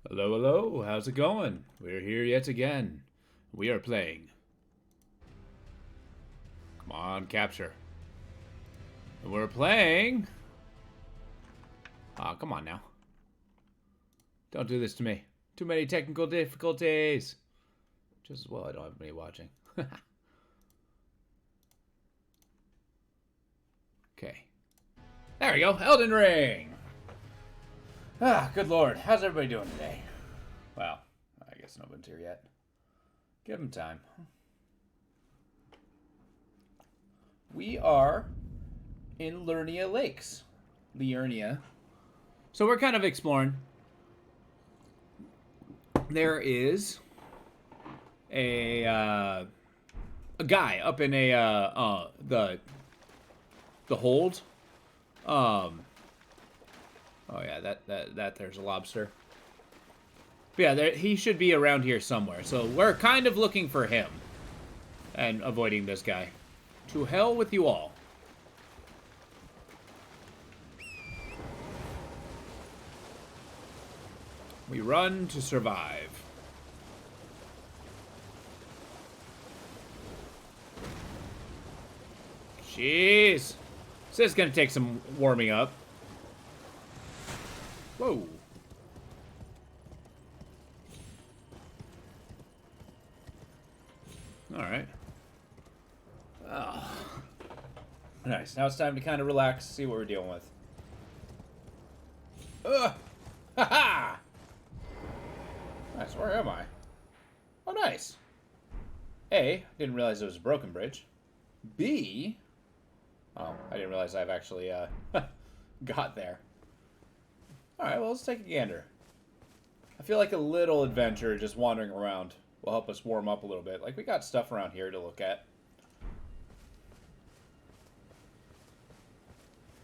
Hello, hello, how's it going? We're here yet again. We are playing. Come on, capture. We're playing. Ah, come on now. Don't do this to me. Too many technical difficulties. Just as well I don't have anybody watching. Okay. There we go, Elden Ring! Ah, good lord, how's everybody doing today? Well, I guess no one's here yet. Give them time. We are in Lernia Lakes. Liurnia. So we're kind of exploring. There is a guy up in the hold. Oh yeah, that there's a lobster. But yeah, he should be around here somewhere. So we're kind of looking for him and avoiding this guy. To hell with you all. We run to survive. Jeez. This is gonna take some warming up. Whoa. Alright. Oh. Nice. Now it's time to kind of relax, see what we're dealing with. Ugh! Ha-ha! Nice, where am I? Oh, nice. A, didn't realize it was a broken bridge. B, oh, I didn't realize I've actually, got there. Alright, well, let's take a gander. I feel like a little adventure just wandering around will help us warm up a little bit. Like, we got stuff around here to look at.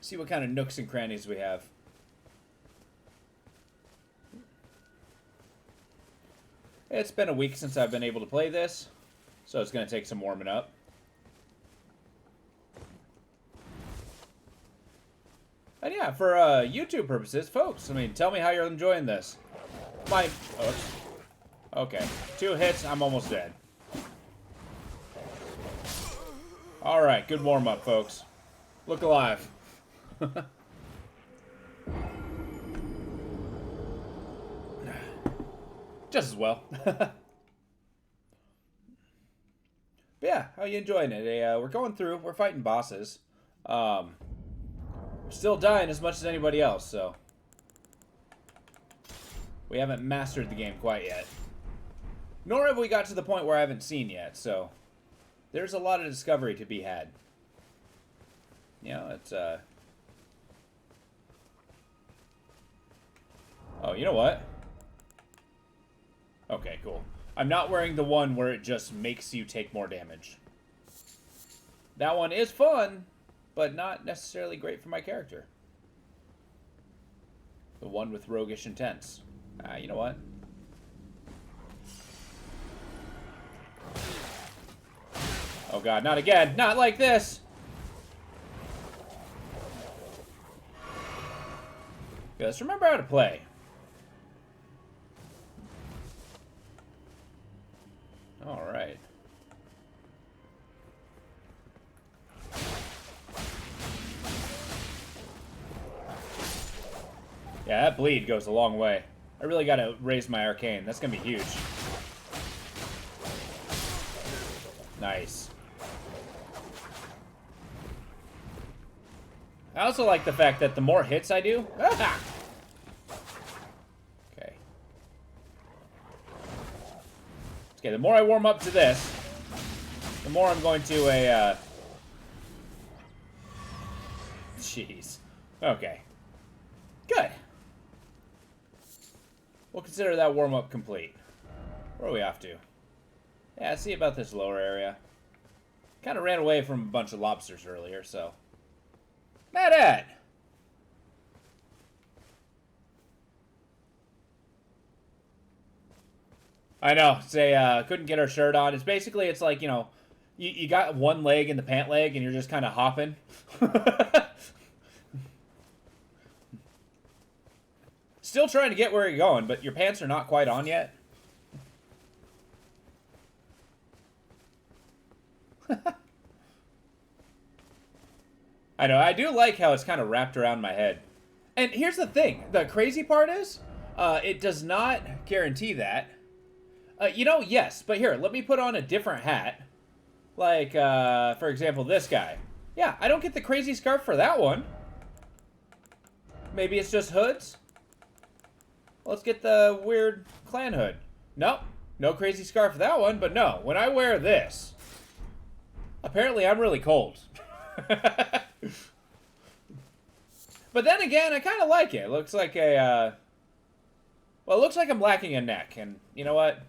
See what kind of nooks and crannies we have. It's been a week since I've been able to play this, so it's going to take some warming up. And yeah, for YouTube purposes, folks, I mean, tell me how you're enjoying this. Oops. Okay, 2 hits, I'm almost dead. Alright, good warm-up, folks. Look alive. Just as well. But yeah, how you enjoying it? We're going through, we're fighting bosses. We're still dying as much as anybody else, so we haven't mastered the game quite yet. Nor have we got to the point where I haven't seen yet, so there's a lot of discovery to be had. You know, it's, oh, you know what? Okay, cool. I'm not wearing the one where it just makes you take more damage. That one is fun, but not necessarily great for my character. The one with roguish intents. You know what? Oh god, not again! Not like this! Yeah, let's remember how to play. Alright. Yeah, that bleed goes a long way. I really gotta raise my arcane. That's gonna be huge. Nice. I also like the fact that the more hits I do... Ah! Okay. Okay, the more I warm up to this, the more I'm going to Jeez. Okay. Good. We'll consider that warm-up complete. Where are we off to? Yeah, see about this lower area. Kind of ran away from a bunch of lobsters earlier, so... Not it! I know. Say, couldn't get our shirt on. It's basically, it's like, you know, you got one leg in the pant leg and you're just kind of hopping. still trying to get where you're going, but your pants are not quite on yet. I know, I do like how it's kind of wrapped around my head. And here's the thing. The crazy part is, it does not guarantee that. You know, yes, but here, let me put on a different hat. Like, for example, this guy. Yeah, I don't get the crazy scarf for that one. Maybe it's just hoods? Let's get the weird clan hood. Nope, no crazy scarf for that one, but no, when I wear this, apparently I'm really cold. But then again, I kind of like it. It looks like a, well, it looks like I'm lacking a neck, and you know what?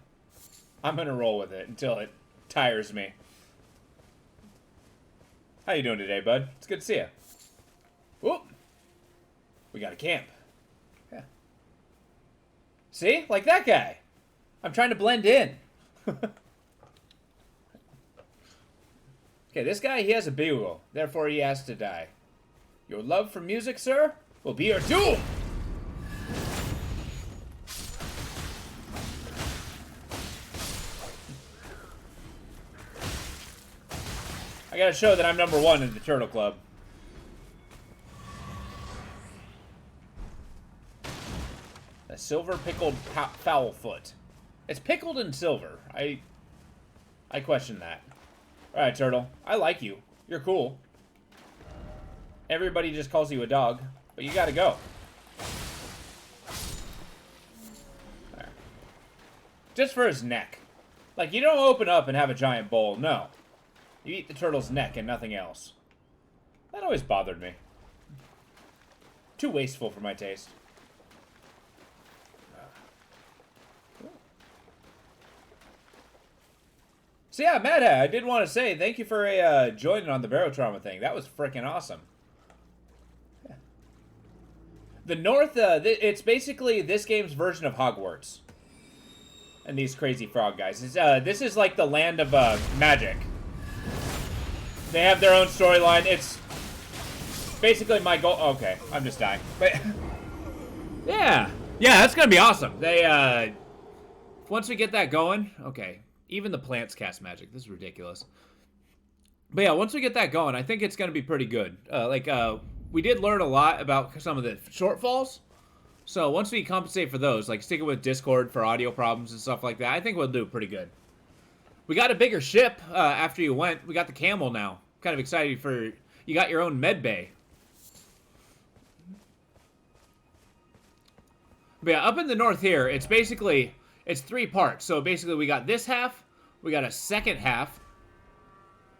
I'm gonna roll with it until it tires me. How you doing today, bud? It's good to see you. Whoop! We got a camp. Yeah. See? Like that guy. I'm trying to blend in. Okay, this guy, he has a bugle. Therefore, he has to die. Your love for music, sir, will be your doom! I gotta show that I'm #1 in the Turtle Club. A silver pickled fowl foot. It's pickled in silver. I question that. Alright, Turtle. I like you. You're cool. Everybody just calls you a dog, but you gotta go. There. Just for his neck. Like, you don't open up and have a giant bowl, no. You eat the turtle's neck and nothing else. That always bothered me. Too wasteful for my taste. So yeah, Mad Hat, I did want to say thank you for joining on the Barotrauma thing. That was freaking awesome. Yeah. The North, it's basically this game's version of Hogwarts. And these crazy frog guys. This is like the land of magic. They have their own storyline. It's basically my goal. Okay, I'm just dying. But yeah, that's gonna be awesome. They once we get that going, okay. Even the plants cast magic. This is ridiculous. But yeah, once we get that going, I think it's going to be pretty good. We did learn a lot about some of the shortfalls. So once we compensate for those, like sticking with Discord for audio problems and stuff like that, I think we'll do pretty good. We got a bigger ship after you went. We got the camel now. Kind of excited for... You got your own med bay. But yeah, up in the north here, it's basically... It's 3 parts. So basically we got this half, we got a second half.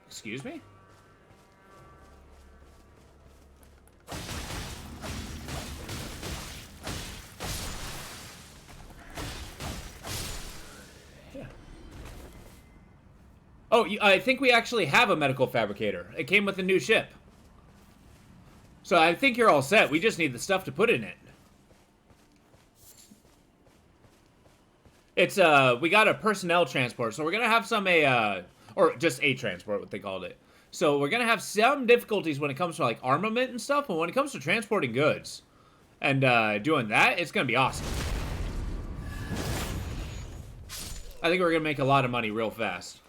Excuse me? Yeah. Oh, I think we actually have a medical fabricator. It came with the new ship. So I think you're all set. We just need the stuff to put in it. It's, we got a personnel transport, so we're gonna have some, or just a transport, what they called it. So we're gonna have some difficulties when it comes to, like, armament and stuff, but when it comes to transporting goods and, doing that, it's gonna be awesome. I think we're gonna make a lot of money real fast.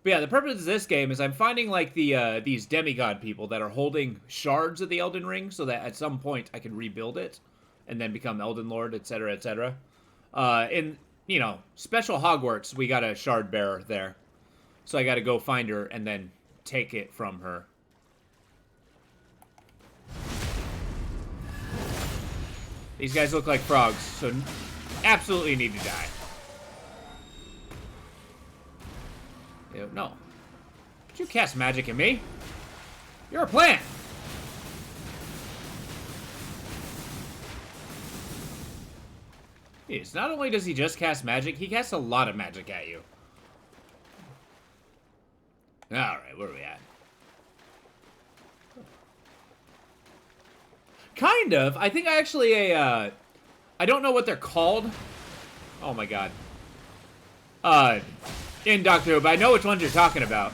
But yeah, the purpose of this game is I'm finding, like, these demigod people that are holding shards of the Elden Ring so that at some point I can rebuild it and then become Elden Lord, etc., etc. In, you know, special Hogwarts, we got a shard bearer there. So I gotta go find her and then take it from her. These guys look like frogs, so absolutely need to die. Ew, no. Did you cast magic at me? You're a plant! Jeez, not only does he just cast magic, he casts a lot of magic at you. Alright, where are we at? Kind of. I think I actually I don't know what they're called. Oh my god. In Doctor Who, but I know which ones you're talking about.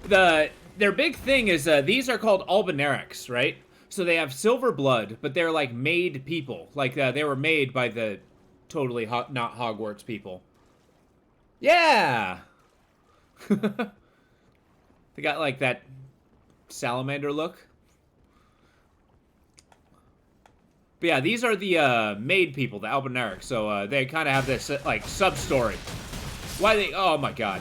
Their big thing is these are called albinarics, right? So they have silver blood, but they're like made people. Like they were made by the totally not Hogwarts people. Yeah. They got like that salamander look. But yeah, these are the made people, the albinarics. So they kind of have this like sub story. Why they? Oh my god.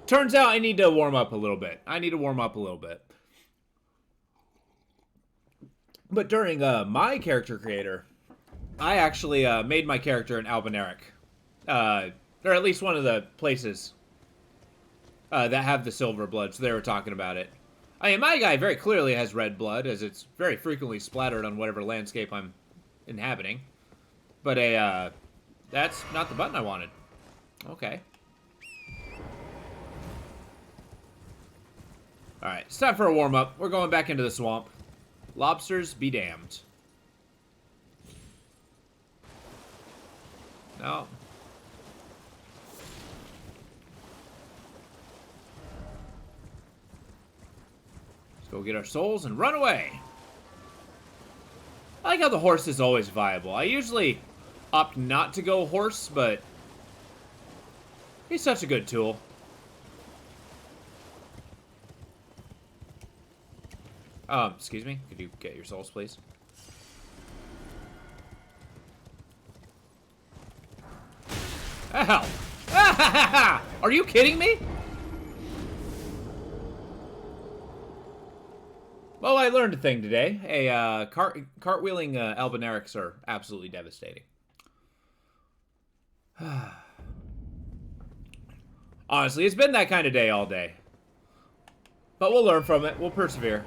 Turns out I need to warm up a little bit. But during my character creator, I actually made my character an albinaric. Or at least one of the places that have the silver blood, so they were talking about it. I mean, my guy very clearly has red blood, as it's very frequently splattered on whatever landscape I'm inhabiting. But that's not the button I wanted. Okay. Alright, it's time for a warm-up. We're going back into the swamp. Lobsters be damned. No. Let's go get our souls and run away. I like how the horse is always viable. I usually opt not to go horse, but he's such a good tool. Excuse me. Could you get your souls, please? Ow! Are you kidding me? Well, I learned a thing today. Cartwheeling albinarics are absolutely devastating. Honestly, it's been that kind of day all day. But we'll learn from it. We'll persevere.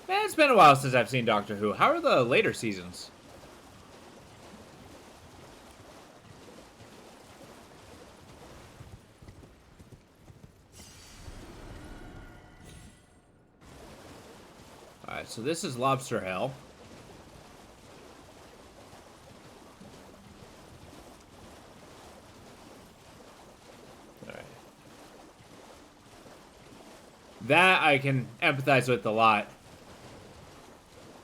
Man, it's been a while since I've seen Doctor Who. How are the later seasons? Alright, so this is Lobster Hell. Alright. That I can empathize with a lot.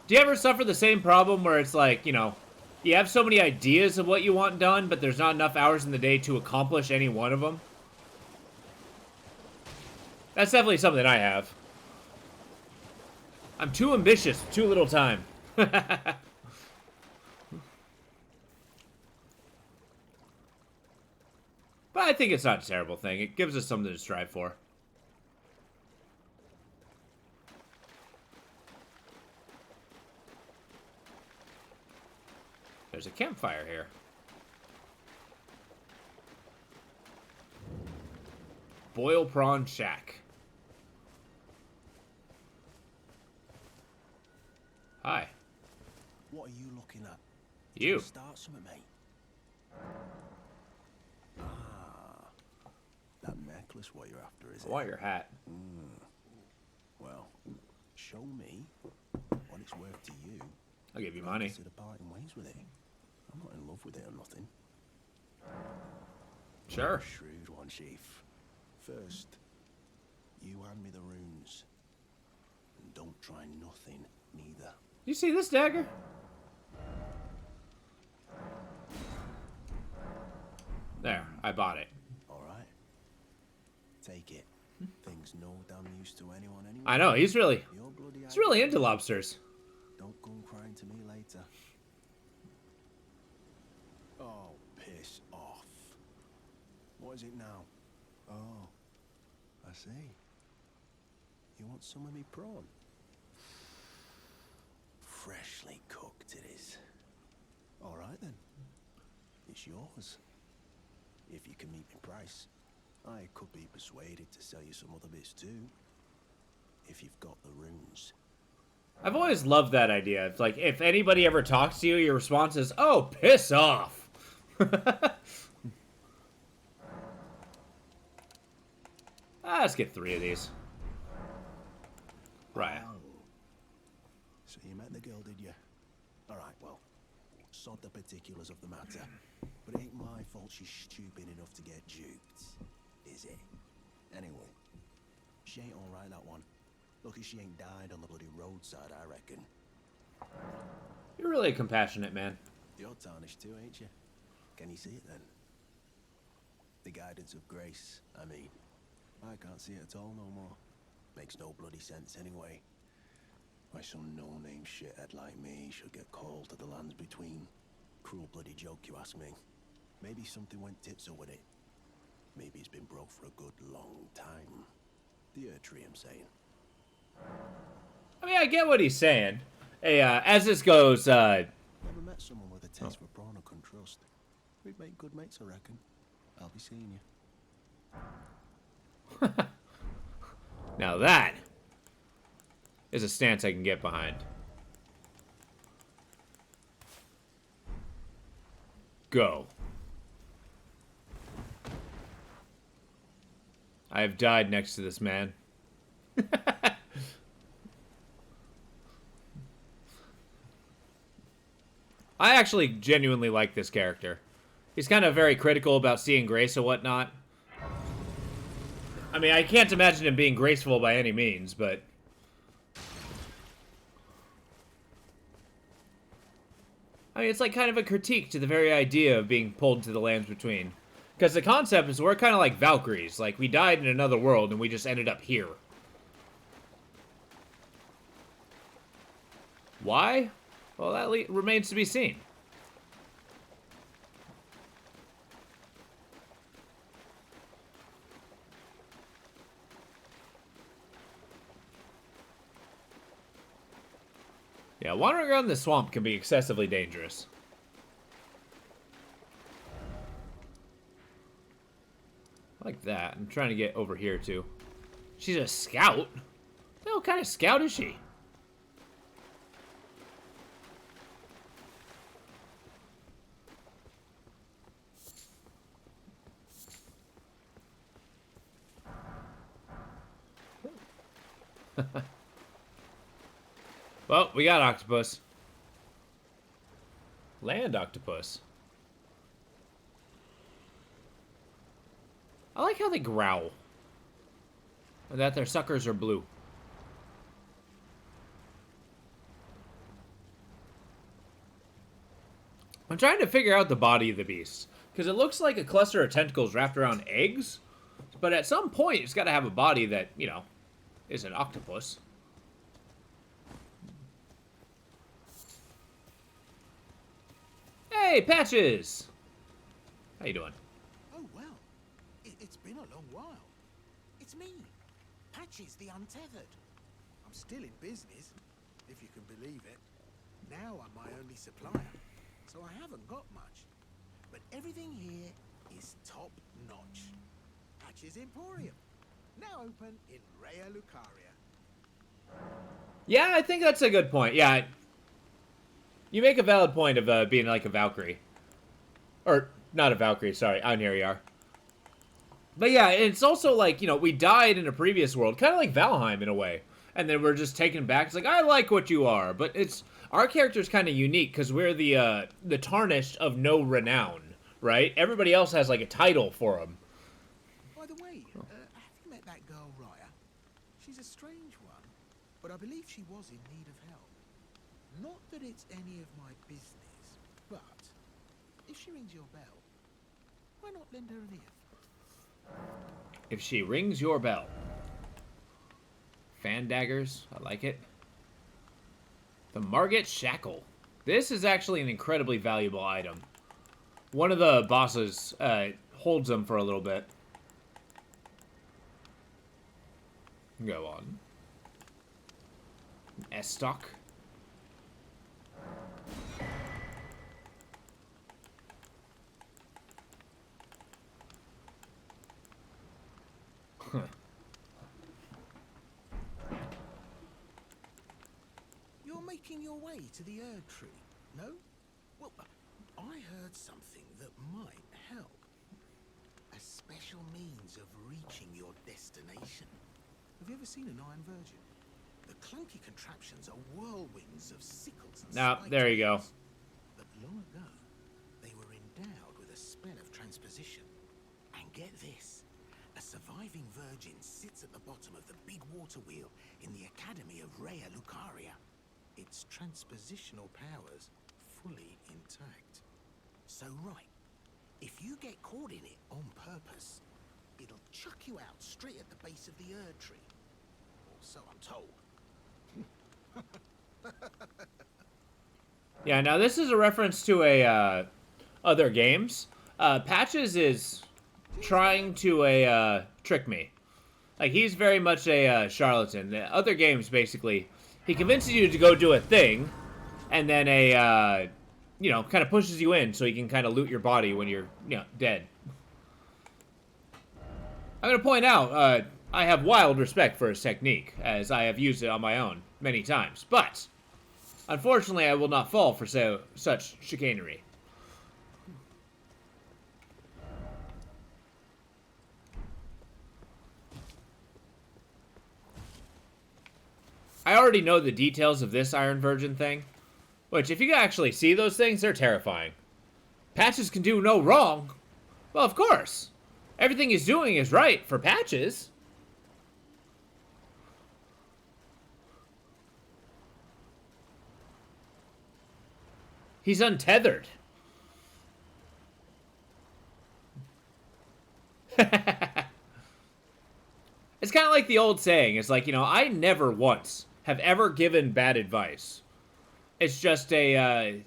Do you ever suffer the same problem where it's like, you know, you have so many ideas of what you want done, but there's not enough hours in the day to accomplish any one of them? That's definitely something I have. I'm too ambitious, too little time. But I think it's not a terrible thing. It gives us something to strive for. There's a campfire here. Boil Prawn Shack. Hi. What are you looking at? You. Start something, mate. Ah, that necklace. What you're after, is it? I want your hat. Well, show me what it's worth to you. I'll give you money. Consider parting ways with it. I'm not in love with it or nothing. Sure. Shrewd one, Chief. First, you hand me the runes. And don't try nothing, neither. You see this dagger? There, I bought it. Alright. Take it. Thing's no damn use to anyone anyway. I know, he's really He's into lobsters. Don't come crying to me later. Oh, piss off. What is it now? Oh, I see. You want some of me prawn? Freshly cooked it is. All right then. It's yours. If you can meet me price. I could be persuaded to sell you some other bits too. If you've got the runes. I've always loved that idea. It's like, if anybody ever talks to you, your response is, oh, piss off. Let's get 3 of these. Right. Oh. So you met the girl, did you? Alright, well, sod the particulars of the matter. But it ain't my fault she's stupid enough to get duped, is it? Anyway, she ain't alright, that one. Lucky she ain't died on the bloody roadside, I reckon. You're really a compassionate man. You're tarnished too, ain't you? Can you see it then? The guidance of grace, I mean. I can't see it at all no more. Makes no bloody sense anyway. Why some no-name shithead like me should get called to the lands between. Cruel bloody joke, you ask me. Maybe something went tits up with it. Maybe it's been broke for a good long time. The Earth Tree, I'm saying. I mean, I get what he's saying. Hey, as this goes, Never met someone with a taste for prawn I couldn't trust. We'd make good mates, I reckon. I'll be seeing you. Now that is a stance I can get behind. Go. I have died next to this man. I actually genuinely like this character. He's kind of very critical about seeing grace and whatnot. I mean, I can't imagine him being graceful by any means, but... I mean, it's like kind of a critique to the very idea of being pulled to the lands between. Because the concept is we're kind of like Valkyries. Like, we died in another world and we just ended up here. Why? Well, that remains to be seen. Yeah, wandering around the swamp can be excessively dangerous. Like that. I'm trying to get over here, too. She's a scout? What kind of scout is she? Well, we got octopus. Land octopus. I like how they growl. And that their suckers are blue. I'm trying to figure out the body of the beast. Because it looks like a cluster of tentacles wrapped around eggs. But at some point, it's got to have a body that, you know, is an octopus. Hey, Patches! How you doing? Oh, well. It's been a long while. It's me, Patches the Untethered. I'm still in business, if you can believe it. Now I'm my only supplier, so I haven't got much. But everything here is top-notch. Patches Emporium, now open in Rea Lucaria. Yeah, I think that's a good point. Yeah, you make a valid point of being like a Valkyrie. Or, not a Valkyrie, sorry. Oh, here you are. But yeah, it's also like, you know, we died in a previous world. Kind of like Valheim in a way. And then we're just taken back. It's like, I like what you are. But it's... Our character's kind of unique because we're the tarnished of no renown, right? Everybody else has like a title for them. By the way, have you met that girl, Raya? She's a strange one, but I believe she was in need of help. Not that it's any of my business, but if she rings your bell, why not lend her an ear? If she rings your bell. Fan daggers, I like it. The Margit Shackle. This is actually an incredibly valuable item. One of the bosses holds them for a little bit. Go on. S-stock. Huh. You're making your way to the Erd Tree, no? Well, I heard something that might help. A special means means of reaching your destination. Have you ever seen an Iron Virgin? The clunky contraptions are whirlwinds of sickles and Now, spiked there you go. blades. But long ago, they were endowed with a spell of transposition. And get this, a surviving virgin sits at the bottom of the big water wheel in the Academy of Rhea Lucaria. Its transpositional powers fully intact. So right, if you get caught in it on purpose, it'll chuck you out straight at the base of the Erd tree. Or so I'm told. Yeah, now this is a reference to a other games. Patches is trying to trick me. Like, he's very much a charlatan. The other games, basically, he convinces you to go do a thing, and then you know, kind of pushes you in so he can kind of loot your body when you're, you know, dead. I'm going to point out, I have wild respect for his technique, as I have used it on my own many times. But, unfortunately, I will not fall for such chicanery. I already know the details of this Iron Virgin thing, which, if you actually see those things, they're terrifying. Patches can do no wrong. Well, of course. Everything he's doing is right for Patches. He's untethered. It's kind of like the old saying. It's like, you know, I never once have ever given bad advice. It's just the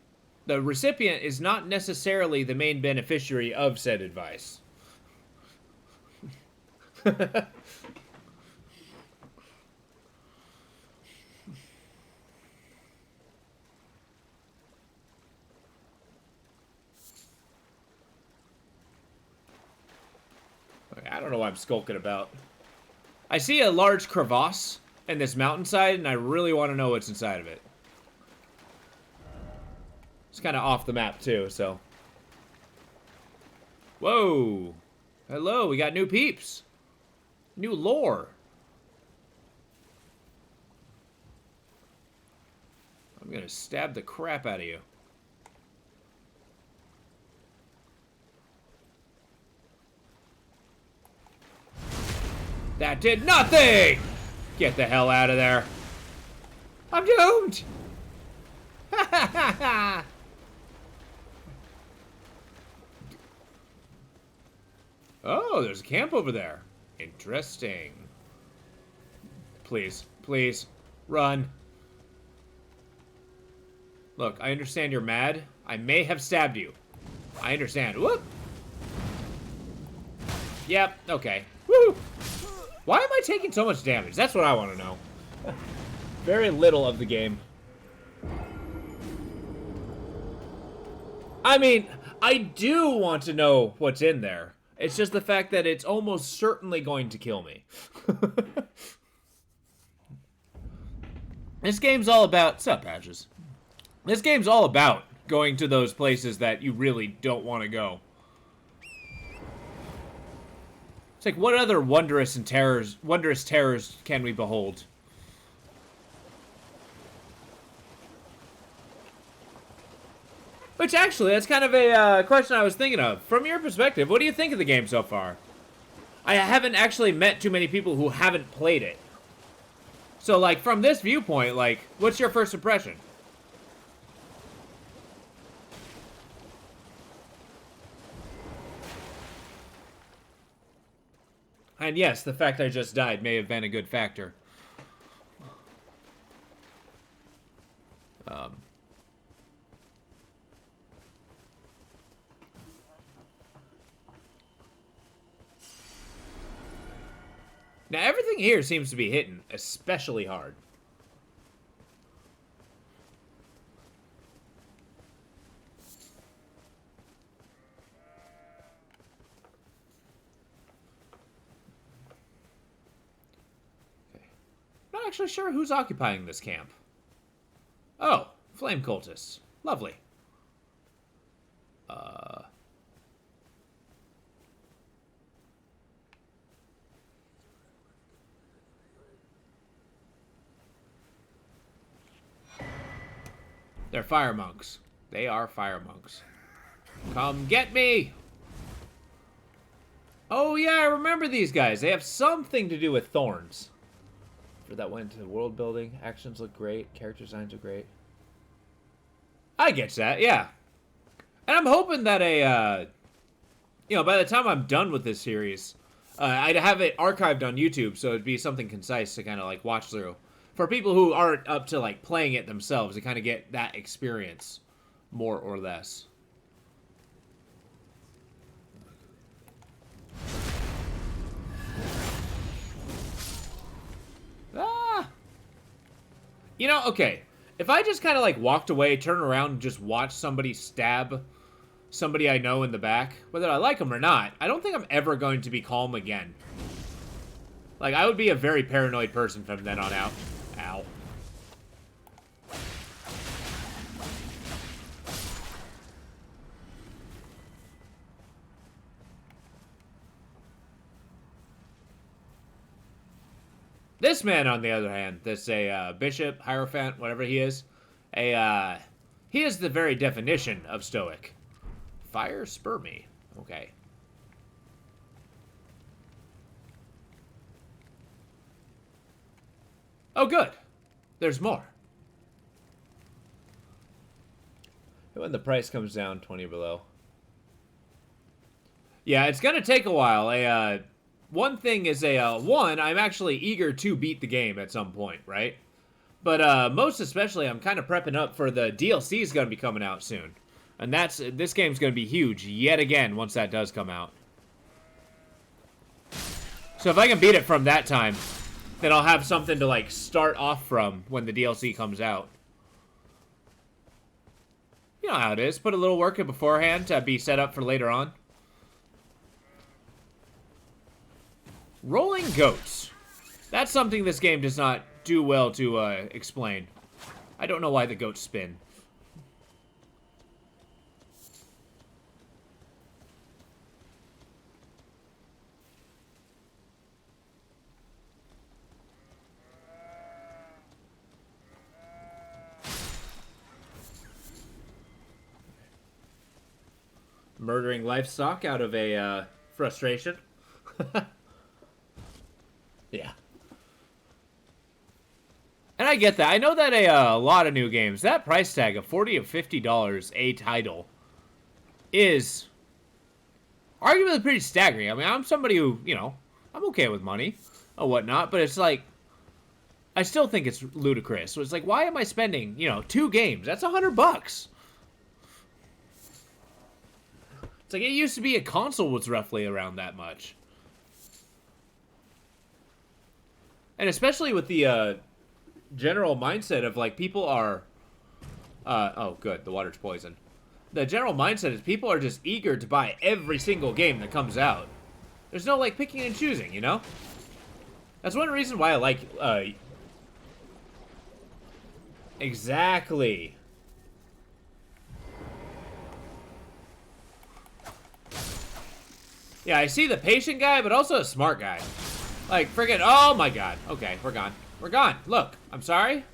recipient is not necessarily the main beneficiary of said advice. I don't know what I'm skulking about. I see a large crevasse in this mountainside, and I really want to know what's inside of it. It's kind of off the map, too, so. Whoa. Hello, we got new peeps. New lore. I'm gonna stab the crap out of you. That did nothing! Get the hell out of there. I'm doomed! Ha ha ha ha! Oh, there's a camp over there. Interesting. Please, please, run. Look, I understand you're mad. I may have stabbed you. I understand. Whoop! Yep, okay. Woo! Why am I taking so much damage? That's what I want to know. Very little of the game. I mean, I do want to know what's in there. It's just the fact that it's almost certainly going to kill me. This game's all about... Sup, Patches? This game's all about going to those places that you really don't want to go. It's like, what other wondrous terrors can we behold? Which, actually, that's kind of a question I was thinking of. From your perspective, what do you think of the game so far? I haven't actually met too many people who haven't played it. So, like, from this viewpoint, like, what's your first impression? And yes, the fact I just died may have been a good factor. Now, everything here seems to be hitting especially hard. Okay. Not actually sure who's occupying this camp. Oh, flame cultists. Lovely. They're fire monks. They are fire monks. Come get me! Oh yeah, I remember these guys. They have something to do with thorns. For that went into world building. Actions look great. Character designs are great. I get that, yeah. And I'm hoping that by the time I'm done with this series, I'd have it archived on YouTube, so it'd be something concise to kind of like watch through. For people who aren't up to like playing it themselves, to kind of get that experience, more or less. Ah! You know, okay. If I just kind of like walked away, turned around, and just watched somebody stab somebody I know in the back, whether I like them or not, I don't think I'm ever going to be calm again. Like, I would be a very paranoid person from then on out. Ow. This man, on the other hand, that's a bishop, hierophant, whatever he is, he is the very definition of stoic. Fire spur me. Okay. Oh, good. There's more. When the price comes down, 20 below. Yeah, it's gonna take a while. One thing is one, I'm actually eager to beat the game at some point, right? But most especially, I'm kind of prepping up for the DLC is gonna be coming out soon. And this game's gonna be huge yet again once that does come out. So if I can beat it from that time, then I'll have something to like start off from when the DLC comes out. You know how it is. Put a little work in beforehand to be set up for later on. Rolling goats. That's something this game does not do well to explain. I don't know why the goats spin. Murdering livestock out of a frustration. Yeah. And I get that. I know that a lot of new games, that price tag of $40 or $50 a title is arguably pretty staggering. I mean, I'm somebody who, I'm okay with money or whatnot, but it's like, I still think it's ludicrous. So it's like, why am I spending, 2 games? That's $100. It's like, it used to be a console was roughly around that much. And especially with the general mindset of, like, people are... oh, good. The water's poison. The general mindset is people are just eager to buy every single game that comes out. There's no, like, picking and choosing, you know? That's one reason why I like... Exactly. Yeah, I see the patient guy, but also a smart guy. Like, friggin', oh my god. Okay, we're gone. We're gone. Look, I'm sorry.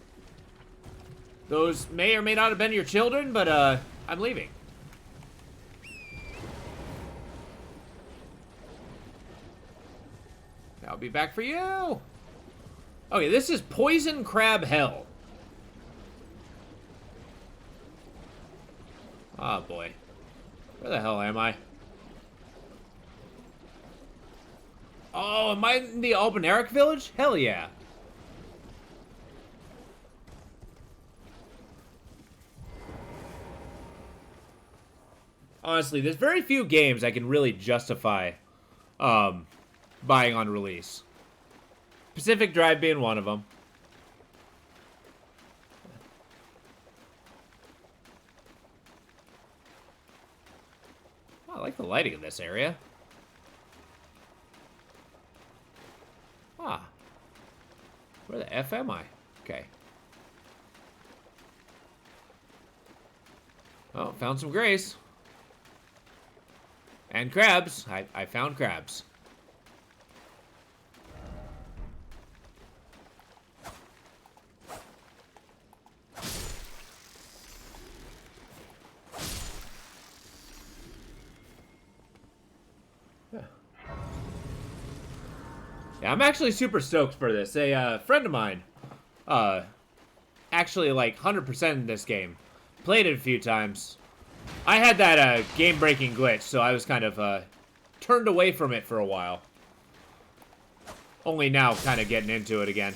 Those may or may not have been your children, but, I'm leaving. I'll be back for you. Okay, this is Poison Crab Hell. Oh, boy. Where the hell am I? Oh, am I in the Albinauric village? Hell yeah. Honestly, there's very few games I can really justify buying on release. Pacific Drive being one of them. Oh, I like the lighting of this area. Ah. Where the F am I? Okay. Oh, found some grace. And crabs. I found crabs. Yeah, I'm actually super stoked for this. A friend of mine, actually like 100% in this game. Played it a few times. I had that game-breaking glitch, so I was kind of turned away from it for a while. Only now kind of getting into it again.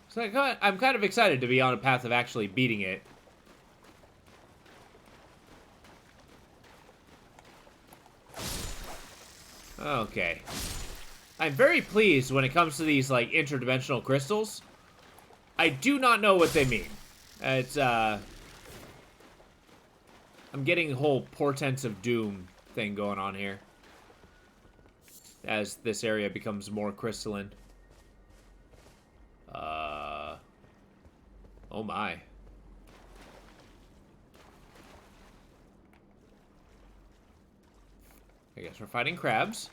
So I'm kind of excited to be on a path of actually beating it. Okay. I'm very pleased when it comes to these, like, interdimensional crystals. I do not know what they mean. It's, I'm getting a whole portents of doom thing going on here. As this area becomes more crystalline. Oh my. I guess we're fighting crabs.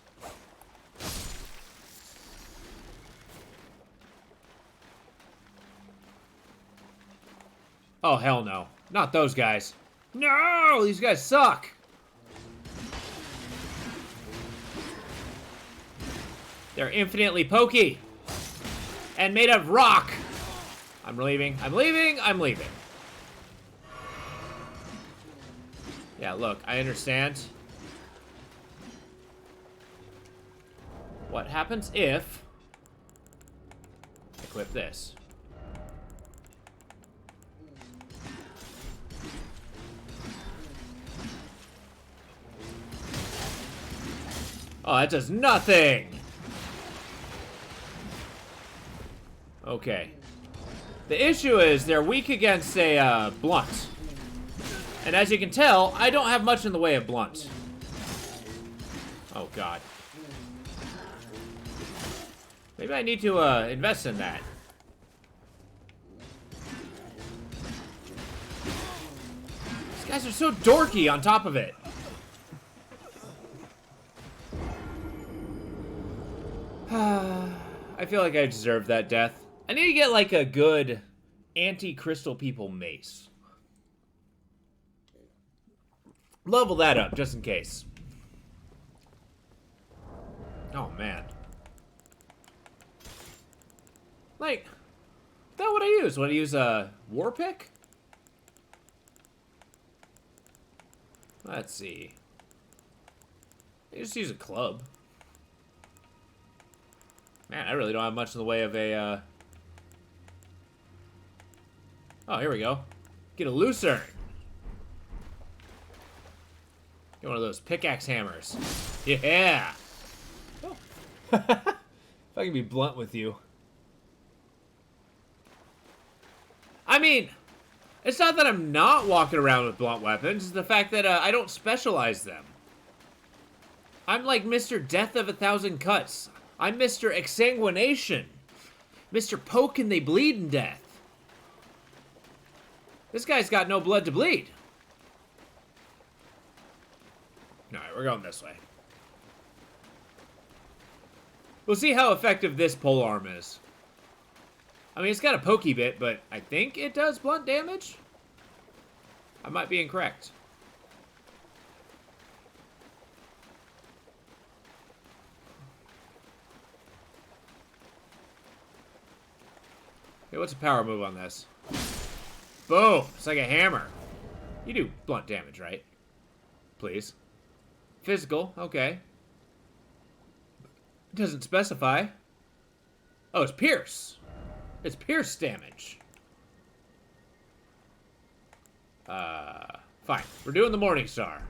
Oh, hell no. Not those guys. No! These guys suck! They're infinitely pokey. And made of rock. I'm leaving. I'm leaving. I'm leaving. Yeah, look. I understand. What happens if... equip this? Oh, that does nothing! Okay. The issue is they're weak against a blunt. And as you can tell, I don't have much in the way of blunt. Oh, God. Maybe I need to invest in that. These guys are so dorky on top of it. I feel like I deserve that death. I need to get like a good anti-crystal people mace. Level that up just in case. Oh man. Like, is that what I use? What I use a war pick? Let's see. I just use a club. Man, I really don't have much in the way of a, Oh, here we go. Get a lucerne. Get one of those pickaxe hammers. Yeah! Oh. If I can be blunt with you. I mean, it's not that I'm not walking around with blunt weapons. It's the fact that I don't specialize them. I'm like Mr. Death of 1,000 Cuts. I'm Mr. Exsanguination. Mr. Poke and they bleed in death. This guy's got no blood to bleed. Alright, we're going this way. We'll see how effective this polearm is. I mean, it's got a pokey bit, but I think it does blunt damage? I might be incorrect. Okay, what's a power move on this? Boom! It's like a hammer. You do blunt damage, right? Please. Physical, okay. It doesn't specify. Oh, it's pierce. It's pierce damage. Fine. We're doing the Morning Star.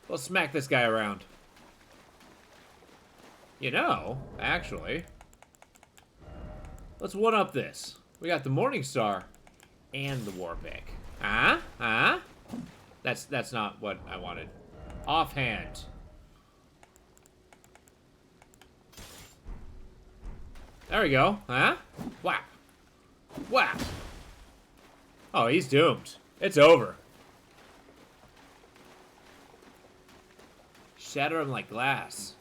Let's smack this guy around. You know, actually, let's one-up this. We got the Morning Star and the War Pick. Huh? Huh? That's not what I wanted. Offhand. There we go. Huh? Whap. Whap. Oh, he's doomed. It's over. Shatter him like glass.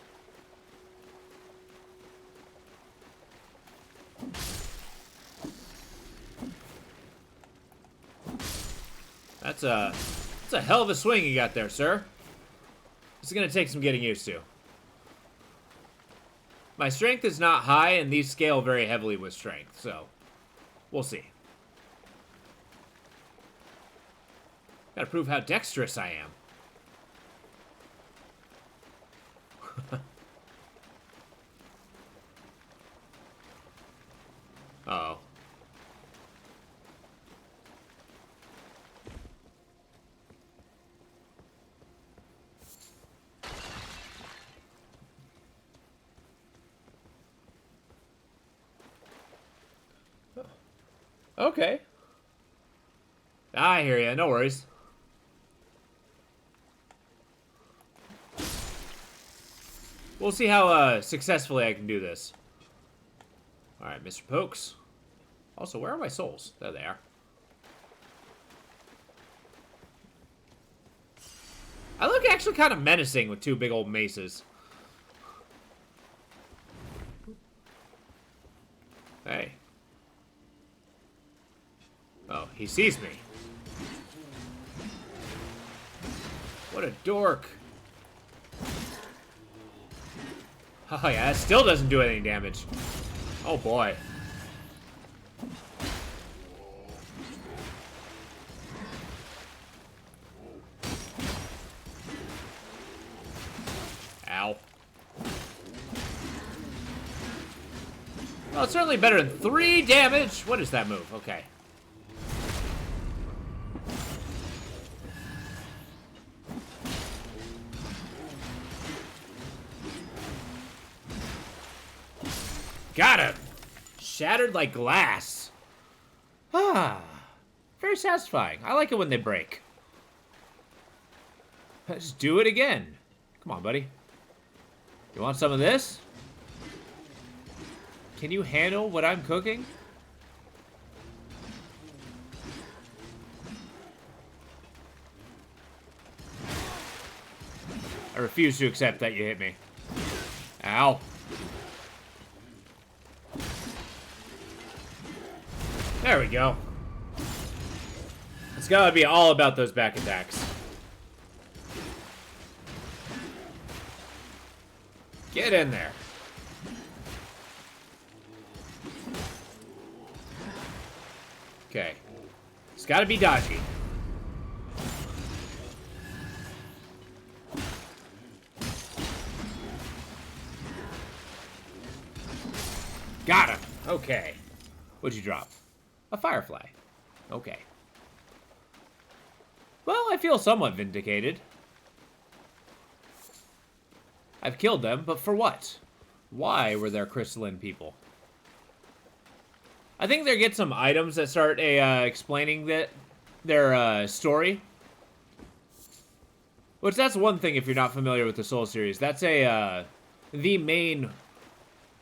That's a hell of a swing you got there, sir. This is gonna take some getting used to. My strength is not high, and these scale very heavily with strength, so we'll see. Gotta prove how dexterous I am. Uh-oh. Okay. I hear ya. No worries. We'll see how successfully I can do this. Alright, Mr. Pokes. Also, where are my souls? There they are. I look actually kind of menacing with two big old maces. Hey. Oh, he sees me. What a dork. Oh yeah, that still doesn't do any damage. Oh boy. Ow. Well, it's certainly better than 3 damage. What is that move? Okay. Got him! Shattered like glass. Ah. Very satisfying. I like it when they break. Let's do it again. Come on, buddy. You want some of this? Can you handle what I'm cooking? I refuse to accept that you hit me. Ow. There we go. It's gotta be all about those back attacks. Get in there. Okay. It's gotta be dodgy. Got him. Okay. What'd you drop? A firefly. Okay. Well, I feel somewhat vindicated. I've killed them, but for what? Why were there crystalline people? I think they get some items that start explaining their story. Which, that's one thing if you're not familiar with the Soul series. That's the main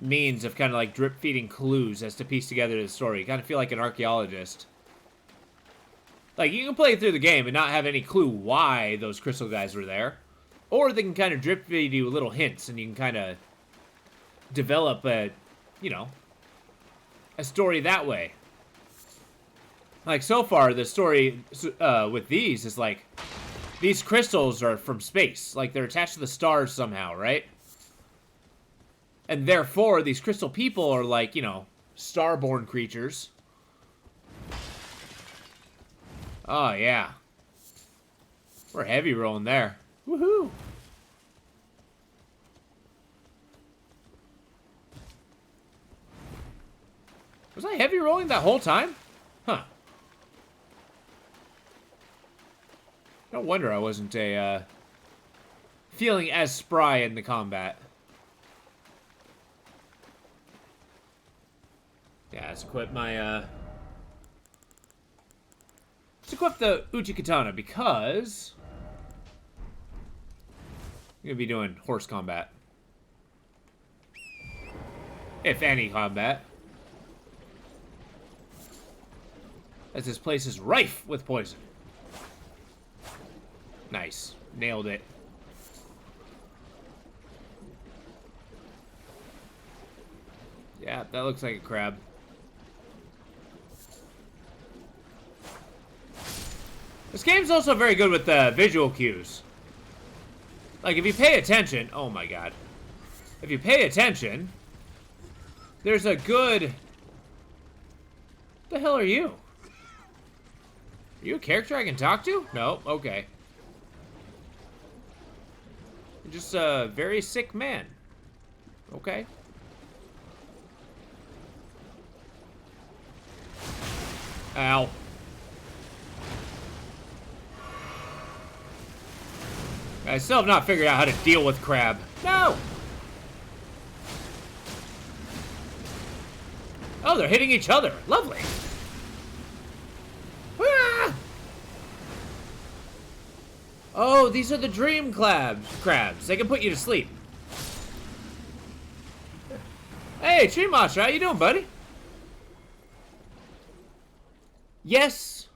means of kind of like drip-feeding clues as to piece together the story. You kind of feel like an archaeologist. Like, you can play through the game and not have any clue why those crystal guys were there. Or they can kind of drip-feed you little hints, and you can kind of develop a, you know, a story that way. Like, so far, the story with these is like, these crystals are from space. Like, they're attached to the stars somehow, right? And therefore, these crystal people are like, you know, star-born creatures. Oh, yeah. We're heavy rolling there. Woohoo! Was I heavy rolling that whole time? Huh. No wonder I wasn't feeling as spry in the combat. Yeah, let's equip my, let's equip the Uchi Katana, because I'm gonna be doing horse combat. If any combat. As this place is rife with poison. Nice. Nailed it. Yeah, that looks like a crab. This game's also very good with visual cues. Like, if you pay attention... Oh, my God. If you pay attention, there's a good... What the hell are you? Are you a character I can talk to? No? Okay. You're just a very sick man. Okay. Ow. I still have not figured out how to deal with Crab. No! Oh, they're hitting each other. Lovely. Ah! Oh, these are the dream crabs. They can put you to sleep. Hey, Tree Monster, how you doing, buddy? Yes,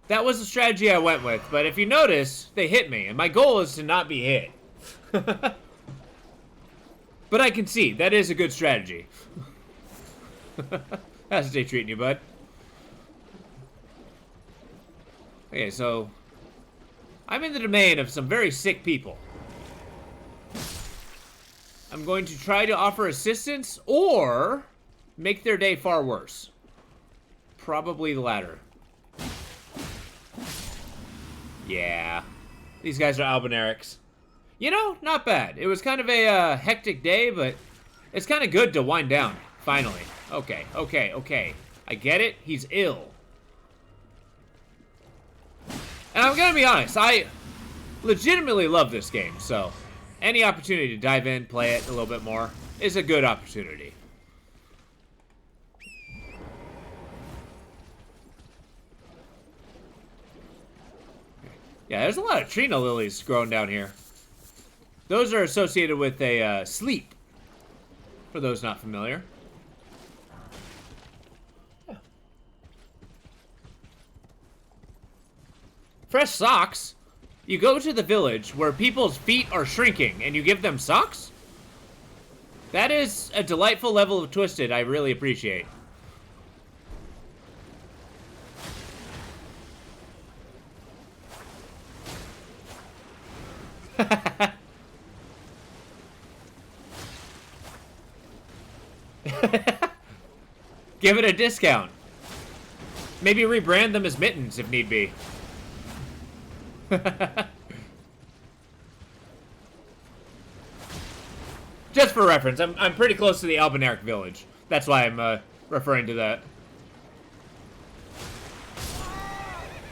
that was the strategy I went with, but if you notice, they hit me, and my goal is to not be hit. But I can see, that is a good strategy. How's the day treating you, bud? Okay, so... I'm in the domain of some very sick people. I'm going to try to offer assistance, or make their day far worse. Probably the latter. Yeah. These guys are Albinarics. You know, not bad. It was kind of a hectic day, but it's kind of good to wind down, finally. Okay, okay, okay. I get it. He's ill. And I'm gonna be honest, I legitimately love this game, so any opportunity to dive in, play it a little bit more, is a good opportunity. Yeah, there's a lot of Trina lilies growing down here. Those are associated with a sleep, for those not familiar. Yeah. Fresh socks? You go to the village where people's feet are shrinking and you give them socks? That is a delightful level of twisted I really appreciate. Give it a discount. Maybe rebrand them as mittens if need be. Just for reference, I'm pretty close to the Albinaric village. That's why I'm referring to that.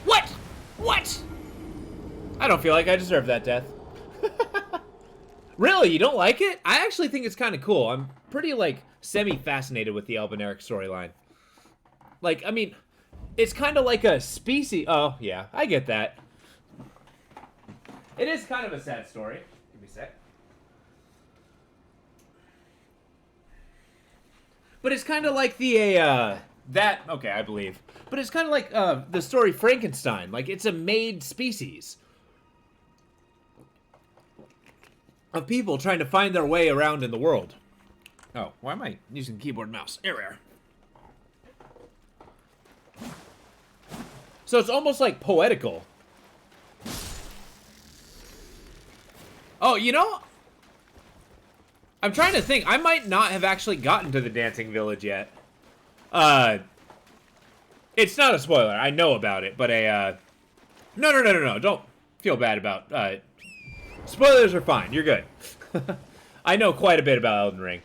What? What? I don't feel like I deserve that death. Really? You don't like it? I actually think it's kind of cool. I'm pretty, like, semi-fascinated with the Albinaric storyline. Like, I mean, it's kind of like a species... Oh, yeah, I get that. It is kind of a sad story. Give me a sec. But it's kind of like the, okay, I believe. But it's kind of like, the story Frankenstein. Like, it's a made species of people trying to find their way around in the world. Oh, why am I using keyboard and mouse? Here we are. So it's almost like poetical. Oh, you know, I'm trying to think. I might not have actually gotten to the dancing village yet. It's not a spoiler. I know about it, but no. Don't feel bad about, spoilers are fine. You're good. I know quite a bit about Elden Ring.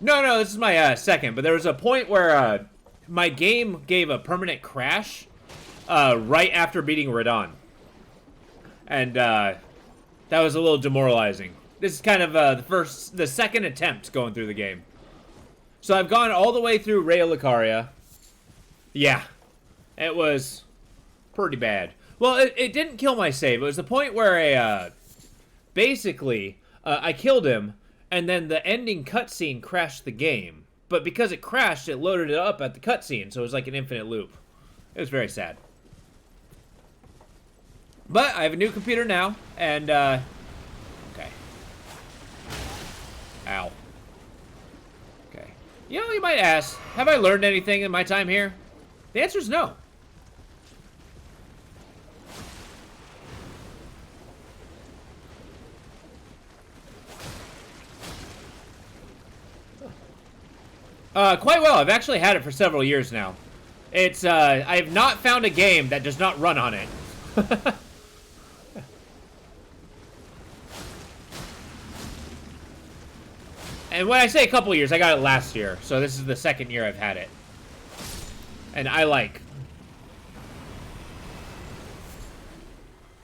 No, this is my, second, but there was a point where, my game gave a permanent crash, right after beating Radon. And, that was a little demoralizing. This is kind of the second attempt going through the game. So I've gone all the way through Ray of Lucaria. Yeah, it was pretty bad. Well, it didn't kill my save. It was the point where basically I killed him, and then the ending cutscene crashed the game. But because it crashed, it loaded it up at the cutscene, so it was like an infinite loop. It was very sad. But I have a new computer now, and, okay. Ow. Okay. You know, you might ask, have I learned anything in my time here? The answer is no. Quite well. I've actually had it for several years now. It's, I have not found a game that does not run on it. And when I say a couple years, I got it last year. So this is the second year I've had it. And I like.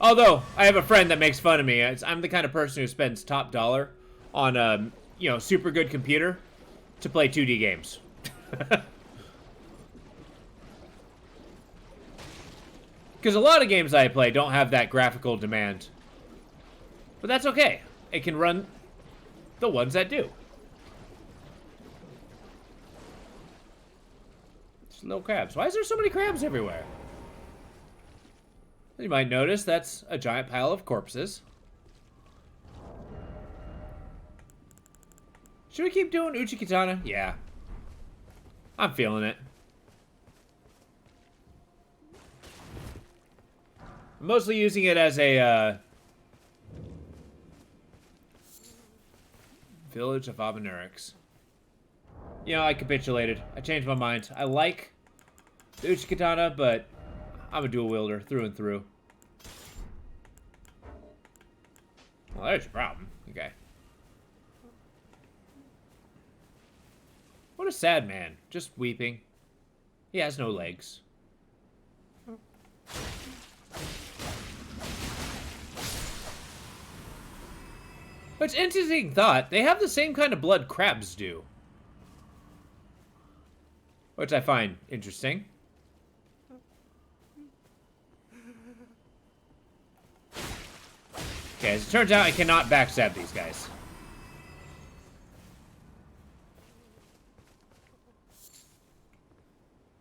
Although, I have a friend that makes fun of me. I'm the kind of person who spends top dollar on a, you know, super good computer to play 2D games. Because a lot of games I play don't have that graphical demand. But that's okay. It can run the ones that do. Just little crabs. Why is there so many crabs everywhere? You might notice that's a giant pile of corpses. Should we keep doing Uchikatana? Yeah. I'm feeling it. I'm mostly using it as a, Village of Abenurix. You know, I capitulated. I changed my mind. I like the Uchikatana, but I'm a dual wielder through and through. Well, there's your problem. Okay. What a sad man. Just weeping. He has no legs. Which, interesting thought. They have the same kind of blood crabs do. Which I find interesting. Okay, as it turns out, I cannot backstab these guys.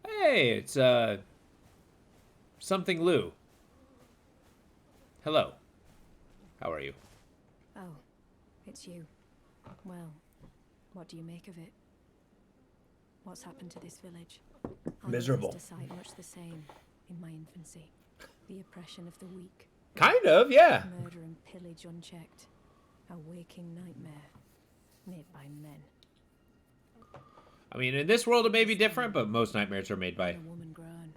Hey, it's, something Lou. Hello. How are you? Oh, it's you. Well, what do you make of it? What's happened to this village? Miserable. I witnessed a sight much the same in my infancy. The oppression of the weak. Kind of, yeah. Murder and pillage unchecked. A waking nightmare made by men. I mean, in this world it may be different, but most nightmares are made by... A woman grown.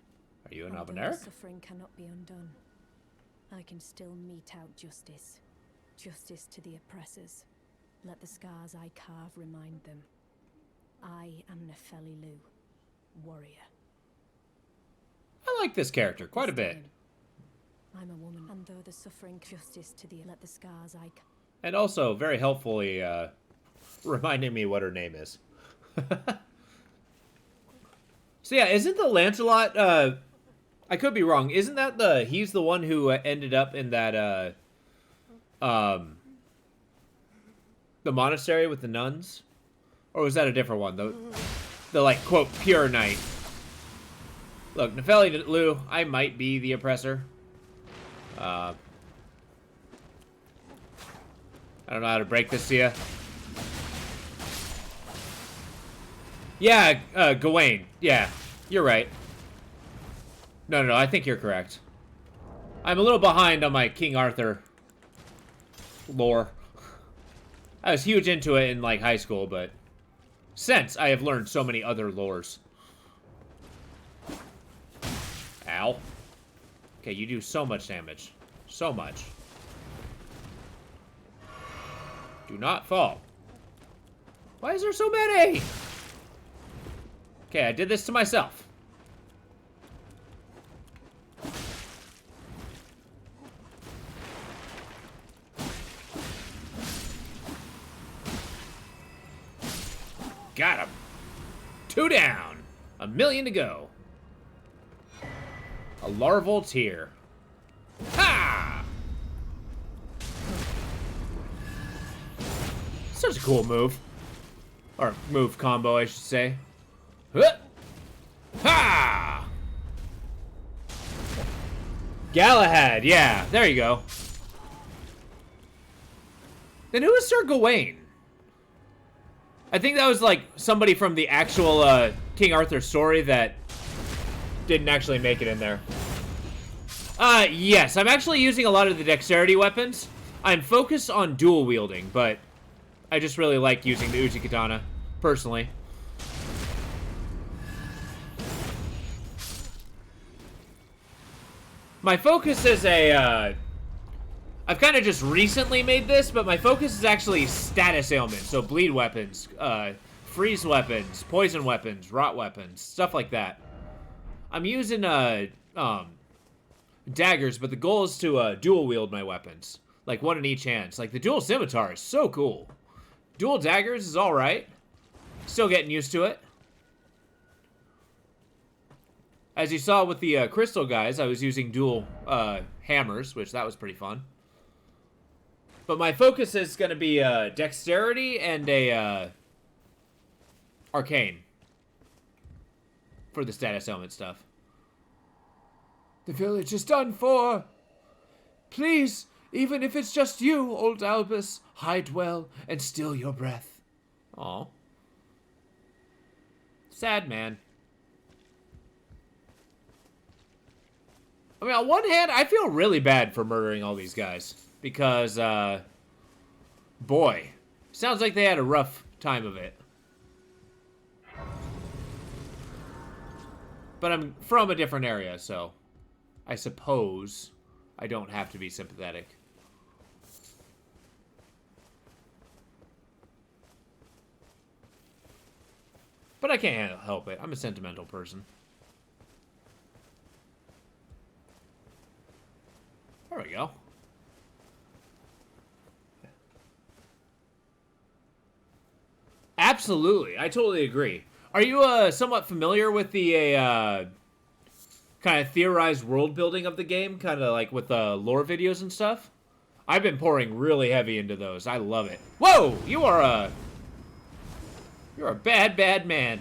Are you an Although Abenurix? the suffering cannot be undone. I can still mete out justice. Justice to the oppressors. Let the scars I carve remind them. I am Nefeli Lu, warrior. I like this character quite a This bit. time, I'm a woman, and though the suffering justice to the let the scars I And also, very helpfully, reminding me what her name is. So yeah, isn't the Lancelot, I could be wrong, isn't that he's the one who ended up in that, the monastery with the nuns? Or was that a different one? The like, quote, pure knight. Look, Nefeli Lu, I might be the oppressor. I don't know how to break this to you. Yeah, Gawain. Yeah, you're right. No, I think you're correct. I'm a little behind on my King Arthur lore. I was huge into it in, like, high school, but since I have learned so many other lores. Ow. Okay, you do so much damage. So much. Do not fall. Why is there so many? Okay, I did this to myself. Got him. 2 down. 1,000,000 to go. A larval tear. Ha! Such a cool move. Or move combo, I should say. Huh. Ha! Galahad, yeah, there you go. Then who is Sir Gawain? I think that was like somebody from the actual King Arthur story that didn't actually make it in there. Yes, I'm actually using a lot of the dexterity weapons. I'm focused on dual wielding, but I just really like using the Uchikatana, personally. My focus is a, I've kind of just recently made this, but my focus is actually status ailments. So bleed weapons, freeze weapons, poison weapons, rot weapons, stuff like that. I'm using, daggers, but the goal is to, dual wield my weapons. Like, one in each hand. Like, the dual scimitar is so cool. Dual daggers is alright. Still getting used to it. As you saw with the crystal guys, I was using dual hammers, which that was pretty fun. But my focus is going to be dexterity and a arcane for the status element stuff. The village is done for. Please, even if it's just you, old Albus, hide well and still your breath. Aw. Sad man. I mean, on one hand, I feel really bad for murdering all these guys. Because, boy, sounds like they had a rough time of it. But I'm from a different area, so I suppose I don't have to be sympathetic. But I can't help it. I'm a sentimental person. There we go. Absolutely. I totally agree. Are you somewhat familiar with the kind of theorized world building of the game? Kind of like with lore videos and stuff? I've been pouring really heavy into those. I love it. Whoa! You're a bad, bad man.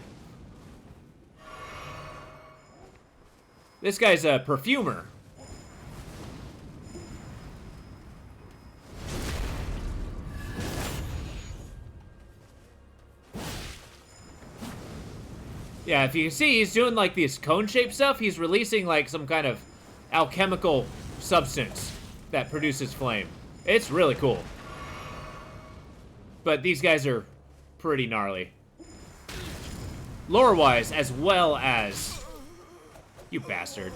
This guy's a perfumer. Yeah, if you can see, he's doing like this cone-shaped stuff. He's releasing like some kind of alchemical substance that produces flame. It's really cool. But these guys are pretty gnarly. Lore-wise, as well as... You bastard.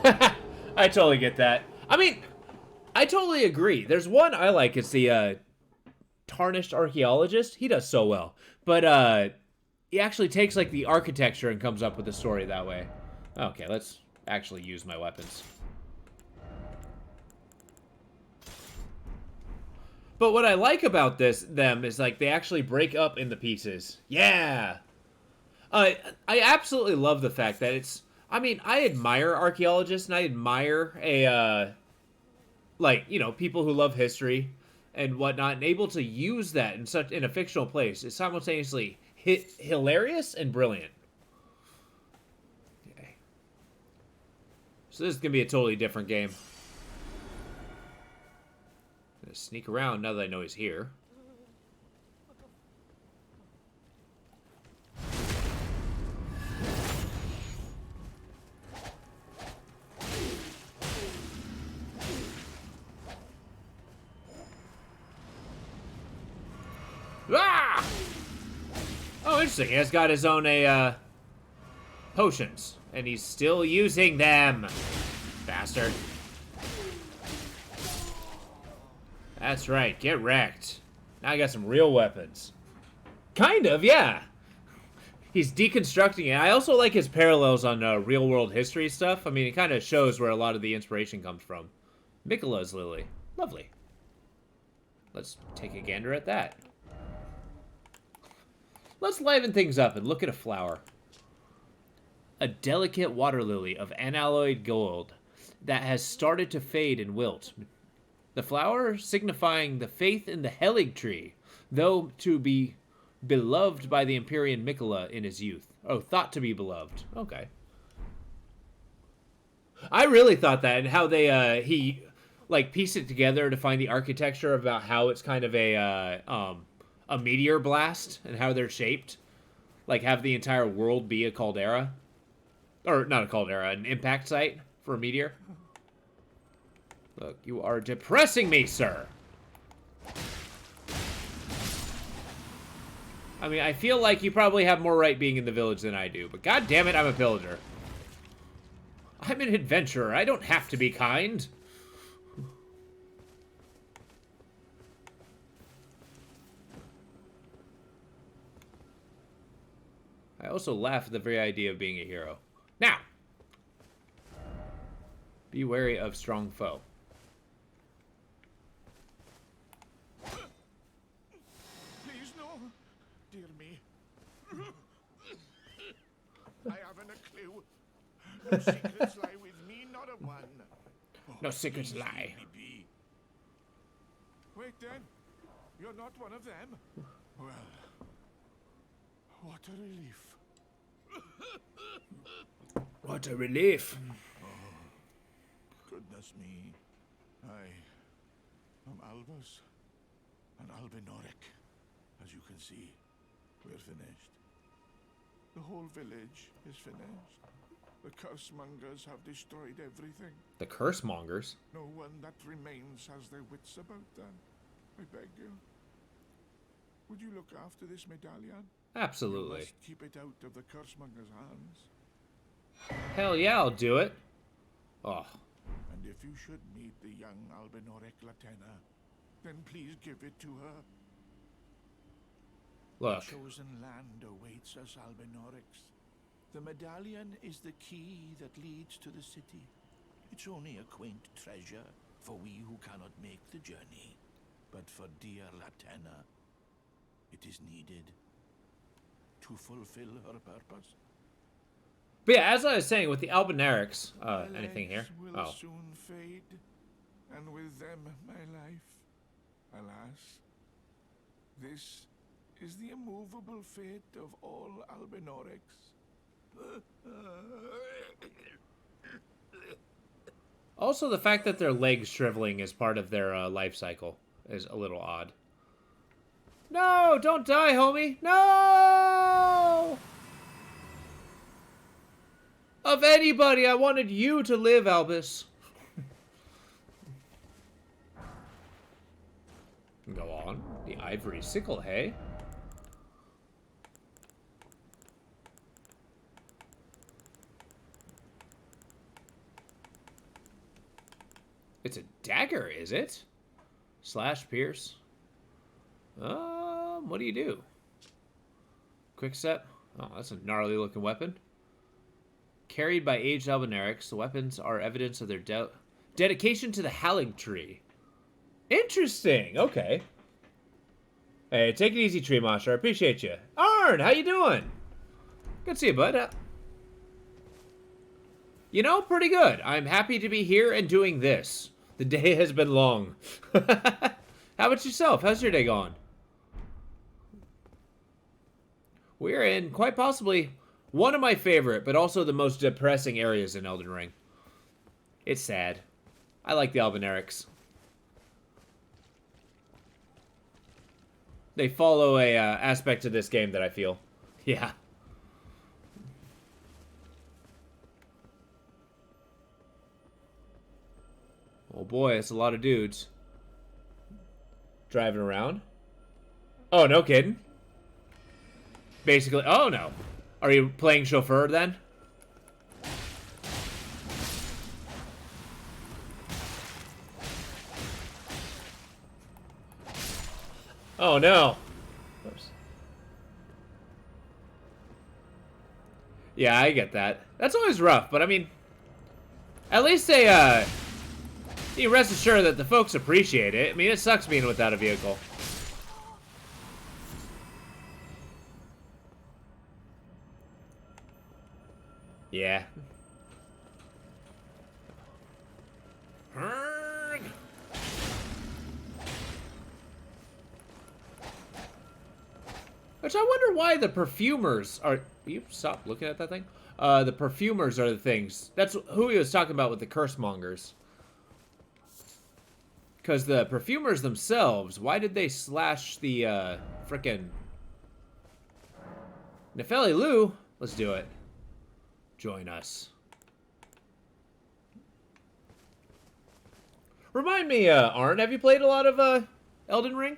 I totally get that. I mean, I totally agree. There's one I like. It's the, Tarnished Archaeologist. He does so well. But, he actually takes, like, the architecture and comes up with a story that way. Okay, let's actually use my weapons. But what I like about them is, like, they actually break up into pieces. Yeah! I absolutely love the fact that it's... I mean, I admire archaeologists, and I admire like, you know, people who love history and whatnot, and able to use that in a fictional place is simultaneously hilarious and brilliant. Okay. So this is going to be a totally different game. I'm going to sneak around now that I know he's here. Ah! Oh, interesting. He has got his own potions, and he's still using them. Bastard. That's right. Get wrecked. Now I got some real weapons. Kind of, yeah. He's deconstructing it. I also like his parallels on real-world history stuff. I mean, it kind of shows where a lot of the inspiration comes from. Mikola's lily. Lovely. Let's take a gander at that. Let's liven things up and look at a flower. A delicate water lily of unalloyed gold that has started to fade and wilt. The flower signifying the faith in the Helig tree, though to be beloved by the Empyrean Mikola in his youth. Oh, thought to be beloved. Okay. I really thought that, and how they, he, like, pieced it together to find the architecture about how it's kind of a meteor blast and how they're shaped. Like, have the entire world be a caldera. Or, not a caldera, an impact site for a meteor. Look, you are depressing me, sir. I mean, I feel like you probably have more right being in the village than I do, but god damn it, I'm a pillager. I'm an adventurer. I don't have to be kind. I also laugh at the very idea of being a hero. Now, be wary of strong foe. Please, no. Dear me. I haven't a clue. No secrets lie with me, not a one. No secrets Please lie. leave me be. Wait then. You're not one of them. Well, what a relief. What a relief. Goodness me. I am Albus and Albinoric. As you can see, we're finished. The whole village is finished. The cursemongers have destroyed everything. The cursemongers? No one that remains has their wits about them. I beg you. Would you look after this medallion? You Absolutely. must keep it out of the cursemonger's hands. Hell yeah, I'll do it. Oh. And if you should meet the young Albinoric Latena, then please give it to her. Look. The chosen land awaits us, Albinorics. The medallion is the key that leads to the city. It's only a quaint treasure for we who cannot make the journey. But for dear Latena, it is needed to fulfill her purpose. But yeah, as I was saying, with the Albinarics, anything here? My legs will soon fade, and with them my life. Alas, this is the immovable fate of all Albinorics. Also, the fact that their legs shriveling is part of their life cycle is a little odd. No, don't die, homie. No! Of anybody, I wanted you to live, Albus. Go on. The ivory sickle, hey? It's a dagger, is it? Slash, pierce. What do you do? Quick step. Oh, that's a gnarly looking weapon. Carried by aged Albinarics, the weapons are evidence of their dedication to the Hallig tree. Interesting. Okay. Hey, take it easy, Tree Monster. I appreciate you. Arn, how you doing? Good to see you, bud. You know, pretty good. I'm happy to be here and doing this. The day has been long. How about yourself? How's your day going? We're in quite possibly one of my favorite, but also the most depressing areas in Elden Ring. It's sad. I like the Albinarics. They follow a aspect of this game that I feel. Yeah. Oh boy, it's a lot of dudes. Driving around. Oh, no kidding. Basically, oh no. Are you playing chauffeur then? Oh no. Oops. Yeah, I get that. That's always rough, but I mean, at least they, you rest assured that the folks appreciate it. I mean, it sucks being without a vehicle. Yeah. Which I wonder why the perfumers are... You stop looking at that thing? The perfumers are the things. That's who he was talking about with the cursemongers. Because the perfumers themselves, why did they slash the frickin' Nefeli Lou? Let's do it. Join us. Remind me, Arn, have you played a lot of Elden Ring?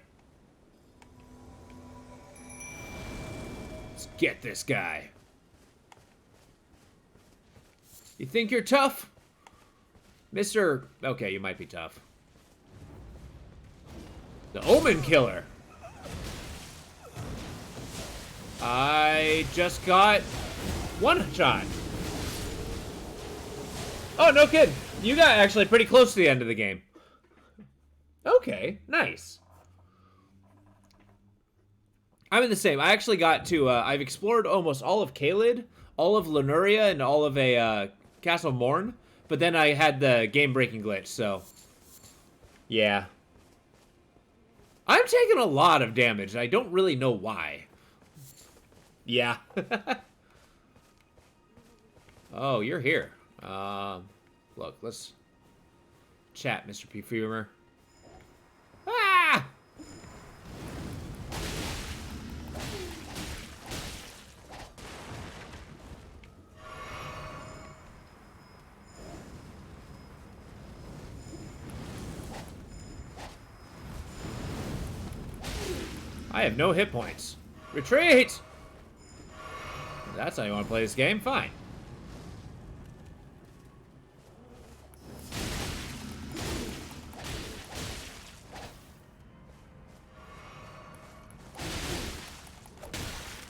Get this guy. You think you're tough? Mr. Okay, you might be tough. The Omen Killer. I just got one shot. Oh, no kidding. You got actually pretty close to the end of the game. Okay, nice. I'm in the same. I actually got to, I've explored almost all of Caelid, all of Lemuria, and all of Castle Morn. But then I had the game-breaking glitch, so... Yeah. I'm taking a lot of damage, and I don't really know why. Yeah. Oh, you're here. Look, let's chat, Mr. Perfumer. Ah! I have no hit points. Retreat! That's how you want to play this game? Fine.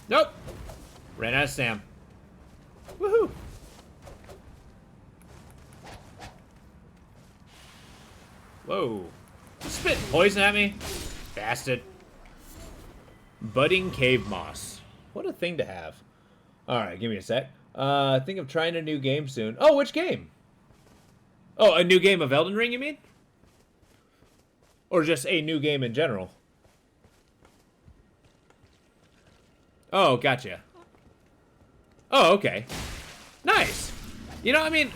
Nope. Ran out of stam. Woohoo! Whoa. Spit poison at me? Bastard. Budding cave moss. What a thing to have. Alright, give me a sec. Think of trying a new game soon. Oh, which game? Oh, a new game of Elden Ring, you mean? Or just a new game in general? Oh, gotcha. Oh, okay. Nice. You know, I mean,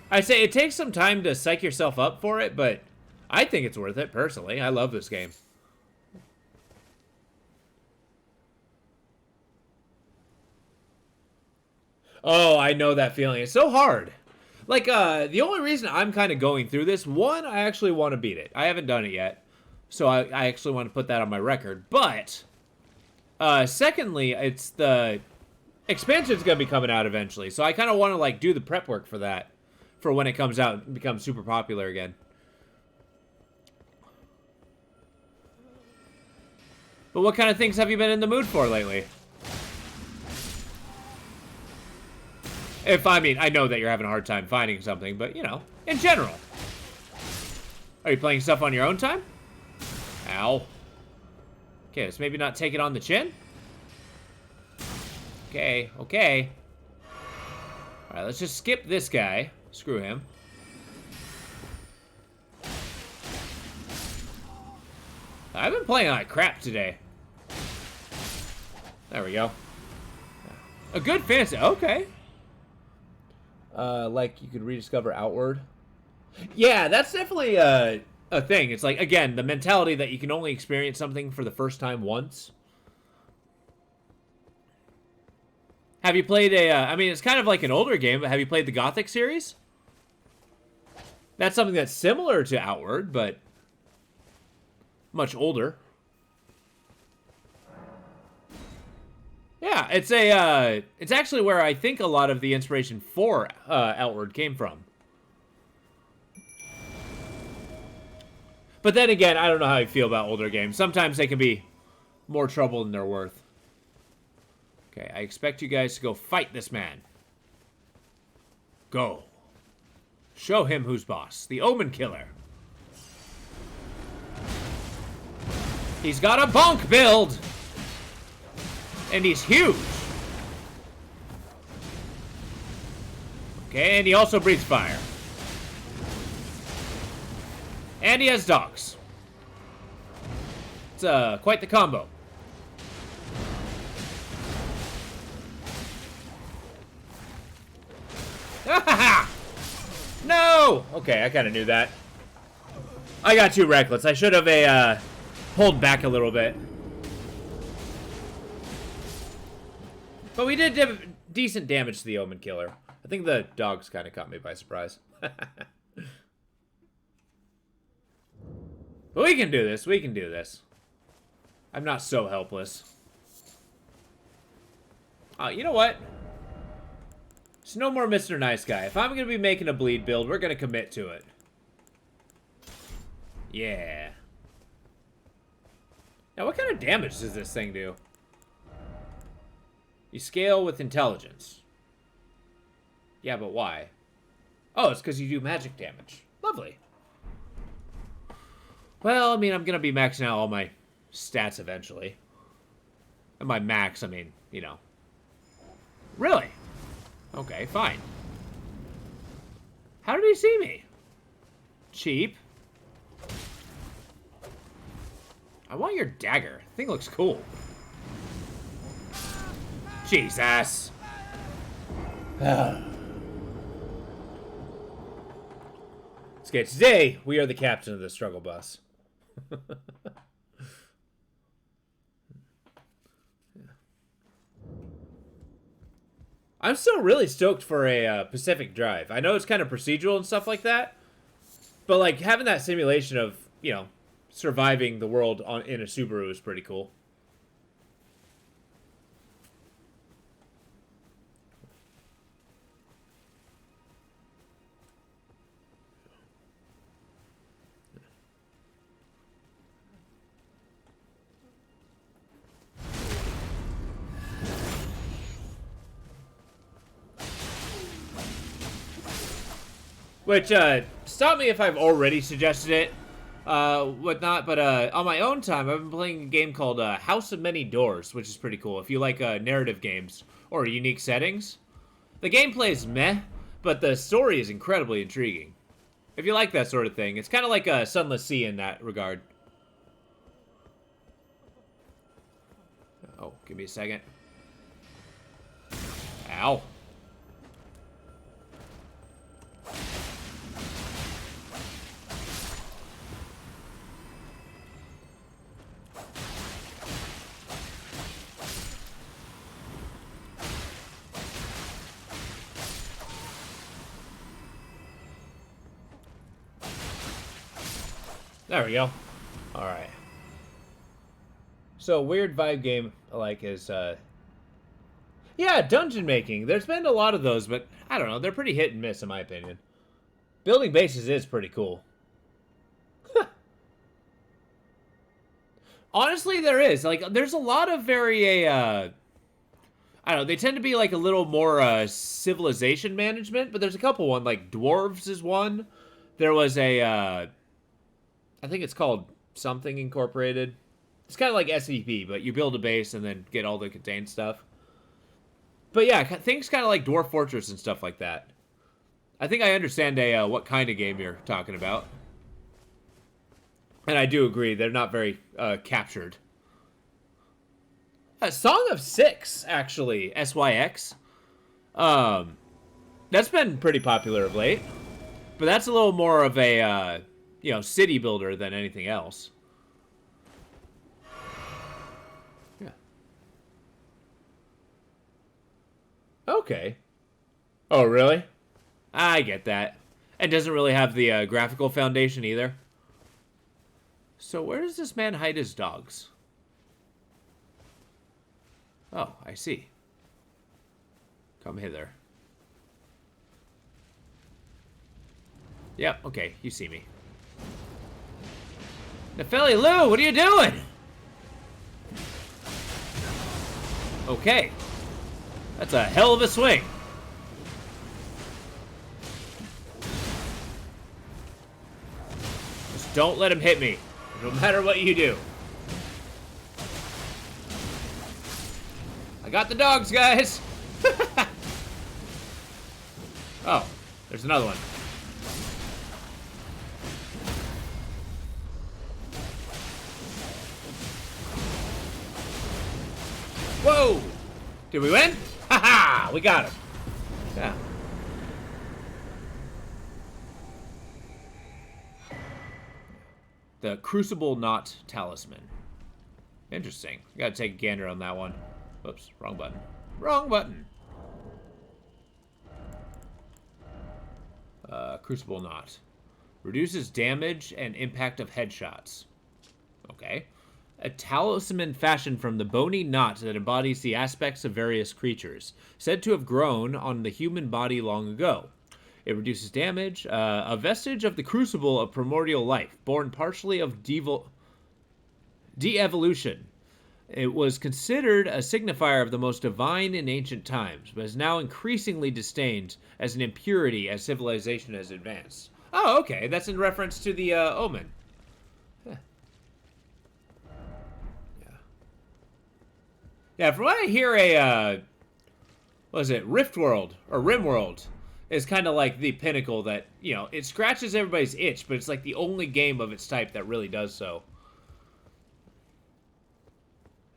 I say it takes some time to psych yourself up for it, but I think it's worth it, personally. I love this game. Oh, I know that feeling. It's so hard. Like, the only reason I'm kind of going through this, one, I actually want to beat it. I haven't done it yet, so I actually want to put that on my record. But, secondly, it's the expansion's going to be coming out eventually, so I kind of want to, like, do the prep work for that, for when it comes out and becomes super popular again. But what kind of things have you been in the mood for lately? I mean, I know that you're having a hard time finding something, but, you know, in general. Are you playing stuff on your own time? Ow. Okay, let's maybe not take it on the chin. Okay, okay. Alright, let's just skip this guy. Screw him. I've been playing like crap today. There we go. A good fantasy. Okay. Like you could rediscover Outward. Yeah, that's definitely a thing. It's like, again, the mentality that you can only experience something for the first time once. Have you played I mean, it's kind of like an older game, but have you played the Gothic series? That's something that's similar to Outward, but much older. Yeah, it's actually where I think a lot of the inspiration for Outward came from. But then again, I don't know how I feel about older games. Sometimes they can be more trouble than they're worth. Okay, I expect you guys to go fight this man. Go. Show him who's boss. The Omen Killer. He's got a bonk build! And he's huge. Okay, and he also breathes fire. And he has dogs. It's quite the combo. No! Okay, I kind of knew that. I got too reckless. I should have pulled back a little bit. But we did decent damage to the Omen Killer. I think the dogs kind of caught me by surprise. But we can do this. We can do this. I'm not so helpless. You know what? It's no more Mr. Nice Guy. If I'm going to be making a bleed build, we're going to commit to it. Yeah. Now, what kind of damage does this thing do? You scale with intelligence. Yeah, but why? Oh, it's because you do magic damage. Lovely. Well, I mean, I'm going to be maxing out all my stats eventually. And by max, I mean, you know. Really? Okay, fine. How did he see me? Cheap. I want your dagger. The thing looks cool. Jesus. Okay, today we are the captain of the struggle bus. I'm still really stoked for a Pacific Drive. I know it's kind of procedural and stuff like that, but like having that simulation of, you know, surviving the world in a Subaru is pretty cool. Which, stop me if I've already suggested it, whatnot, but on my own time, I've been playing a game called House of Many Doors, which is pretty cool if you like narrative games or unique settings. The gameplay is meh, but the story is incredibly intriguing. If you like that sort of thing, it's kind of like a Sunless Sea in that regard. Oh, give me a second. Ow. There we go. Alright. So, weird vibe game, like, is, yeah, dungeon making. There's been a lot of those, but, I don't know, they're pretty hit and miss, in my opinion. Building bases is pretty cool. Honestly, there is. Like, there's a lot of very, I don't know, they tend to be, like, a little more, civilization management, but there's a couple one, like, Dwarves is one. There was a, I think it's called something Incorporated. It's kind of like SCP, but you build a base and then get all the contained stuff. But yeah, things kind of like Dwarf Fortress and stuff like that. I think I understand what kind of game you're talking about. And I do agree, they're not very captured. Song of Six, actually, SYX. That's been pretty popular of late. But that's a little more of a, you know, city builder than anything else. Yeah. Okay. Oh, really? I get that. It doesn't really have the graphical foundation either. So where does this man hide his dogs? Oh, I see. Come hither. Yep, okay, you see me. Nepheli Lou, what are you doing? Okay. That's a hell of a swing. Just don't let him hit me, no matter what you do. I got the dogs, guys. Oh, there's another one. Whoa! Did we win? Ha-ha! We got him. Yeah. The Crucible Knot Talisman. Interesting. Gotta take a gander on that one. Whoops, wrong button. Wrong button. Crucible Knot. Reduces damage and impact of headshots. Okay. a talisman fashioned from the bony knot that embodies the aspects of various creatures, said to have grown on the human body long ago. It reduces damage, a vestige of the crucible of primordial life, born partially of de-evolution. It was considered a signifier of the most divine in ancient times, but is now increasingly disdained as an impurity as civilization has advanced. Oh, okay. That's in reference to the omen. Huh. Yeah. Yeah, from what I hear, what is it, Rift World, or Rim World, is kind of like the pinnacle that, you know, it scratches everybody's itch, but it's like the only game of its type that really does so.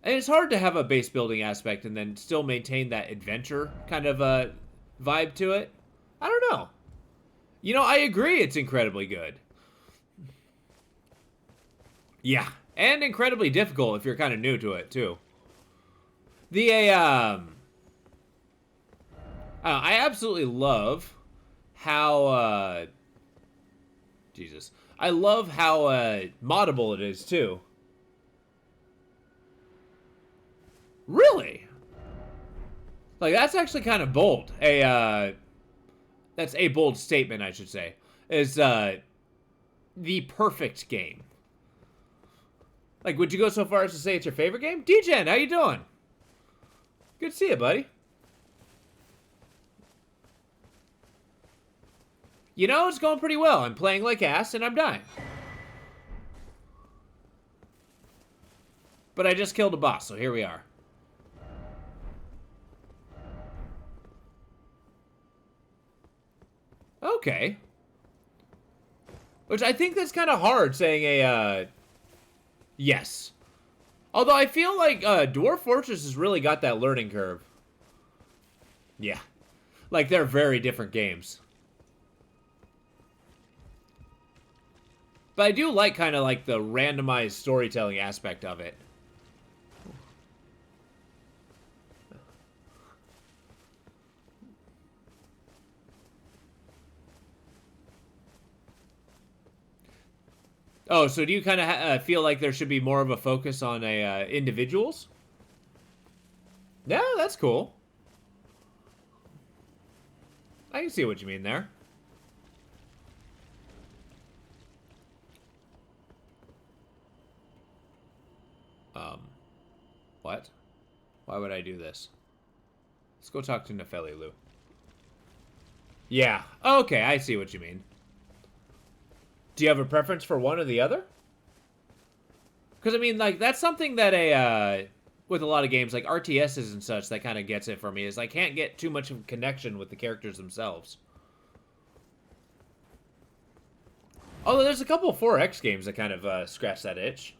And it's hard to have a base building aspect and then still maintain that adventure kind of vibe to it. I don't know. You know, I agree it's incredibly good. Yeah, and incredibly difficult if you're kind of new to it, too. I absolutely love how, Jesus. I love how moddable it is, too. Really? Like, that's actually kind of bold. That's a bold statement, I should say. Is, the perfect game. Like, would you go so far as to say it's your favorite game? D-Gen, how you doing? Good to see you, buddy. You know, it's going pretty well. I'm playing like ass, and I'm dying. But I just killed a boss, so here we are. Okay. Which I think that's kind of hard saying a, yes. Although I feel like Dwarf Fortress has really got that learning curve. Yeah. Like, they're very different games. But I do like kind of like the randomized storytelling aspect of it. Oh, so do you kind of feel like there should be more of a focus on individuals? Yeah, that's cool. I can see what you mean there. What? Why would I do this? Let's go talk to Nefelilu. Yeah, okay, I see what you mean. Do you have a preference for one or the other? Because, I mean, like, that's something that with a lot of games, like RTSs and such, that kind of gets it for me, is I can't get too much of a connection with the characters themselves. Although there's a couple of 4X games that kind of scratch that itch.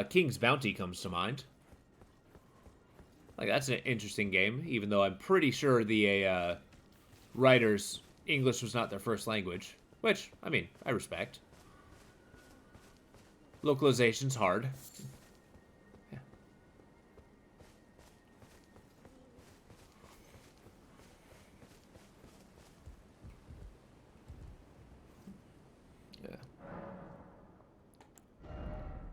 King's Bounty comes to mind. Like, that's an interesting game, even though I'm pretty sure the writers' English was not their first language. Which, I mean, I respect. Localization's hard. Yeah. Yeah.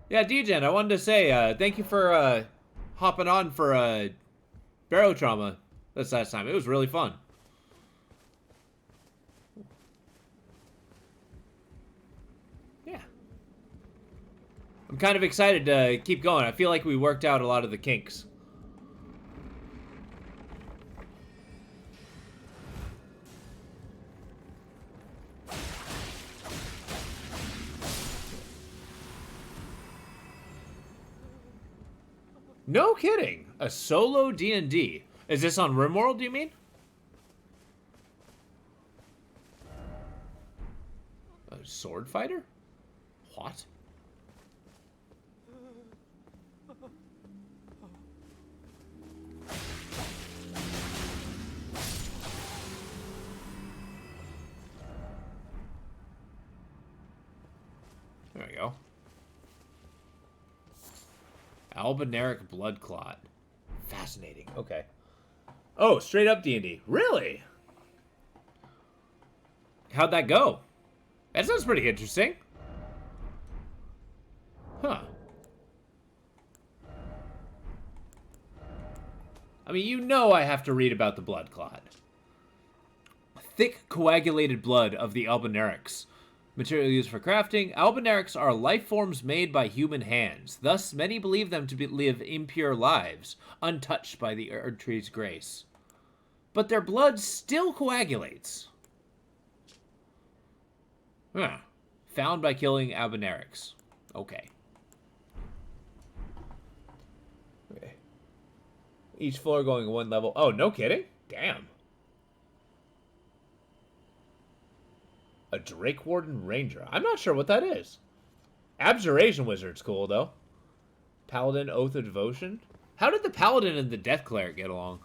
Yeah, D-Gen, I wanted to say, thank you for, hopping on for, Barrow Trauma this last time. It was really fun. Yeah. I'm kind of excited to keep going. I feel like we worked out a lot of the kinks. No kidding. A solo D&D. Is this on RimWorld, do you mean? A sword fighter? What? There we go. Albinaric blood clot. Fascinating. Okay. Oh, straight up D&D. Really? How'd that go? That sounds pretty interesting. Huh. I mean, you know I have to read about the blood clot. Thick coagulated blood of the albinarics. Material used for crafting. Albinarics are life forms made by human hands. Thus, many believe them to live impure lives, untouched by the Erd Tree's grace. But their blood still coagulates. Huh. Found by killing albinarics. Okay. Each floor going one level. Oh, no kidding? Damn. A Drake Warden Ranger. I'm not sure what that is. Abjuration Wizard's cool, though. Paladin Oath of Devotion. How did the Paladin and the Death Cleric get along?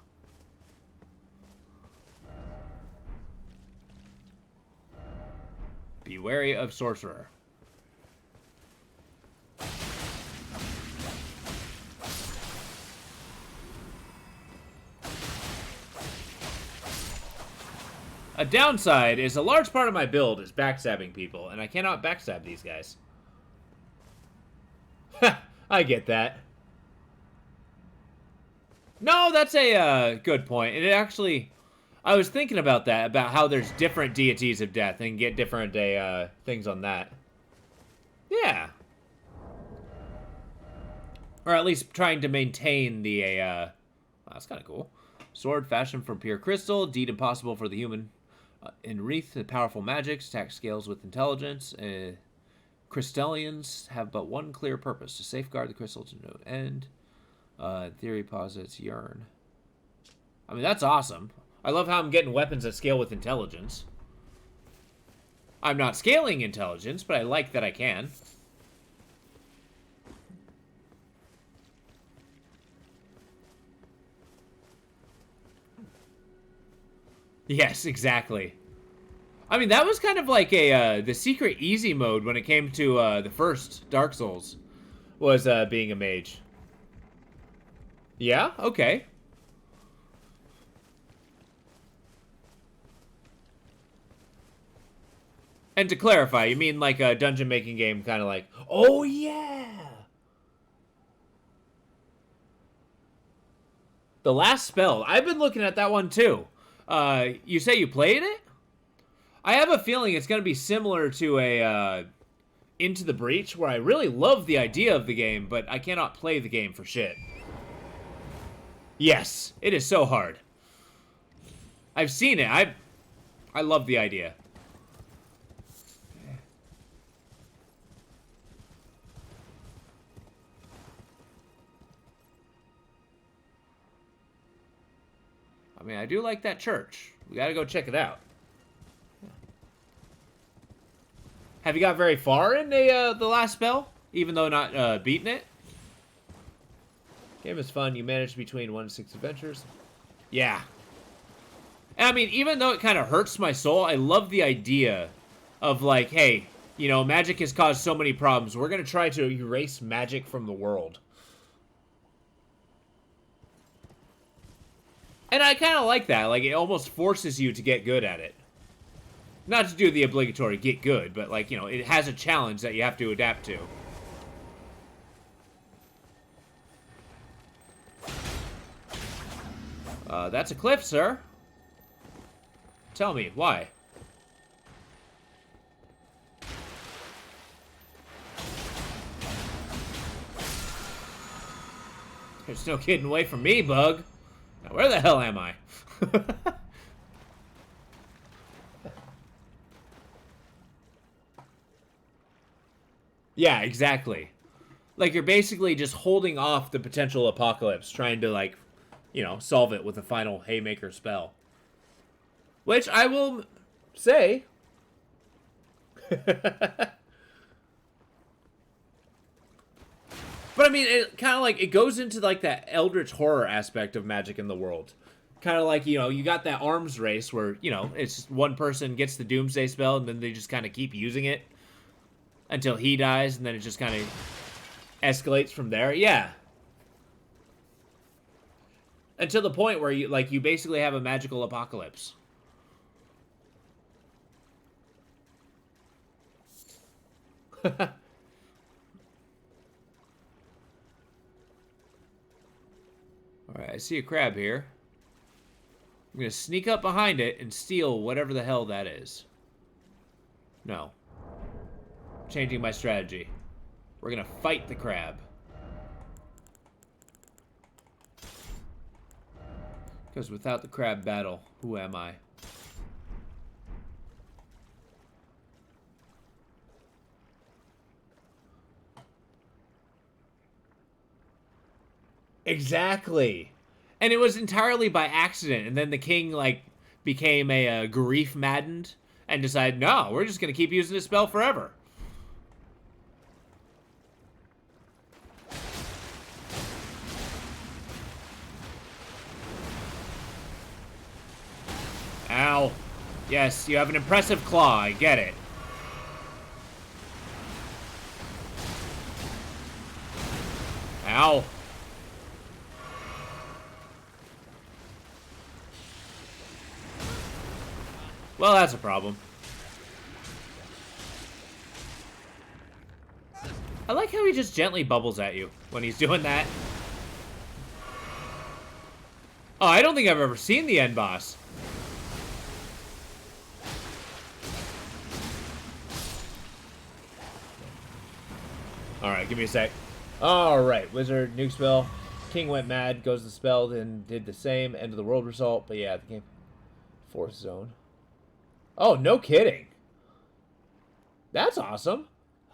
Be wary of Sorcerer. A downside is a large part of my build is backstabbing people, and I cannot backstab these guys. I get that. No, that's a good point. It actually, I was thinking about that, about how there's different deities of death and get different things on that. Yeah. Or at least trying to maintain the, wow, that's kind of cool. Sword fashioned from pure crystal, deed impossible for the human. Enwreathed with powerful magics, attack scales with intelligence. Crystallians have but one clear purpose, to safeguard the crystal to no end. Theory posits yearn. I mean, that's awesome. I love how I'm getting weapons that scale with intelligence. I'm not scaling intelligence, but I like that I can. Yes, exactly. I mean, that was kind of like a the secret easy mode when it came to the first Dark Souls, was being a mage. Yeah? Okay. And to clarify, you mean like a dungeon making game, kind of like, oh yeah! The Last Spell. I've been looking at that one too. You say you played it? I have a feeling it's going to be similar to a Into the Breach, where I really love the idea of the game, but I cannot play the game for shit. Yes, it is so hard. I've seen it. I love the idea. I mean, I do like that church. We gotta go check it out. Have you got very far in the Last Spell? Even though not beating it? Game is fun. You manage between 1 and 6 adventures. Yeah. And I mean, even though it kind of hurts my soul, I love the idea of like, hey, you know, magic has caused so many problems. We're going to try to erase magic from the world. And I kind of like that. Like, it almost forces you to get good at it. Not to do the obligatory get good, but like, you know, it has a challenge that you have to adapt to. That's a cliff, sir. Tell me, why? There's no getting away from me, bug. Now, where the hell am I? Yeah, exactly. Like, you're basically just holding off the potential apocalypse, trying to, like, you know, solve it with a final haymaker spell. Which I will say... But I mean, it kind of like, it goes into like that eldritch horror aspect of magic in the world. Kind of like, you know, you got that arms race where, you know, it's just one person gets the doomsday spell and then they just kind of keep using it until he dies, and then it just kind of escalates from there. Yeah. Until the point where you, like, you basically have a magical apocalypse. see a crab here. I'm gonna sneak up behind it and steal whatever the hell that is. No. Changing my strategy. We're gonna fight the crab. Because without the crab battle, who am I? Exactly. And it was entirely by accident. And then the king, like, became a grief maddened and decided, no, we're just going to keep using this spell forever. Ow. Yes, you have an impressive claw. I get it. Ow. Well, that's a problem. I like how he just gently bubbles at you when he's doing that. Oh, I don't think I've ever seen the end boss. Alright, give me a sec. Alright, wizard, nuke spell. King went mad, goes to spell, then did the same. End of the world result. But yeah, the game. Force zone. Oh, no kidding. That's awesome.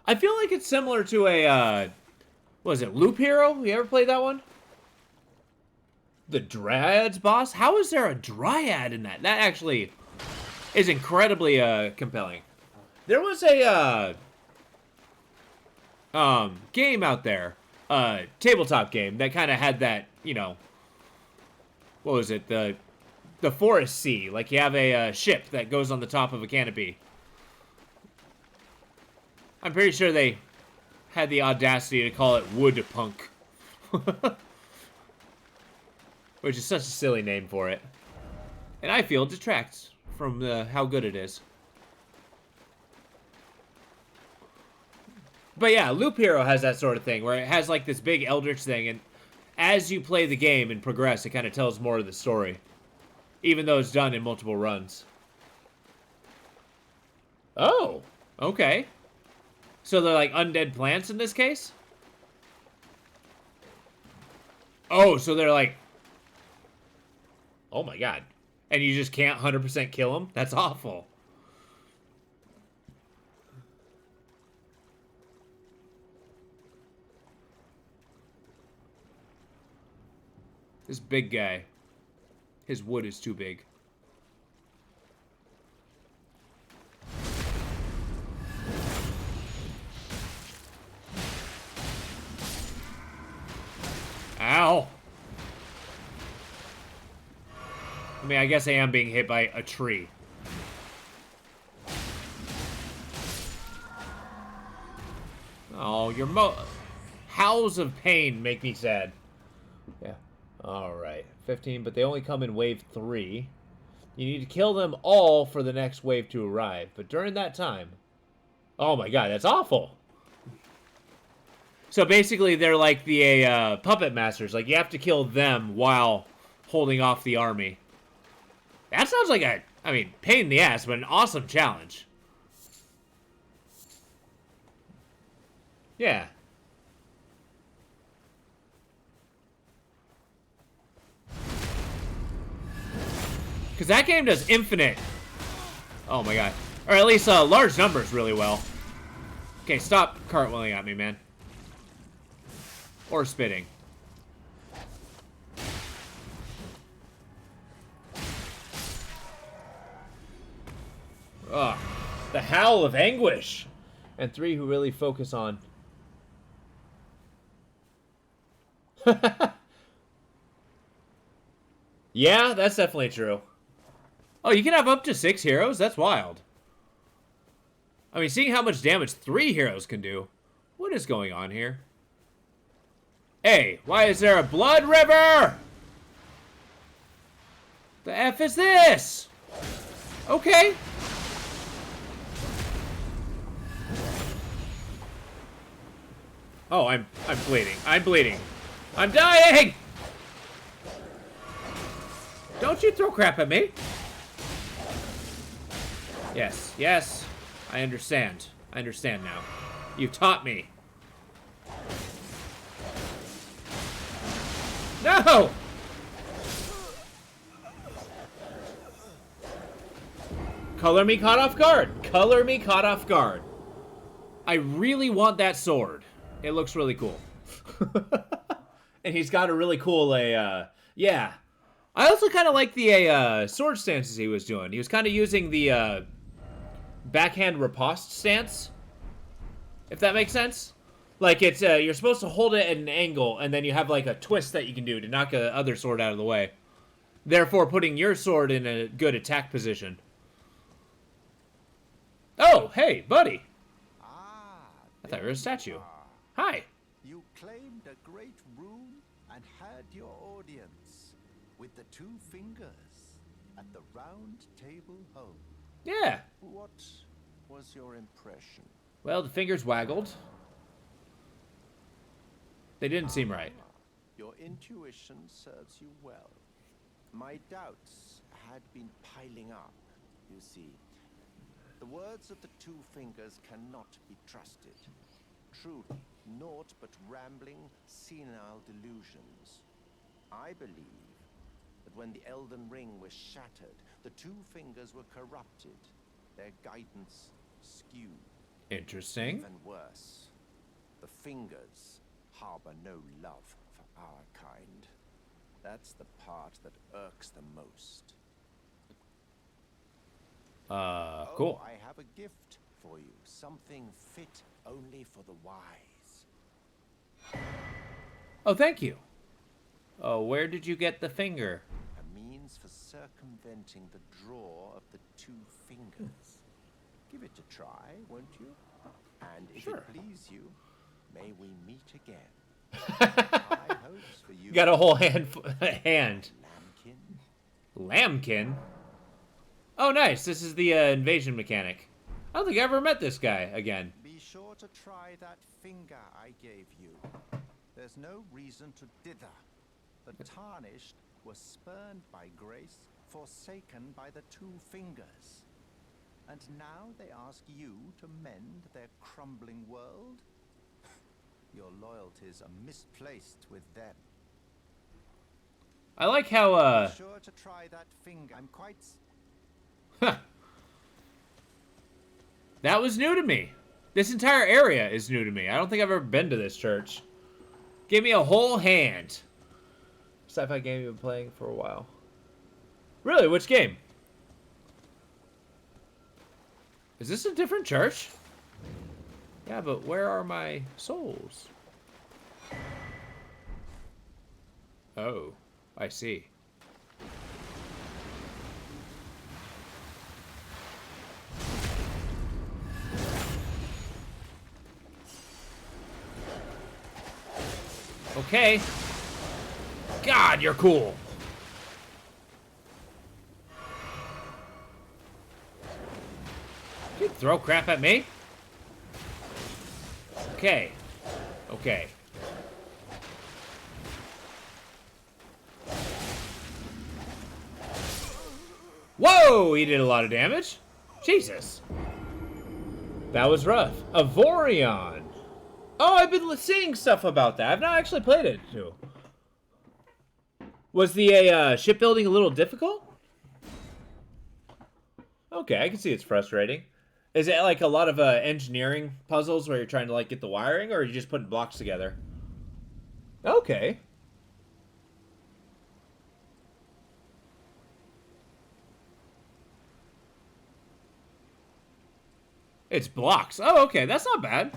I feel like it's similar to a, what is it, Loop Hero? You ever played that one? The Dryads boss? How is there a Dryad in that? That actually is incredibly compelling. There was a game out there, tabletop game that kind of had that, you know, what was it, the forest sea. Like you have a ship that goes on the top of a canopy. I'm pretty sure they had the audacity to call it wood punk. Which is such a silly name for it. And I feel it detracts from how good it is. But yeah, Loop Hero has that sort of thing, where it has like this big eldritch thing, and as you play the game and progress, it kind of tells more of the story. Even though it's done in multiple runs. Oh, okay. So they're like undead plants in this case? Oh, so they're like... Oh my god. And you just can't 100% kill them? That's awful. This big guy. His wood is too big. Ow! I mean, I guess I am being hit by a tree. Oh, your howls of pain make me sad. Yeah. Alright. 15, but they only come in wave 3. You need to kill them all for the next wave to arrive. But during that time... Oh my god, that's awful! So basically, they're like the puppet masters. Like, you have to kill them while holding off the army. That sounds like a, I mean, pain in the ass, but an awesome challenge. Yeah. Because that game does infinite. Oh my god. Or at least large numbers really well. Okay, stop cartwheeling at me, man. Or spitting. Ugh. The howl of anguish. And 3 who really focus on... Yeah, that's definitely true. Oh, you can have up to 6 heroes? That's wild. I mean, seeing how much damage 3 heroes can do. What is going on here? Hey, why is there a blood river? The F is this? Okay. Oh, I'm bleeding. I'm bleeding. I'm dying! Don't you throw crap at me. Yes, yes. I understand. I understand now. You've taught me. No! Color me caught off guard. Color me caught off guard. I really want that sword. It looks really cool. And he's got a really cool, yeah. I also kind of like the sword stances he was doing. He was kind of using the backhand riposte stance, if that makes sense. Like, it's you're supposed to hold it at an angle, and then you have like a twist that you can do to knock the other sword out of the way, therefore putting your sword in a good attack position. Oh, hey, buddy. I thought you were a statue. Hi. You claimed a great rune and had your audience with the two fingers at the round table home. Yeah. What was your impression? Well, the fingers waggled. They didn't seem right. Your intuition serves you well. My doubts had been piling up, you see. The words of the two fingers cannot be trusted. Truly, naught but rambling, senile delusions. I believe that when the Elden Ring was shattered, the two fingers were corrupted, their guidance skewed. Interesting. Even worse, the fingers harbor no love for our kind. That's the part that irks them most. Cool. Oh, I have a gift for you. Something fit only for the wise. Oh, thank you. Oh, where did you get the finger? A means for circumventing the draw of the two fingers. Give it a try, won't you? And if Sure. it please you, may we meet again. High hopes for you. You got a whole hand. Lambkin. Lambkin? Oh, nice. This is the invasion mechanic. I don't think I ever met this guy again. Be sure to try that finger I gave you. There's no reason to dither. The tarnished were spurned by grace, forsaken by the two fingers. And now they ask you to mend their crumbling world? Your loyalties are misplaced with them. I like how, Be sure to try that finger. I'm quite... That was new to me. This entire area is new to me. I don't think I've ever been to this church. Give me a whole hand. Sci-fi game you've been playing for a while. Really? Which game? Is this a different church? Yeah, but where are my souls? Oh, I see. Okay. God, you're cool. You throw crap at me? Okay. Okay. Whoa! He did a lot of damage. Jesus. That was rough. Avorion. Oh, I've been seeing stuff about that. I've not actually played it, too. Was the shipbuilding a little difficult? Okay, I can see it's frustrating. Is it like a lot of engineering puzzles where you're trying to like get the wiring, or are you just putting blocks together? Okay. It's blocks. Oh, okay. That's not bad.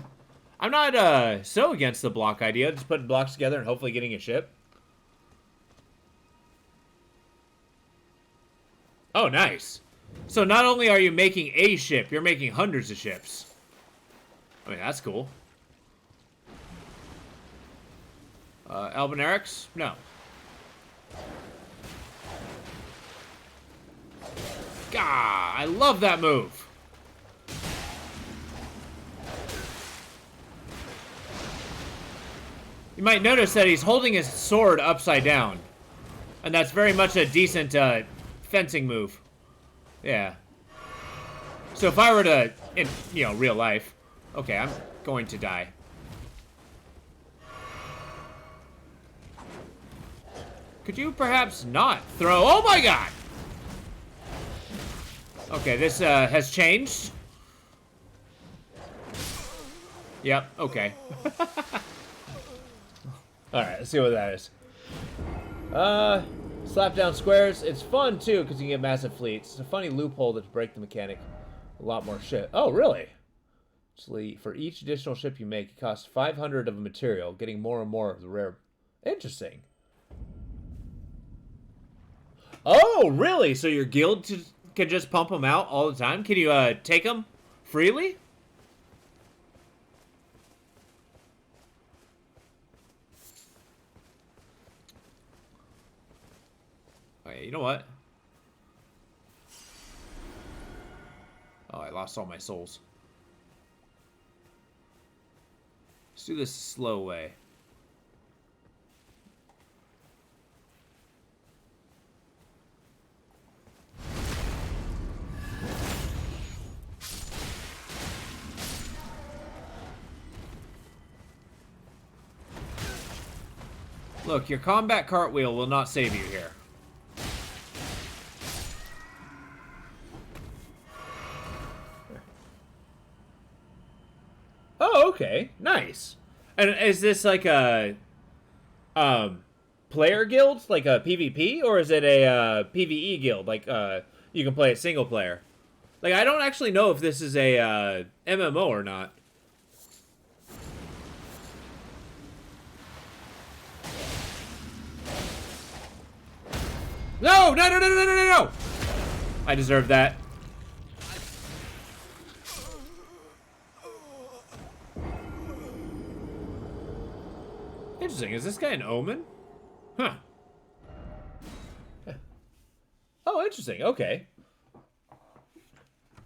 I'm not so against the block idea. Just putting blocks together and hopefully getting a ship. Oh, nice. So not only are you making a ship, you're making hundreds of ships. I mean, that's cool. Albinarex? No. Gah! I love that move. You might notice that he's holding his sword upside down. And that's very much a decent fencing move. Yeah. So if I were to, in, you know, real life, okay, I'm going to die. Could you perhaps not throw? Oh my god! Okay, this has changed. Yep, okay. Alright, let's see what that is. Slap down squares. It's fun too, because you can get massive fleets. It's a funny loophole to break the mechanic. A lot more shit. Oh, really? Actually, for each additional ship you make, it costs 500 of a material, getting more and more of the rare. Interesting. Oh, really? So your guild can just pump them out all the time? Can you take them freely? Okay, you know what? Oh, I lost all my souls. Let's do this the slow way. Look, your combat cartwheel will not save you here. Oh, okay. Nice. And is this like a player guild, like a PvP, or is it a PvE guild, like you can play it single player? Like, I don't actually know if this is a MMO or not. No, no, no, no, no, no, no, no! I deserve that. Interesting. Is this guy an omen? Huh. Oh, interesting. Okay.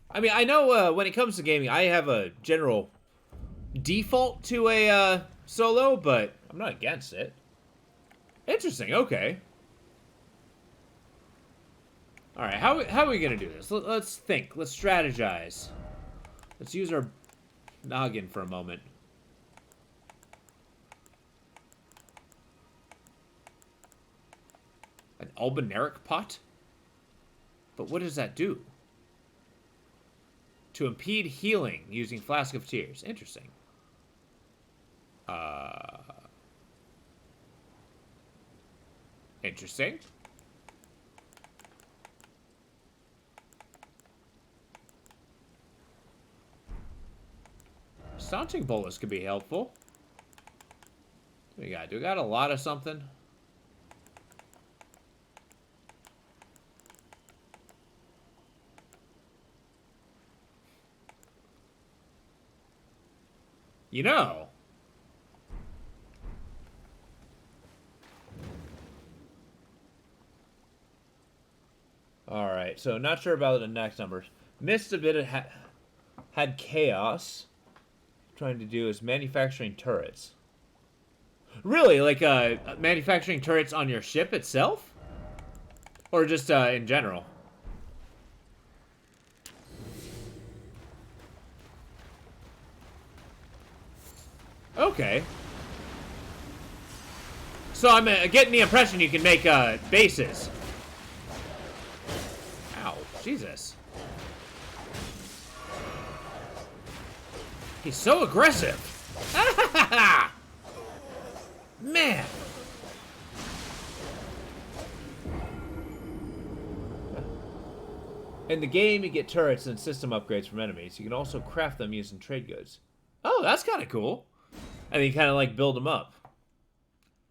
I mean, I know when it comes to gaming, I have a general default to a solo, but I'm not against it. Interesting. Okay. All right. How are we gonna do this? Let's think. Let's strategize. Let's use our noggin for a moment. An albinaric pot? But what does that do? To impede healing using Flask of Tears. Interesting. Interesting. Staunching bolus could be helpful. What do we got? Do we got a lot of something? You know. Alright, so not sure about the next numbers. Missed a bit of had chaos. Trying to do is manufacturing turrets. Really? Like manufacturing turrets on your ship itself? Or just in general? Okay. So I'm getting the impression you can make bases. Ow, Jesus. He's so aggressive. Man. In the game, you get turrets and system upgrades from enemies. You can also craft them using trade goods. Oh, that's kind of cool. And you kind of like build them up.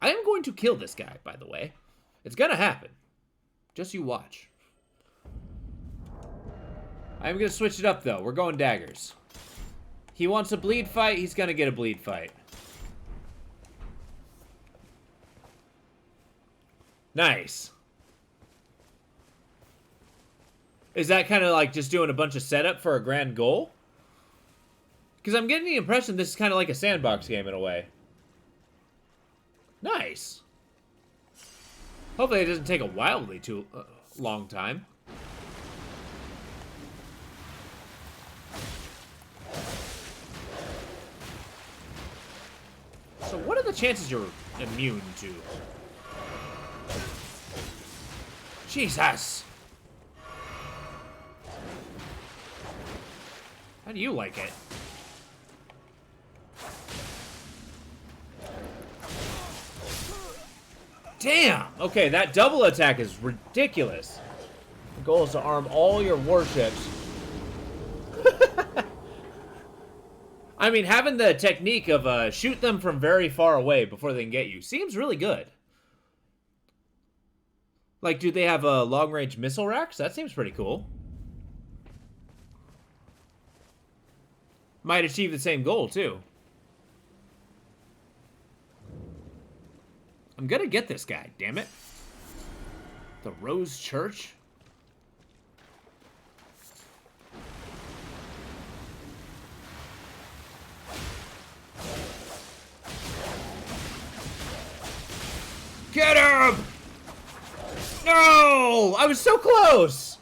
I am going to kill this guy, by the way. It's gonna happen. Just you watch. I'm gonna switch it up though. We're going daggers. He wants a bleed fight, he's gonna get a bleed fight. Nice. Is that kind of like just doing a bunch of setup for a grand goal? Because I'm getting the impression this is kind of like a sandbox game in a way. Nice. Hopefully it doesn't take a wildly too long time. So what are the chances you're immune to? Jesus! How do you like it? Damn! Okay, that double attack is ridiculous. The goal is to arm all your warships. I mean, having the technique of shoot them from very far away before they can get you seems really good. Like, do they have long-range missile racks? That seems pretty cool. Might achieve the same goal, too. I'm gonna get this guy, damn it. The Rose Church? Get him! No! I was so close!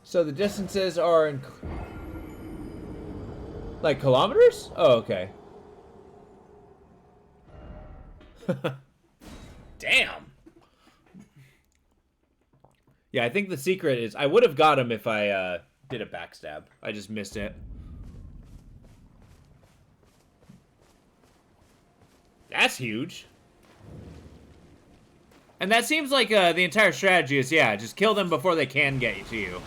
So the distances are in... like kilometers? Oh, okay. Damn. Yeah, I think the secret is... I would have got him if I did a backstab. I just missed it. That's huge. And that seems like the entire strategy is, yeah, just kill them before they can get to you.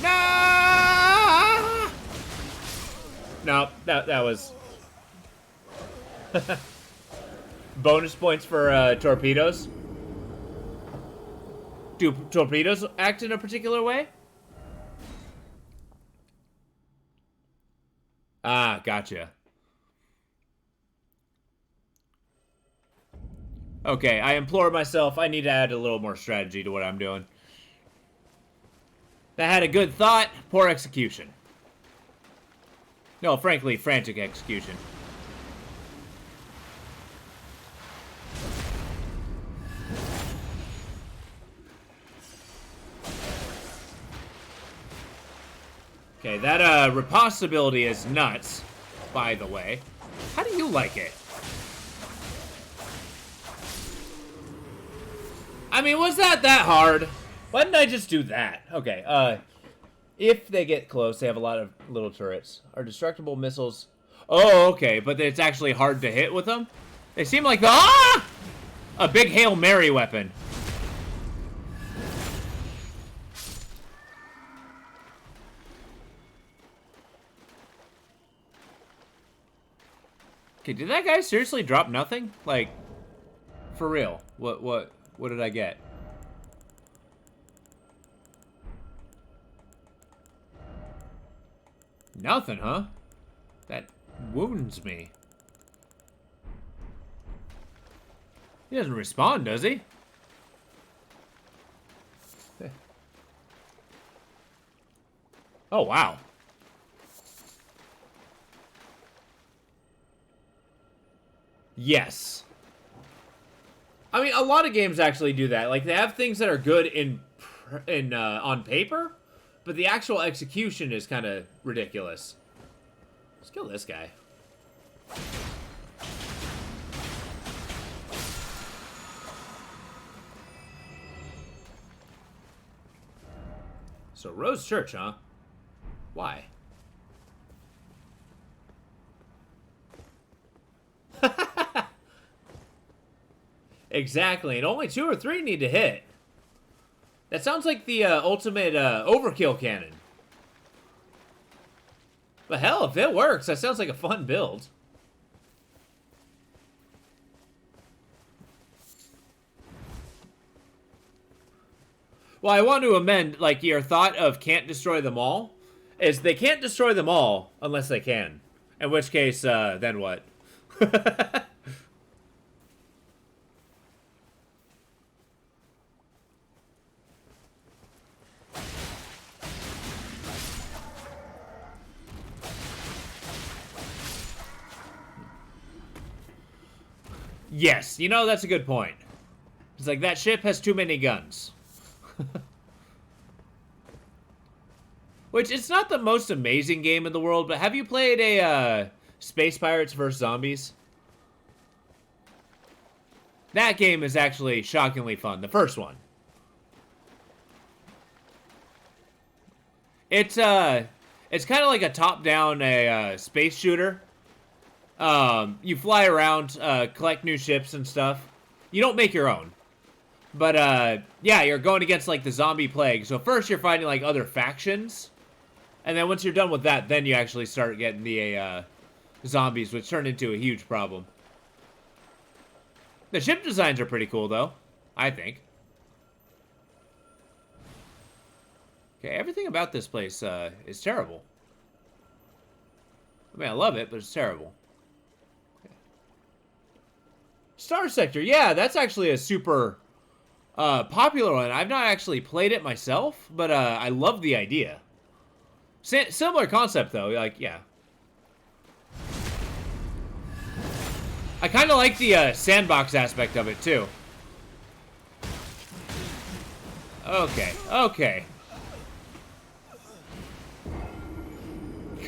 No! No, that was... bonus points for torpedoes. Do torpedoes act in a particular way? Ah, gotcha. Okay, I implore myself, I need to add a little more strategy to what I'm doing. That had a good thought, poor execution. No, frankly, frantic execution. Okay, that riposte ability is nuts, by the way. How do you like it? I mean, was that hard? Why didn't I just do that? Okay, if they get close, they have a lot of little turrets. Are destructible missiles... Oh, okay, but it's actually hard to hit with them? They seem like the... Ah! A big Hail Mary weapon. Okay, did that guy seriously drop nothing? Like, for real. What did I get? Nothing, huh? That wounds me. He doesn't respond, does he? Oh, wow. Yes. I mean, a lot of games actually do that. Like, they have things that are good in on paper, but the actual execution is kind of ridiculous. Let's kill this guy. So, Rose Church, huh? Why? Exactly, and only 2 or 3 need to hit. That sounds like the ultimate overkill cannon. But hell, if it works, that sounds like a fun build. Well, I want to amend, like, your thought of can't destroy them all, is they can't destroy them all unless they can. In which case, then what? Yes, you know, that's a good point. It's like, that ship has too many guns. Which, it's not the most amazing game in the world, but have you played a, Space Pirates vs. Zombies? That game is actually shockingly fun. The first one. It's kind of like a top-down space shooter. You fly around, collect new ships and stuff. You don't make your own. But, yeah, you're going against, like, the zombie plague. So first you're fighting, like, other factions. And then once you're done with that, then you actually start getting the, zombies, which turn into a huge problem. The ship designs are pretty cool, though. I think. Okay, everything about this place, is terrible. I mean, I love it, but it's terrible. Okay. Star Sector, yeah, that's actually a super... popular one. I've not actually played it myself, but I love the idea. Similar concept, though. Like, yeah. I kind of like the sandbox aspect of it, too. Okay, okay.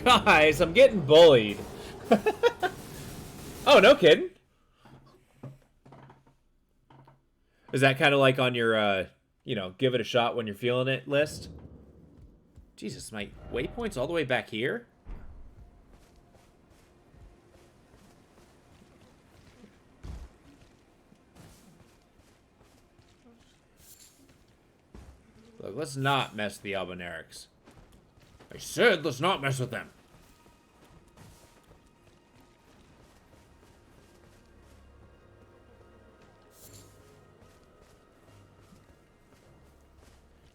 Guys, I'm getting bullied. Oh, no kidding. Is that kind of like on your, you know, give it a shot when you're feeling it list? Jesus, my waypoint's all the way back here? Look, let's not mess with the Albonerics. I said let's not mess with them.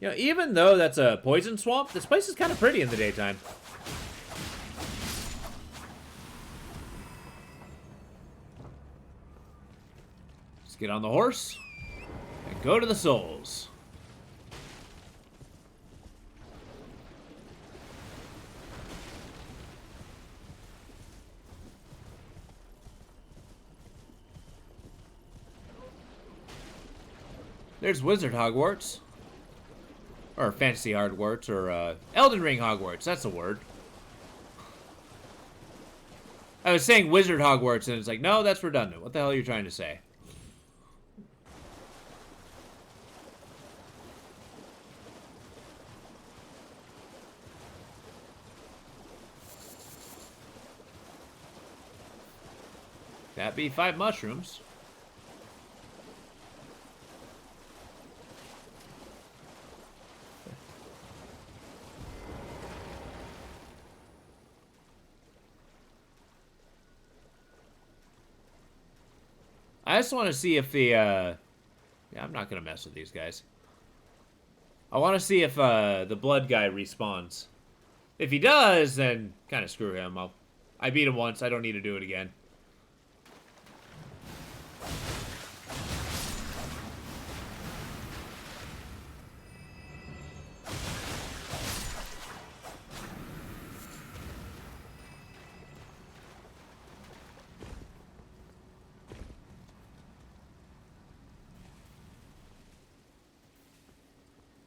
You know, even though that's a poison swamp, this place is kind of pretty in the daytime. Let's get on the horse and go to the souls. There's Wizard Hogwarts. Or Fantasy Hogwarts, or Elden Ring Hogwarts, that's the word. I was saying Wizard Hogwarts, and it's like, no, that's redundant. What the hell are you trying to say? That'd be 5 mushrooms. I just want to see if the, yeah, I'm not going to mess with these guys. I want to see if, the blood guy respawns. If he does, then kind of screw him. I beat him once. I don't need to do it again.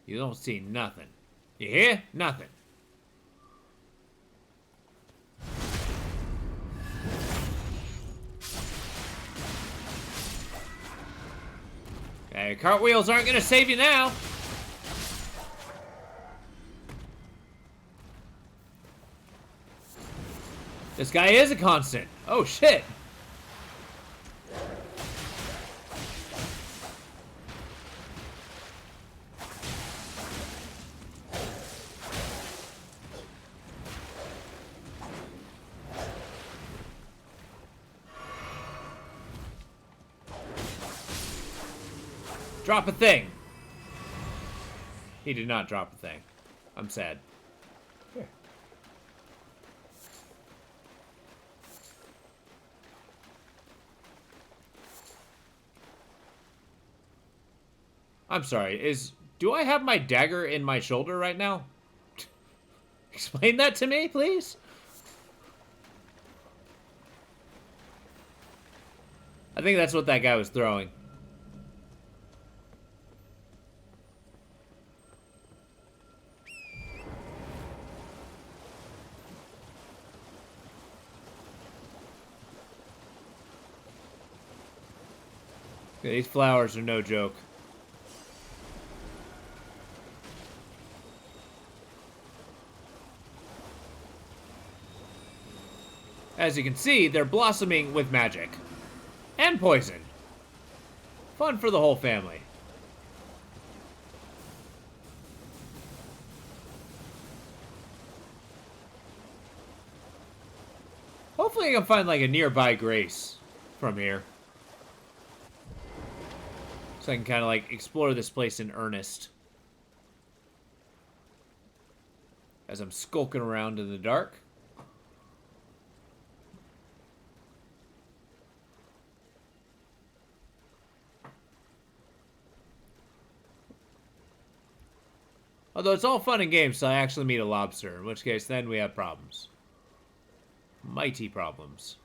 You don't see nothing. You hear? Nothing. Okay, cartwheels aren't gonna save you now. This guy is a constant. Oh, shit. Drop a thing. He did not drop a thing. I'm sad. Here. I'm sorry, do I have my dagger in my shoulder right now? Explain that to me, please? I think that's what that guy was throwing. Yeah, these flowers are no joke. As you can see, they're blossoming with magic. And poison. Fun for the whole family. Hopefully I can find like a nearby grace from here. So I can kind of like explore this place in earnest. As I'm skulking around in the dark. Although it's all fun and games till I actually meet a lobster, in which case then we have problems. Mighty problems.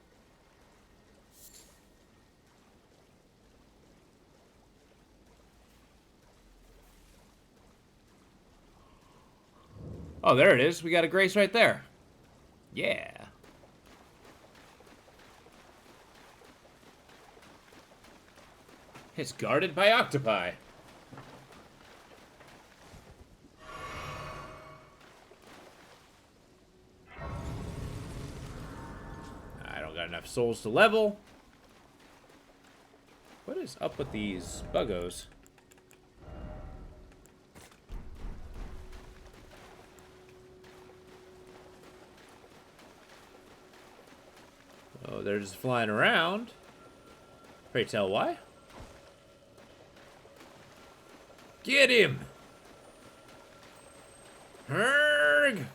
Oh, there it is. We got a grace right there. Yeah. It's guarded by octopi. I don't got enough souls to level. What is up with these buggos? Oh, they're just flying around. Pray tell why? Get him! Herg!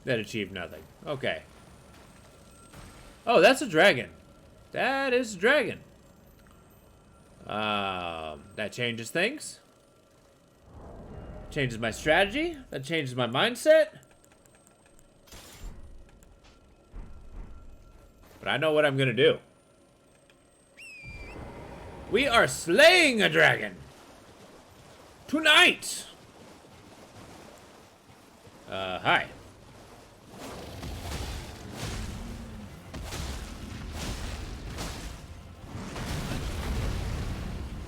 That achieved nothing. Okay. Oh, that's a dragon. That is a dragon. That changes things. Changes my strategy. That changes my mindset. But I know what I'm gonna do. We are slaying a dragon! Tonight! Hi.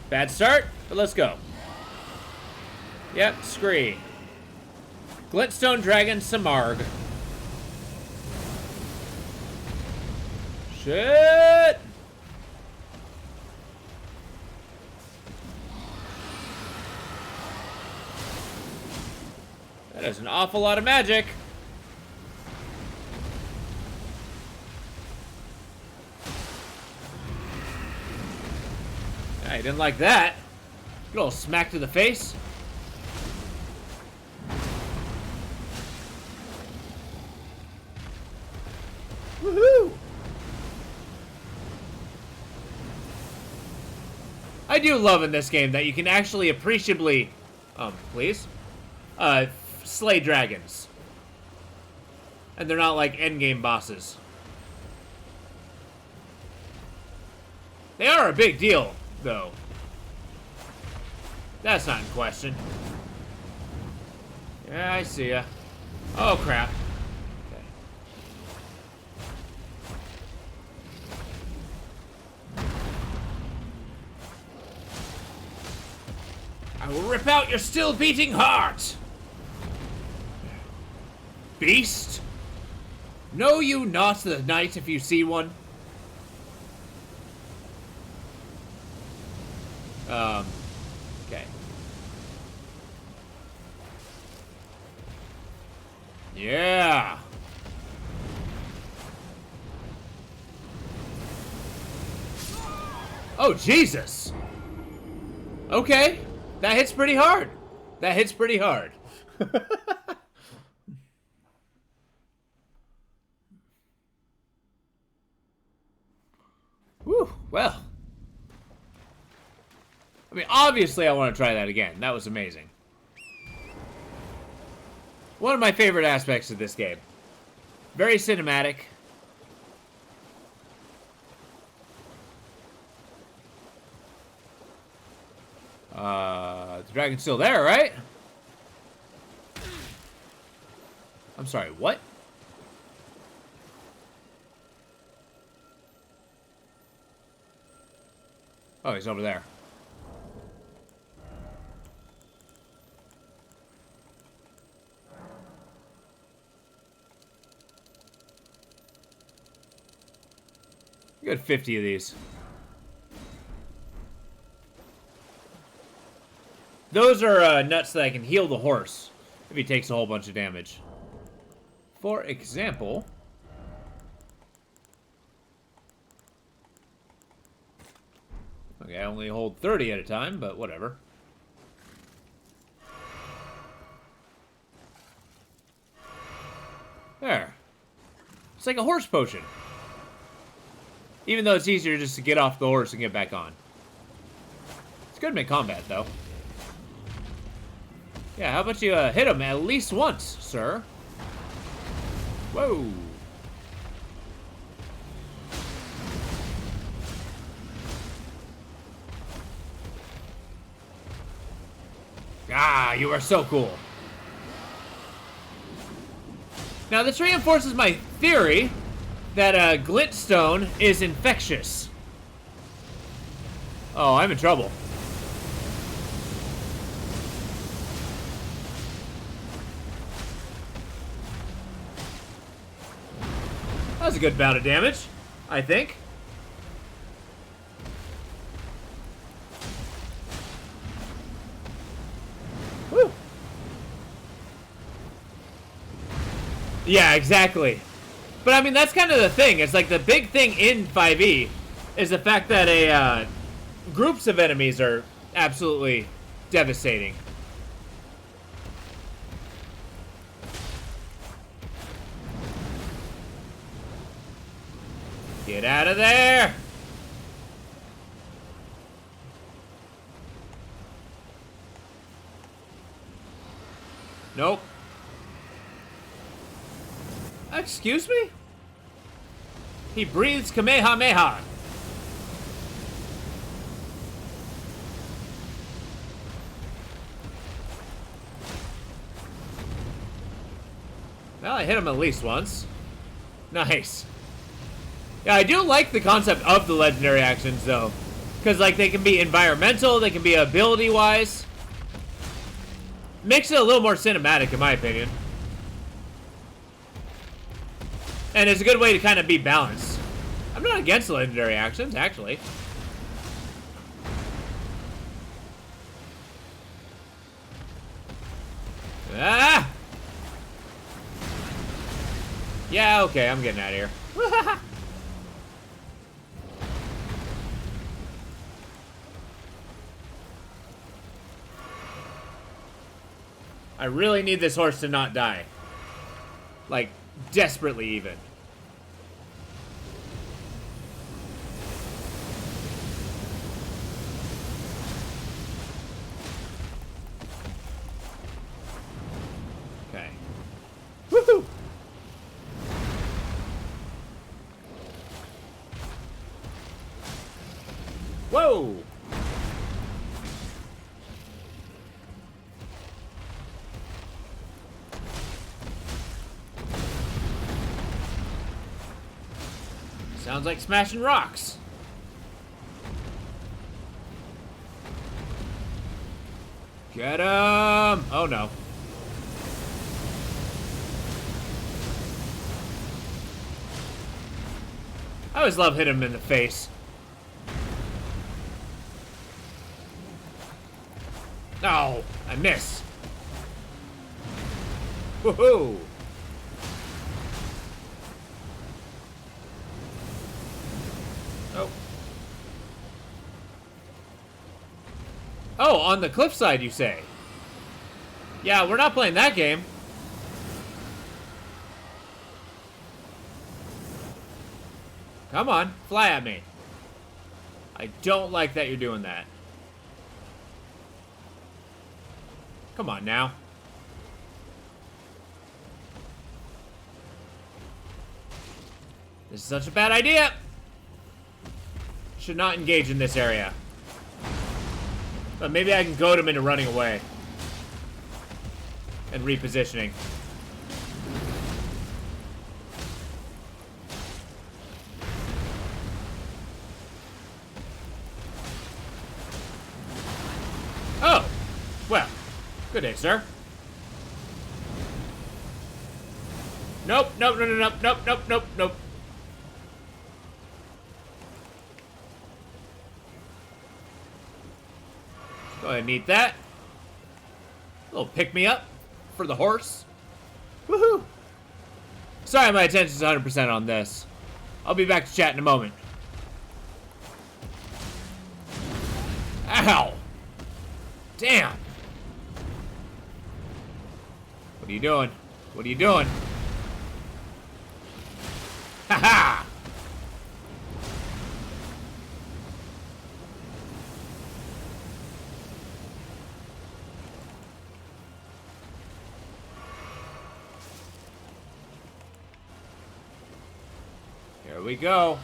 Bad start, but let's go. Yep, scree. Glintstone Dragon Samarg. Shit! That is an awful lot of magic. I didn't like that. Good old smack to the face. Woohoo! I do love in this game that you can actually appreciably, please, slay dragons. And they're not like endgame bosses. They are a big deal, though. That's not in question. Yeah, I see ya. Oh, crap. Okay. I will rip out your still beating heart! Beast? Know you not the knight if you see one? Okay. Yeah! Oh, Jesus! Okay. That hits pretty hard. That hits pretty hard. Whew, well. I mean, obviously I want to try that again. That was amazing. One of my favorite aspects of this game. Very cinematic. The dragon's still there, right? I'm sorry, what? Oh, he's over there. You got 50 of these. Those are nuts that I can heal the horse if he takes a whole bunch of damage. For example... Okay, I only hold 30 at a time, but whatever. There. It's like a horse potion. Even though it's easier just to get off the horse and get back on. It's good in combat, though. Yeah, how about you hit him at least once, sir? Whoa. Ah, you are so cool. Now, this reinforces my theory that glintstone is infectious. Oh, I'm in trouble. That was a good bout of damage, I think. Woo. Yeah, exactly. But I mean, that's kind of the thing. It's like the big thing in 5e is the fact that groups of enemies are absolutely devastating. Get out of there! Nope. Excuse me? He breathes Kamehameha. Well, I hit him at least once. Nice. Yeah, I do like the concept of the legendary actions, though. Because, like, they can be environmental, they can be ability-wise. Makes it a little more cinematic, in my opinion. And it's a good way to kind of be balanced. I'm not against legendary actions, actually. Ah! Yeah, okay, I'm getting out of here. I really need this horse to not die. Like, desperately even. Okay. Woohoo! Whoa! Sounds like smashing rocks. Get him! Oh no. I always love hitting him in the face. Oh, I missed. Woohoo! Oh. Oh, on the cliffside, you say? Yeah, we're not playing that game. Come on, fly at me. I don't like that you're doing that. Come on now. This is such a bad idea. Should not engage in this area. But maybe I can goad him into running away. And repositioning. Oh! Well, good day, sir. Nope, nope, no, no, nope, nope, nope, nope, nope. Go ahead and eat that. A little pick-me-up for the horse. Woohoo! Sorry, my attention's 100% on this. I'll be back to chat in a moment. Ow! Damn! What are you doing? What are you doing? Ha ha! Here we go.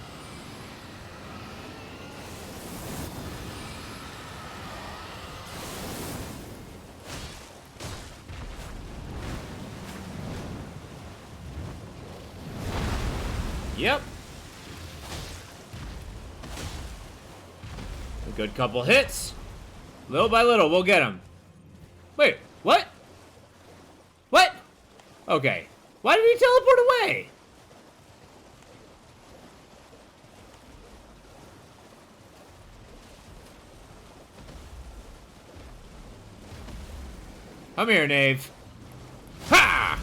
Yep. A good couple hits. Little by little, we'll get him. Wait, what? What? Okay. Why did he teleport away? Come here, knave. Ha!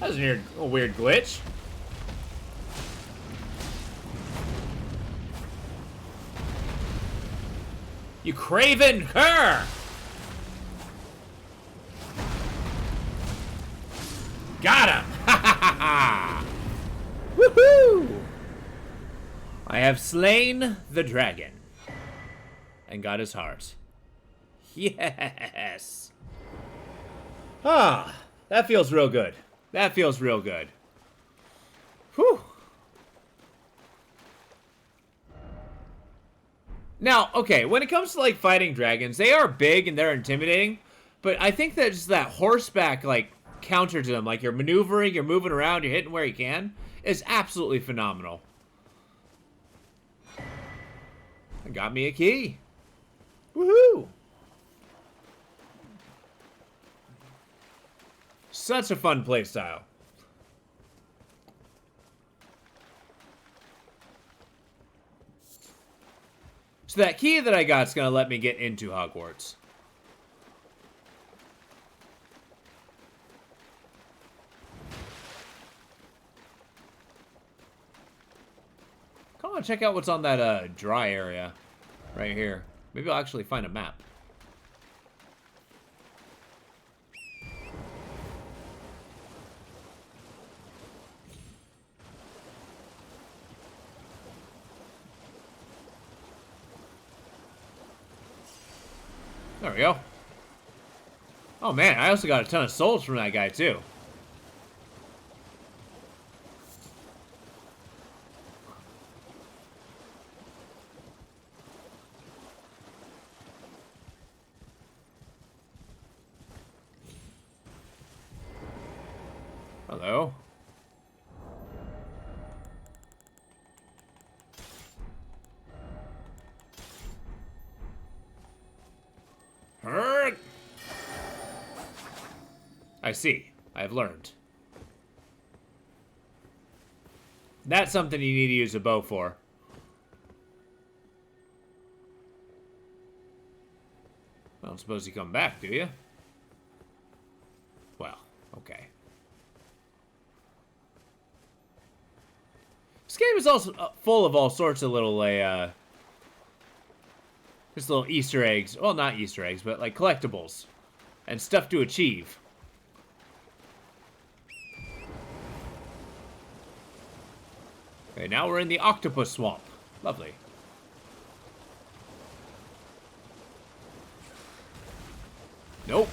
That was a weird glitch. You craven cur! Got him! Ha ha ha ha! Woohoo! I have slain the dragon and got his heart. Yes! Ah, that feels real good. That feels real good. Whew. Now, okay, when it comes to, like, fighting dragons, they are big and they're intimidating, but I think that just that horseback, like, counter to them, like, you're maneuvering, you're moving around, you're hitting where you can, is absolutely phenomenal. I got me a key. Woohoo! Such a fun playstyle. So that key that I got is going to let me get into Hogwarts. Come on, check out what's on that dry area right here. Maybe I'll actually find a map. There we go. Oh man, I also got a ton of souls from that guy too. Hello. I see. I've learned. That's something you need to use a bow for. I don't suppose you come back, do you? Well, okay. This game is also full of all sorts of little, just little Easter eggs. Well, not Easter eggs, but like collectibles and stuff to achieve. Okay, now we're in the octopus swamp. Lovely. Nope.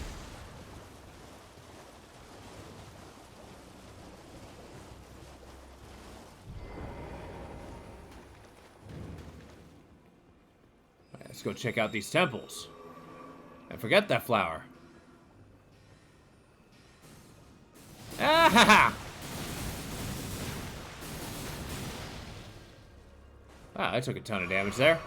Let's go check out these temples. And forget that flower. Ah ha ha! Ah, I took a ton of damage there.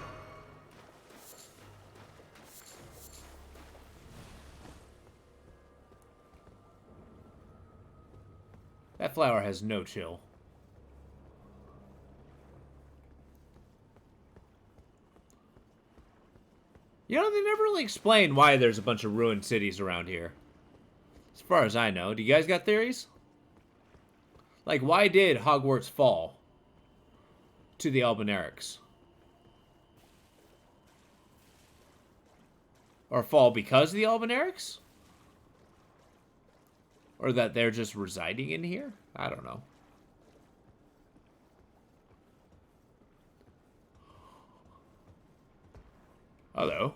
That flower has no chill. You know, they never really explain why there's a bunch of ruined cities around here. As far as I know. Do you guys got theories? Like, why did Hogwarts fall to the Albinarics? Or fall because of the Albinarics? Or that they're just residing in here? I don't know. Hello.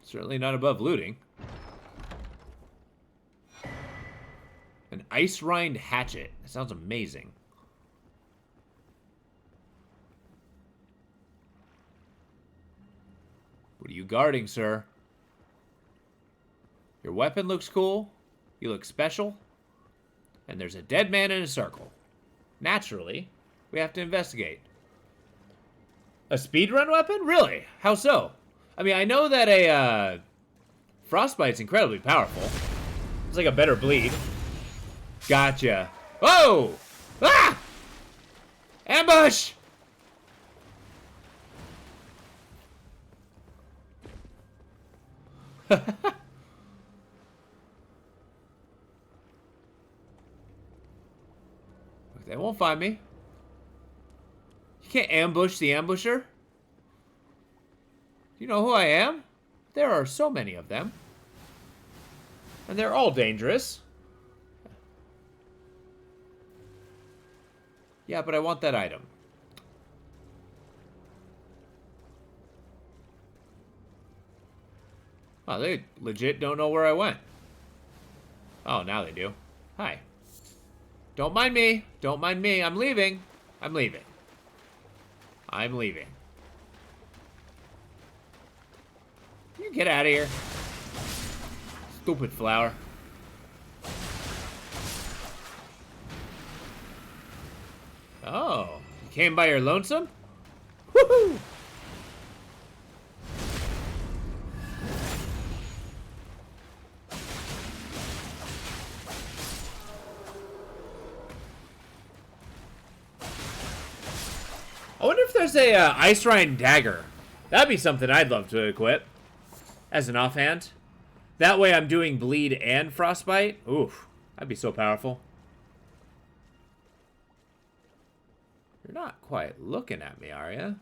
Certainly not above looting. An ice rind hatchet. That sounds amazing. What are you guarding, sir? Your weapon looks cool. You look special. And there's a dead man in a circle. Naturally, we have to investigate. A speedrun weapon? Really? How so? I mean, I know that a frostbite's incredibly powerful. It's like a better bleed. Gotcha. Whoa! Ah! Ambush! They won't find me. You can't ambush the ambusher. You know who I am? There are so many of them. And they're all dangerous. Yeah, but I want that item. Oh, they legit don't know where I went. Oh, now they do. Hi. Don't mind me. Don't mind me. I'm leaving. I'm leaving. I'm leaving. You get out of here. Stupid flower. Oh, you came by your lonesome? Woohoo! I wonder if there's a ice rind dagger. That'd be something I'd love to equip as an offhand. That way I'm doing bleed and frostbite. Oof, that'd be so powerful. You're not quite looking at me, are you?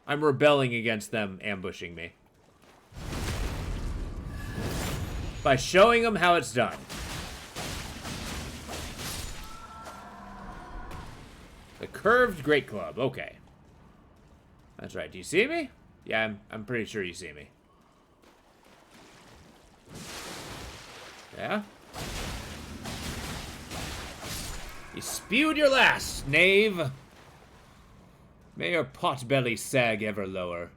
I'm rebelling against them ambushing me. By showing them how it's done. The curved great club. Okay. That's right. Do you see me? Yeah, I'm pretty sure you see me. Yeah? You spewed your last, knave. May your pot belly sag ever lower.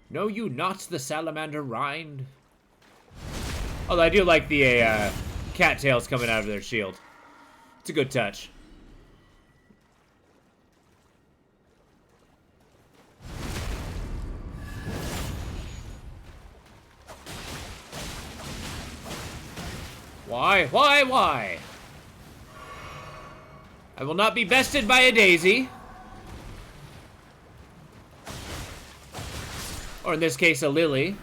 Know you not the salamander rind? Although I do like the cattails coming out of their shield. It's a good touch. Why? Why? I will not be bested by a daisy. Or in this case, a lily.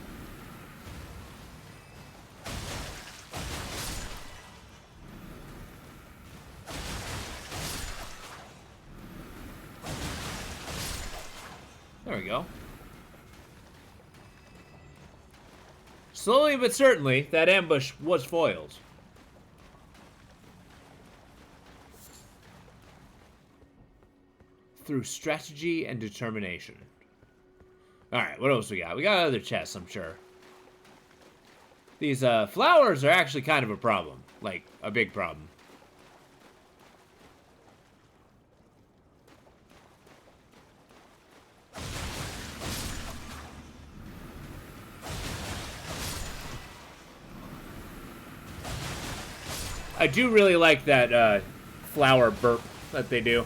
There we go. Slowly but certainly, that ambush was foiled. through strategy and determination. Alright, what else we got? We got other chests, I'm sure. These flowers are actually kind of a problem. Like, a big problem. I do really like that flower burp that they do.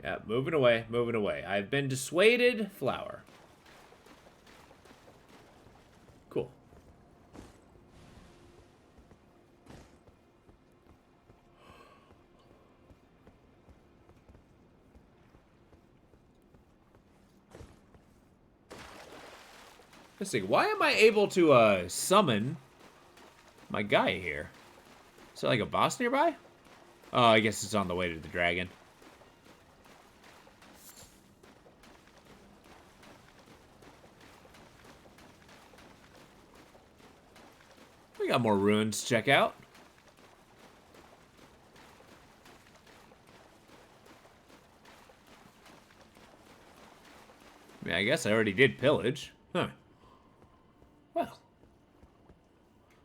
Yeah, moving away, moving away. I've been dissuaded, flower. Cool. Let's see, why am I able to summon my guy here? Is there like a boss nearby? Oh, I guess it's on the way to the dragon. We got more ruins to check out. I mean, I guess I already did pillage. Huh. Well.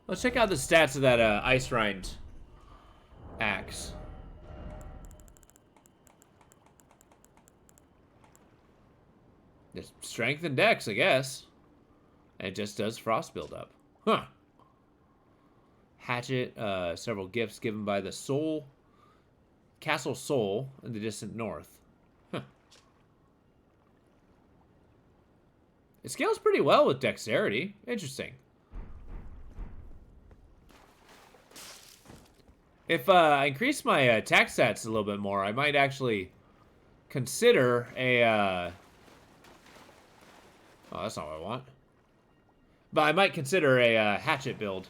Let's check out the stats of that ice rind axe. There's strength and dex, I guess. And it just does frost buildup. Huh. Hatchet, several gifts given by the soul. Castle Soul in the distant north. Huh. It scales pretty well with dexterity. Interesting. If I increase my attack stats a little bit more, I might actually consider a... Oh, that's not what I want. But I might consider a hatchet build.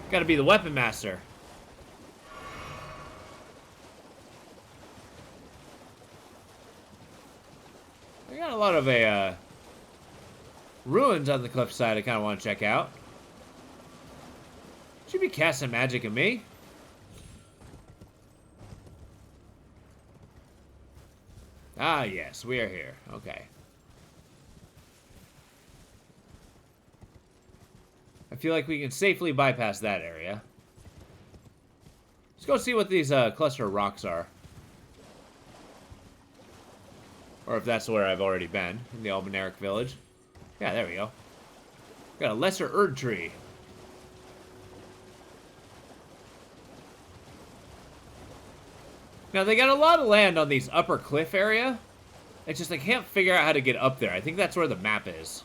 Gotta be the weapon master. I got a lot of ruins on the cliffside I kind of want to check out. Should be casting magic at me. Ah, yes, we are here. Okay. I feel like we can safely bypass that area. Let's go see what these cluster of rocks are. Or if that's where I've already been, in the Albaneric village. Yeah, there we go. Got a lesser Erd tree. Now, they got a lot of land on these upper cliff area. It's just I can't figure out how to get up there. I think that's where the map is.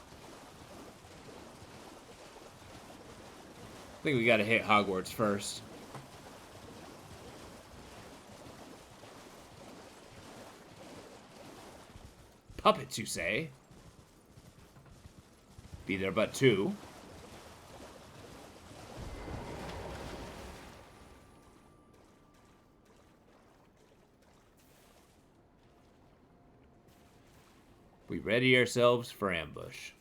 I think we gotta hit Hogwarts first. Puppets, you say? Be there but two. We ready ourselves for ambush.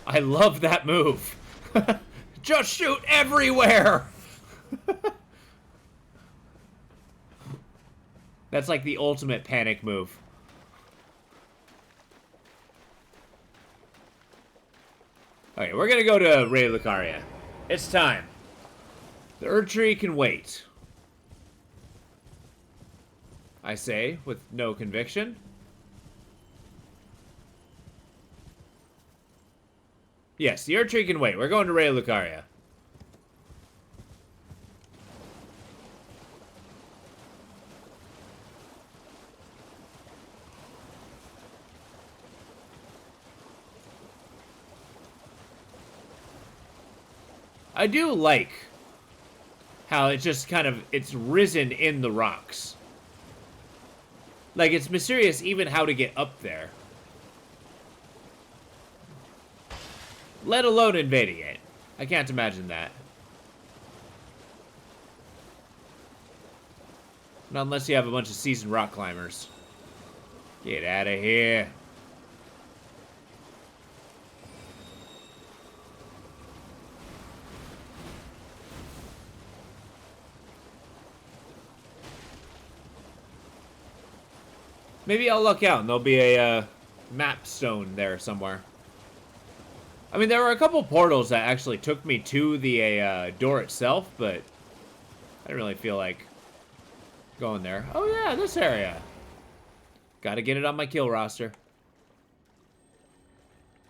I love that move. Just shoot everywhere. That's like the ultimate panic move. Okay, we're gonna go to Ray Lucaria. It's time. The Erd Tree can wait. I say, with no conviction. Yes, the Erd Tree can wait. We're going to Ray Lucaria. I do like how it just kind of, it's risen in the rocks. Like, it's mysterious even how to get up there. let alone invading it. I can't imagine that. Not unless you have a bunch of seasoned rock climbers. Get out of here. Maybe I'll luck out and there'll be a map stone there somewhere. I mean, there were a couple portals that actually took me to the door itself, but I didn't really feel like going there. Oh yeah, this area. Gotta get it on my kill roster.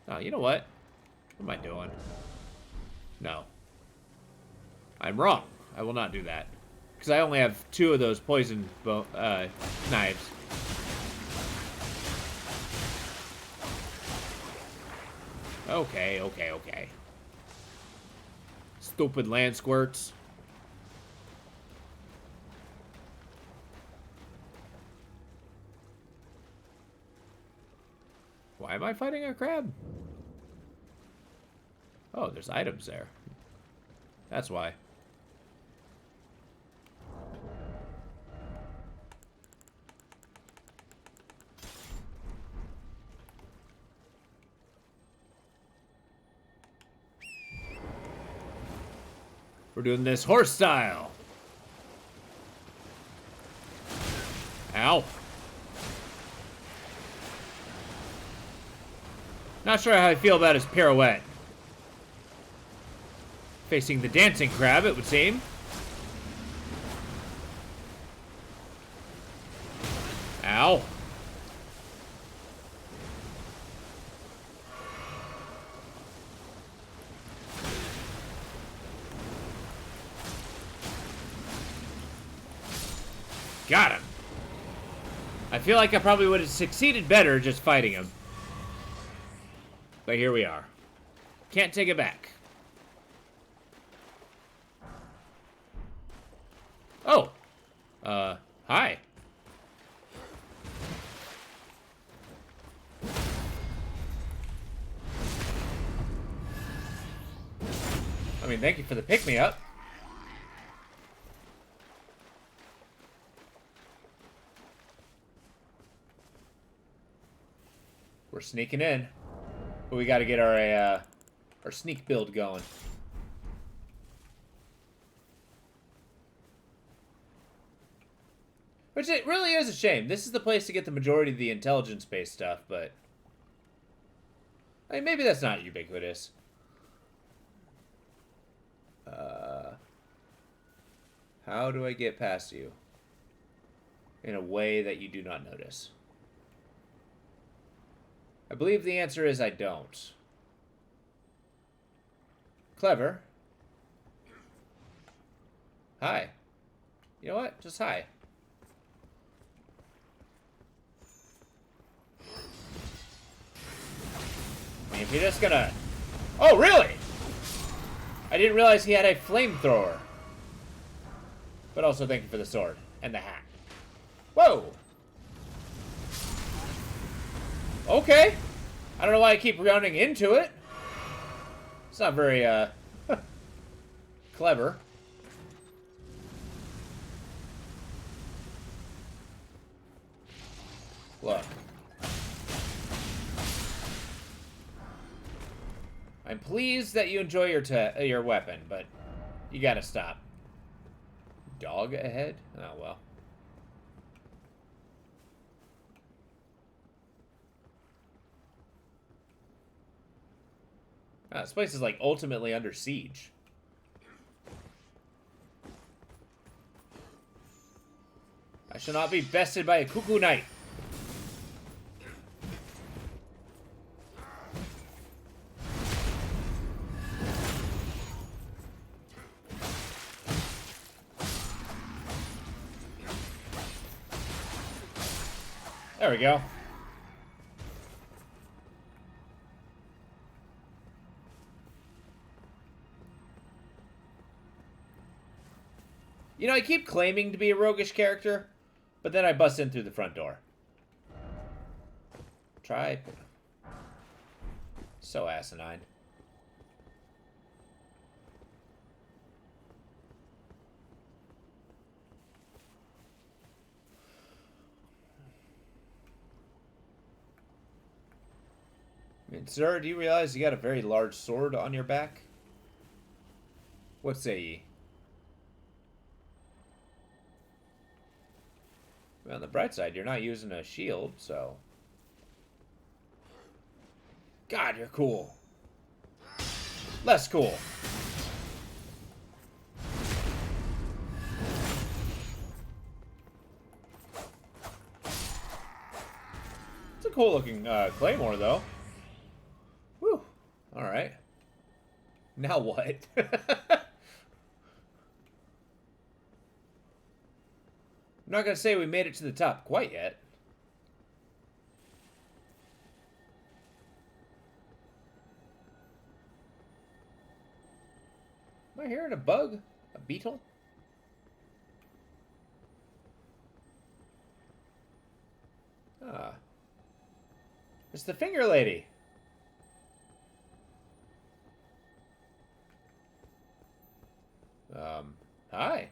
Oh, you know what? What am I doing? No. I'm wrong. I will not do that. Because I only have 2 of those poison knives. Okay, okay, okay. Stupid land squirts. Why am I fighting a crab? Oh, there's items there. That's why. We're doing this horse style. Ow. Not sure how I feel about his pirouette. Facing the dancing crab, it would seem. Ow. Got him. I feel like I probably would have succeeded better just fighting him. But here we are. Can't take it back. Oh. Hi. I mean, thank you for the pick-me-up. We're sneaking in. But we gotta get our sneak build going. Which it really is a shame. This is the place to get the majority of the intelligence-based stuff, but... I mean, maybe that's not ubiquitous. How do I get past you? In a way that you do not notice. I believe the answer is I don't. Clever. Hi. You know what? Just hi. I mean, if you're just gonna... Oh, really? I didn't realize he had a flamethrower. But also thank you for the sword. And the hat. Whoa! Okay. I don't know why I keep running into it. It's not very, clever. Look. I'm pleased that you enjoy your weapon, but you gotta stop. Dog ahead? Oh, well. This place is, like, ultimately under siege. I shall not be bested by a cuckoo knight. There we go. You know, I keep claiming to be a roguish character, but then I bust in through the front door. Try. So asinine. And sir, do you realize you got a very large sword on your back? What say ye? Well, on the bright side, you're not using a shield, so... God, you're cool. Less cool. It's a cool looking claymore, though. Whew. Alright. Now what? I'm not going to say we made it to the top quite yet. Am I hearing a bug? A beetle? Ah. It's the finger lady. Hi.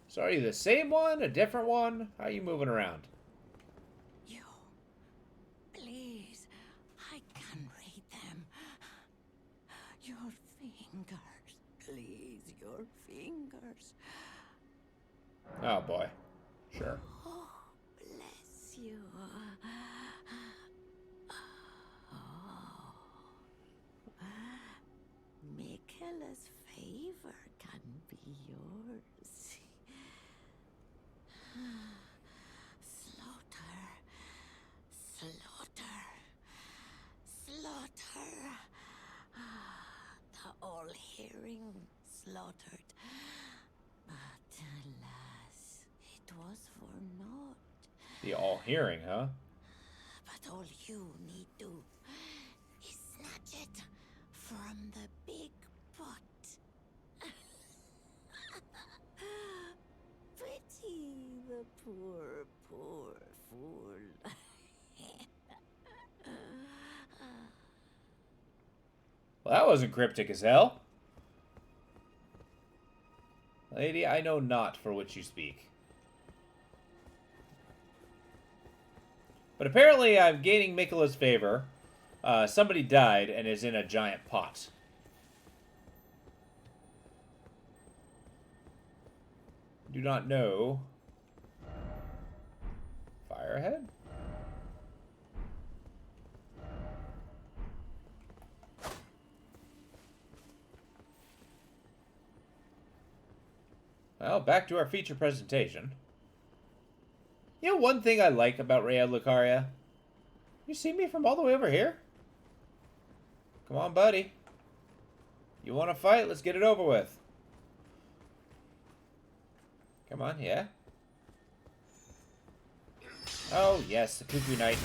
So are you the same one? A different one? How are you moving around? You. Please. I can read them. Your fingers. Please, your fingers. Oh, boy. Sure. Oh, bless you. Oh. Michaela's favor can be yours. Slaughter. Slaughter. Slaughter. The all-hearing slaughtered. But alas, it was for naught. The all-hearing, huh? But all you need do is snatch it from the big pot. Pity the poor, poor fool. Well, that wasn't cryptic as hell. Lady, I know not for which you speak. But apparently I'm gaining Michaela's favor. Somebody died and is in a giant pot. Do not know. Fire ahead? Well, back to our feature presentation. You know one thing I like about Rhea Lucaria? You see me from all the way over here? Come on, buddy. You want to fight? Let's get it over with. Come on, yeah? Oh, yes, the Cuckoo Knight.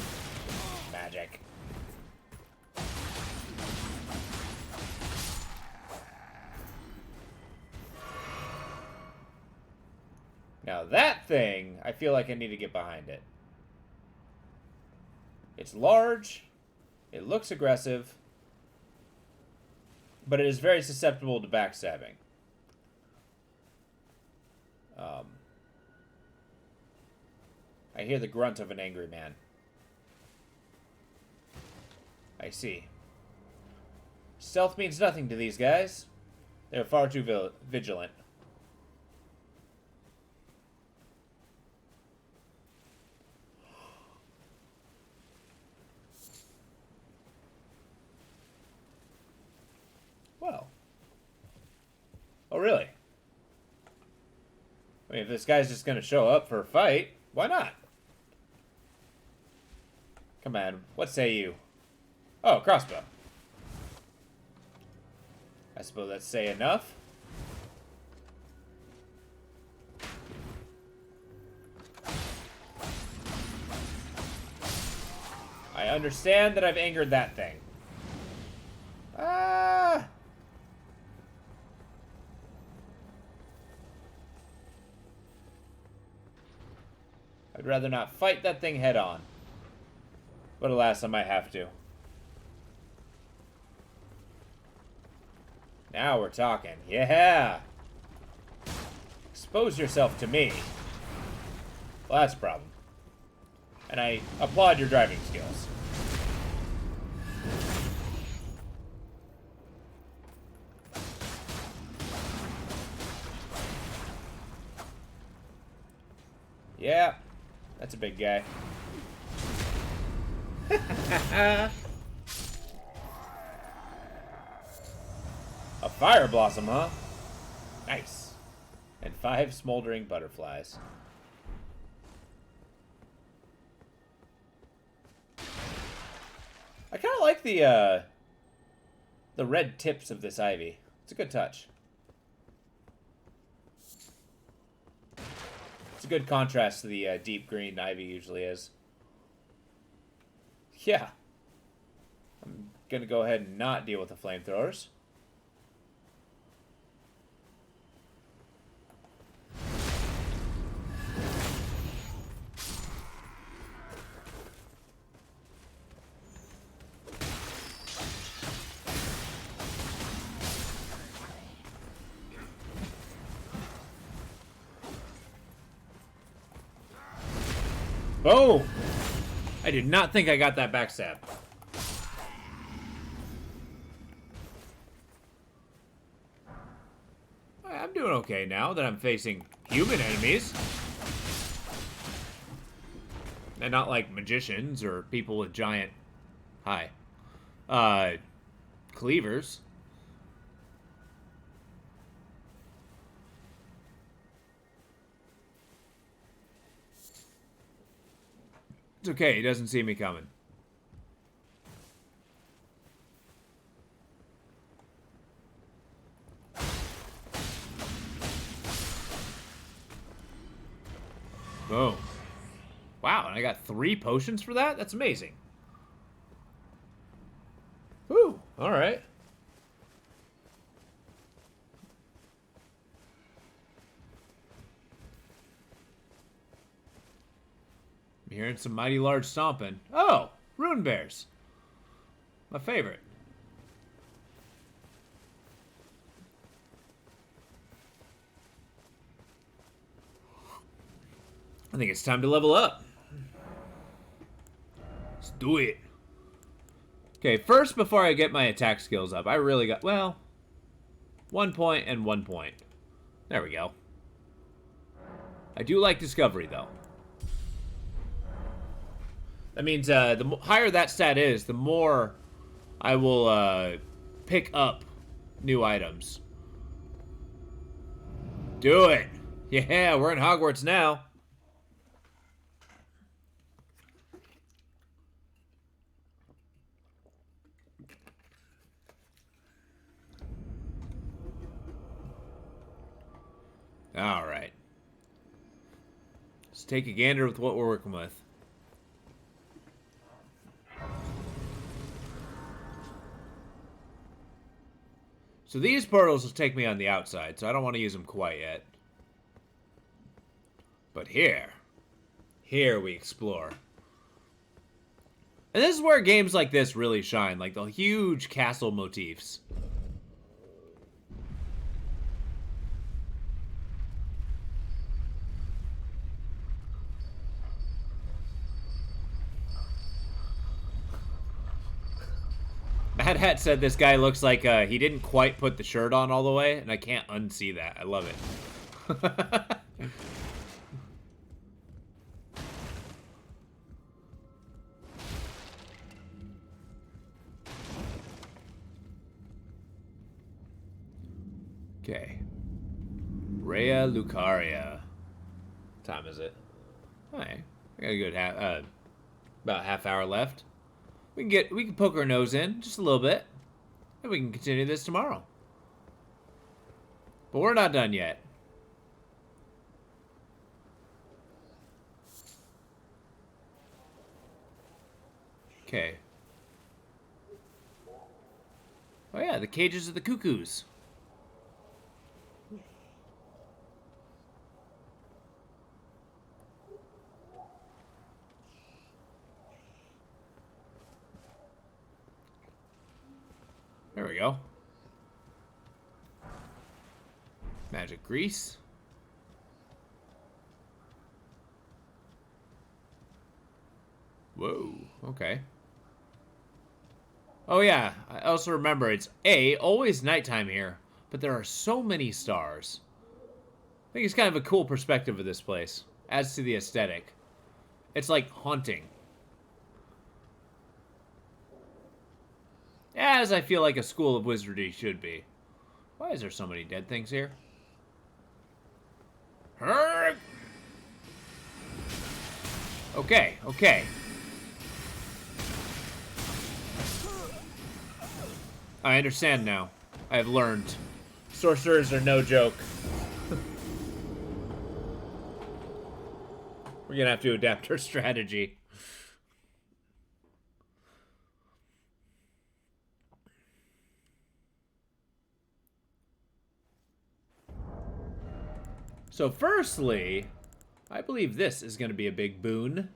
Magic. Now that thing, I feel like I need to get behind it. It's large, it looks aggressive, but it is very susceptible to backstabbing. I hear the grunt of an angry man. I see. Stealth means nothing to these guys. They're far too vigilant. Well. Oh, really? I mean, if this guy's just gonna show up for a fight, why not? Come on, what say you? Oh, crossbow. I suppose that's say enough. I understand that I've angered that thing. Ah! I'd rather not fight that thing head on. But alas, I might have to. Now we're talking. Yeah! Expose yourself to me. Well, that's a problem. And I applaud your driving skills. Yeah, that's a big guy. A fire blossom, huh? Nice. And 5 smoldering butterflies. I kind of like the red tips of this ivy. It's a good touch. It's a good contrast to the deep green ivy usually is. Yeah. I'm gonna go ahead and not deal with the flamethrowers. Oh! I did not think I got that backstab. I'm doing okay now that I'm facing human enemies. And not like magicians or people with giant... cleavers. It's okay, he doesn't see me coming. Boom. Wow, and I got 3 potions for that? That's amazing. Whew, alright. I'm hearing some mighty large stomping. Oh, rune bears. My favorite. I think it's time to level up. Let's do it. Okay, first, before I get my attack skills up, I really got, well, 1 point and 1 point. There we go. I do like discovery, though. That means the higher that stat is, the more I will pick up new items. Do it! Yeah, we're in Hogwarts now. Alright. Let's take a gander with what we're working with. So these portals will take me on the outside, so I don't want to use them quite yet. But here we explore. And this is where games like this really shine, like the huge castle motifs. Mad Hat said this guy looks like he didn't quite put the shirt on all the way, and I can't unsee that. I love it. Okay. Rhea Lucaria. What time is it? Alright. I got a good about half hour left. We can poke our nose in just a little bit. And we can continue this tomorrow. But we're not done yet. Okay. Oh yeah, the cages of the cuckoos. There we go. Magic grease. Whoa, okay. Oh yeah, I also remember it's always nighttime here, but there are so many stars. I think it's kind of a cool perspective of this place. Adds to the aesthetic. It's like haunting. As I feel like a school of wizardry should be. Why is there so many dead things here? Okay, okay. I understand now. I have learned. Sorcerers are no joke. We're gonna have to adapt our strategy. So firstly, I believe this is gonna be a big boon.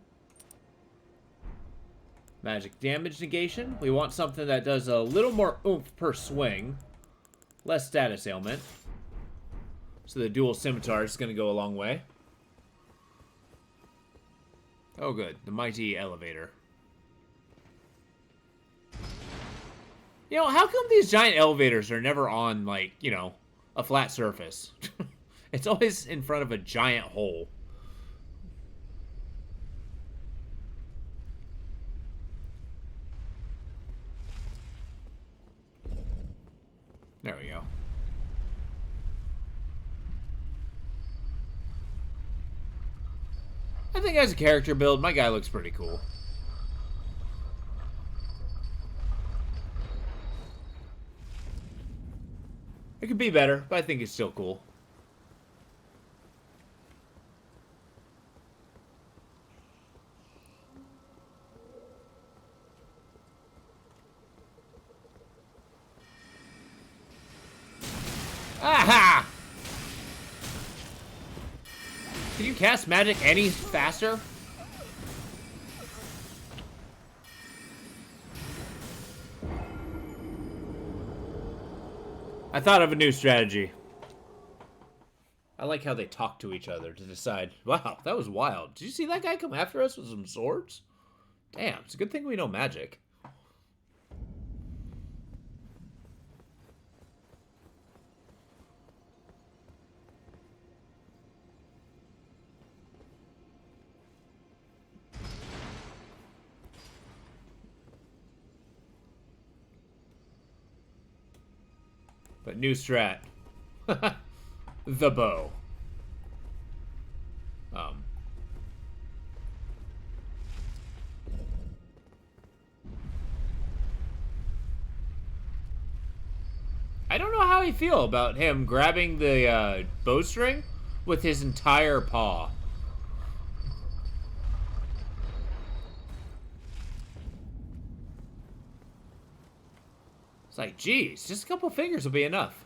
Magic damage negation. We want something that does a little more oomph per swing. Less status ailment. So the dual scimitar is going to go a long way. Oh good, the mighty elevator. You know, how come these giant elevators are never on, like, you know, a flat surface? It's always in front of a giant hole. There we go. I think as a character build, my guy looks pretty cool. It could be better, but I think it's still cool. Aha! Can you cast magic any faster? I thought of a new strategy. I like how they talk to each other to decide, wow, that was wild. Did you see that guy come after us with some swords? Damn, it's a good thing we know magic. But new strat. The bow. I don't know how I feel about him grabbing the bowstring with his entire paw. It's like, geez, just a couple fingers will be enough.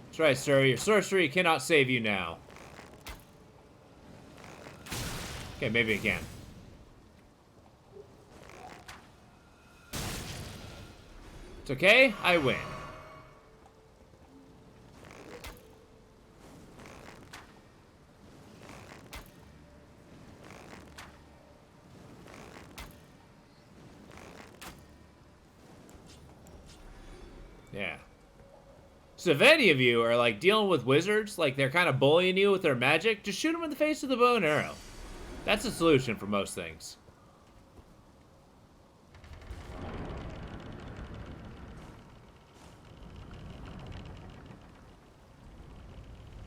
That's right, sir. Your sorcery cannot save you now. Okay, maybe it can. It's okay. I win. Yeah. So if any of you are, like, dealing with wizards, like, they're kind of bullying you with their magic, just shoot them in the face with a bow and arrow. That's a solution for most things.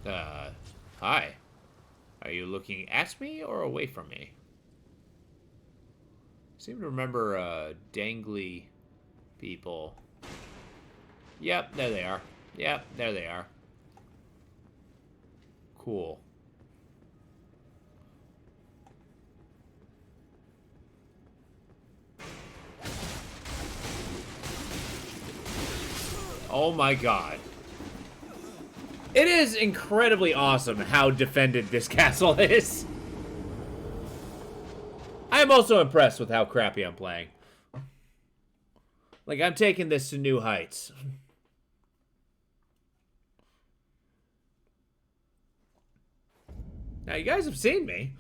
Hi. Are you looking at me or away from me? I seem to remember, dangly people. Yep, there they are. Yep, there they are. Cool. Oh my god. It is incredibly awesome how defended this castle is. I am also impressed with how crappy I'm playing. Like, I'm taking this to new heights. Now, you guys have seen me.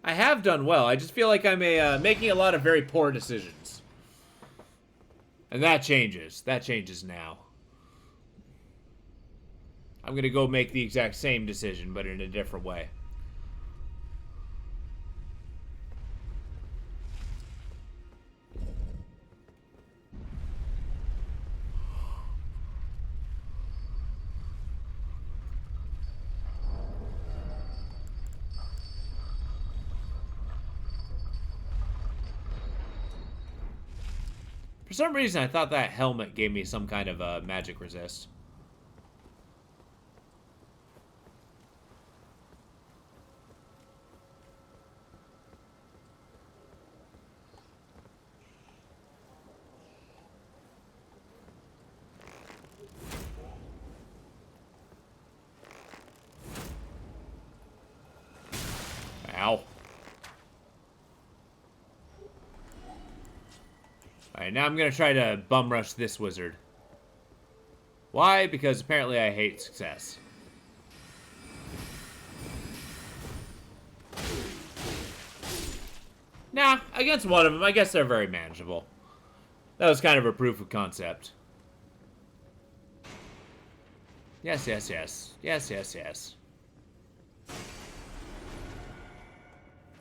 I have done well. I just feel like I'm making a lot of very poor decisions. And that changes. That changes now. I'm going to go make the exact same decision, but in a different way. For some reason, I thought that helmet gave me some kind of magic resist. Ow. Alright, now I'm gonna try to bum rush this wizard. Why? Because apparently I hate success. Nah, against one of them, I guess they're very manageable. That was kind of a proof of concept. Yes, yes, yes. Yes, yes, yes.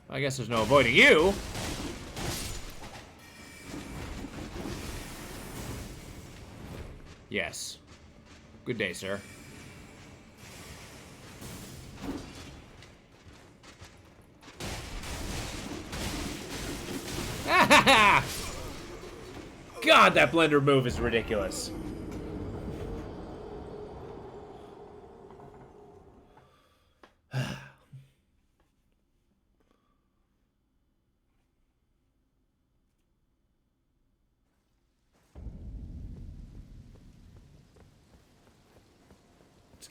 I guess there's no avoiding you. Yes. Good day, sir. God, that blender move is ridiculous.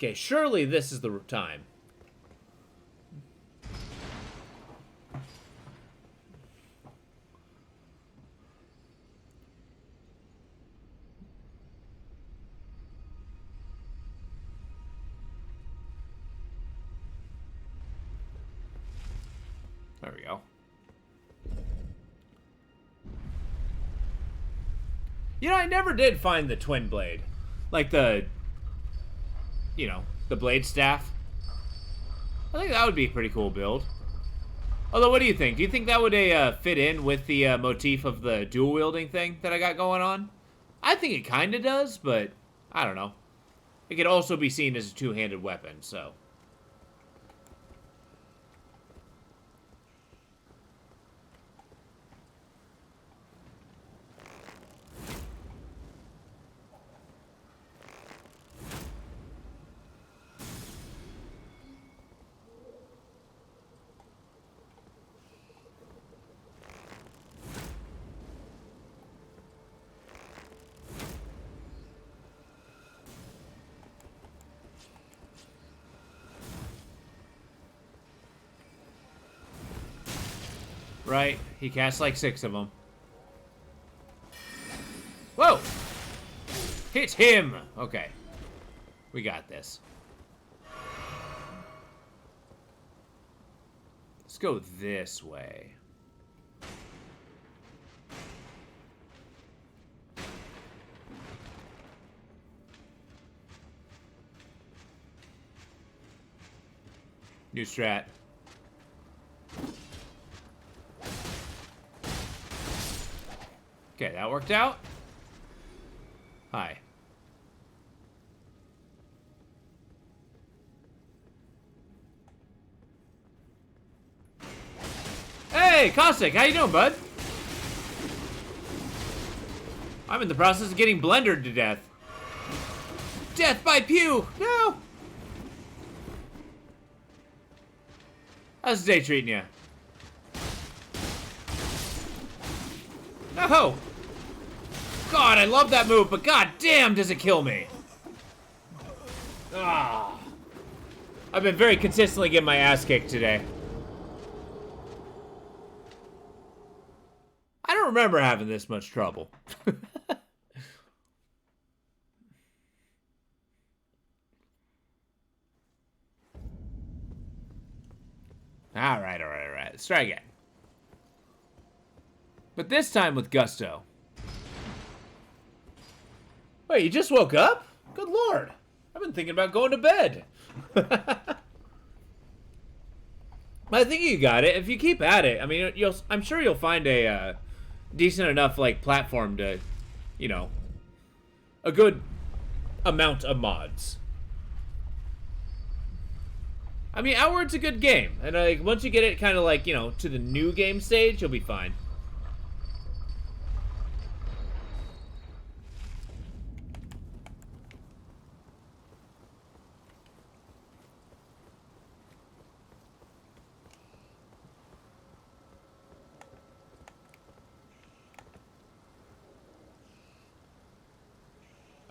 Okay, surely this is the time. There we go. You know, I never did find the twin blade. Like the, you know, the blade staff. I think that would be a pretty cool build. Although, what do you think? Do you think that would fit in with the motif of the dual wielding thing that I got going on? I think it kind of does, but I don't know. It could also be seen as a two-handed weapon, so. Right, he casts like 6 of them. Whoa! Hit him! Okay. We got this. Let's go this way. New strat. Okay, that worked out. Hi. Hey, Caustic, how you doing, bud? I'm in the process of getting blendered to death. Death by pew! No! How's the day treating you? No! God, I love that move, but god damn does it kill me. Ah. I've been very consistently getting my ass kicked today. remember having this much trouble. Alright. Let's try again. But this time with gusto. Wait, you just woke up? Good lord. I've been thinking about going to bed. I think you got it. If you keep at it, I mean, I'm sure you'll find a decent enough, like, platform to, you know, a good amount of mods. I mean, Outward's a good game. And, like, once you get it kind of, like, you know, to the new game stage, you'll be fine.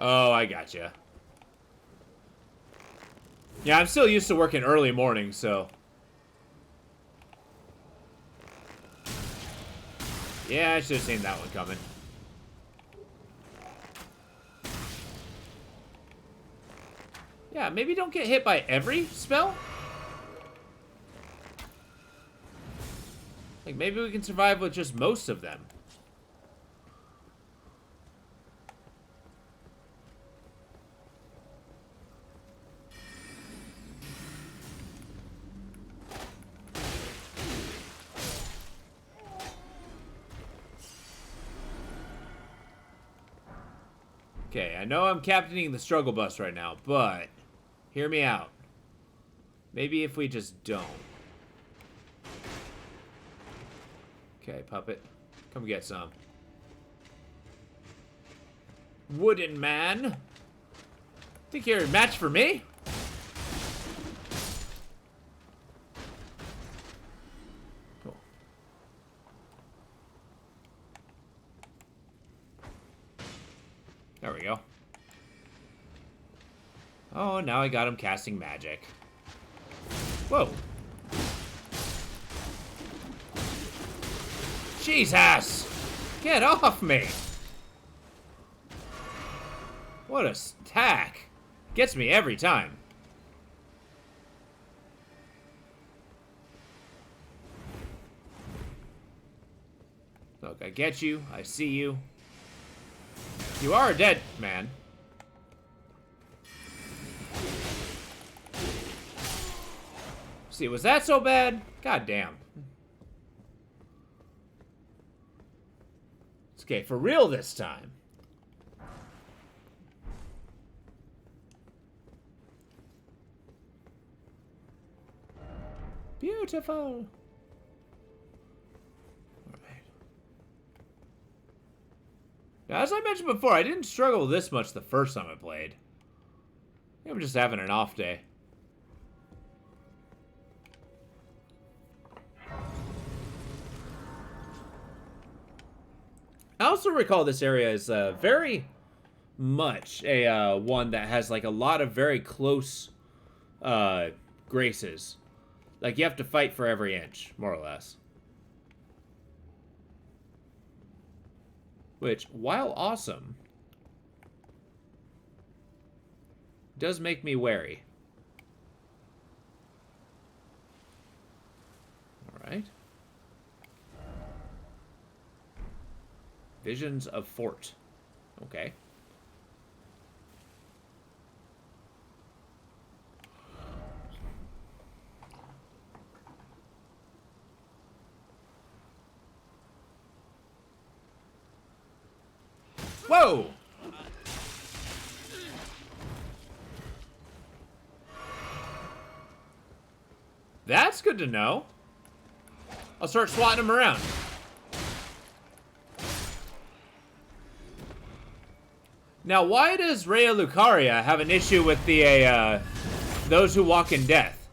Oh, I gotcha. Yeah, I'm still used to working early mornings, so... Yeah, I should have seen that one coming. Yeah, maybe don't get hit by every spell? Like, maybe we can survive with just most of them. Okay, I know I'm captaining the struggle bus right now, but hear me out. Maybe if we just don't. Okay, puppet. Come get some. Wooden man. Think you're a match for me? Cool. There we go. Oh, now I got him casting magic. Whoa. Jesus! Get off me! What a stack. Gets me every time. Look, I get you. I see you. You are a dead man. See, was that so bad? God damn. It's okay, for real this time. Beautiful. Now, as I mentioned before, I didn't struggle this much the first time I played. I think I'm just having an off day. I also recall this area is very much a one that has like a lot of very close graces. Like you have to fight for every inch, more or less. Which, while awesome, does make me wary. Alright. Visions of Fort. Okay. Whoa! That's good to know. I'll start swatting them around. Now, why does Rhea Lucaria have an issue with the, those who walk in death?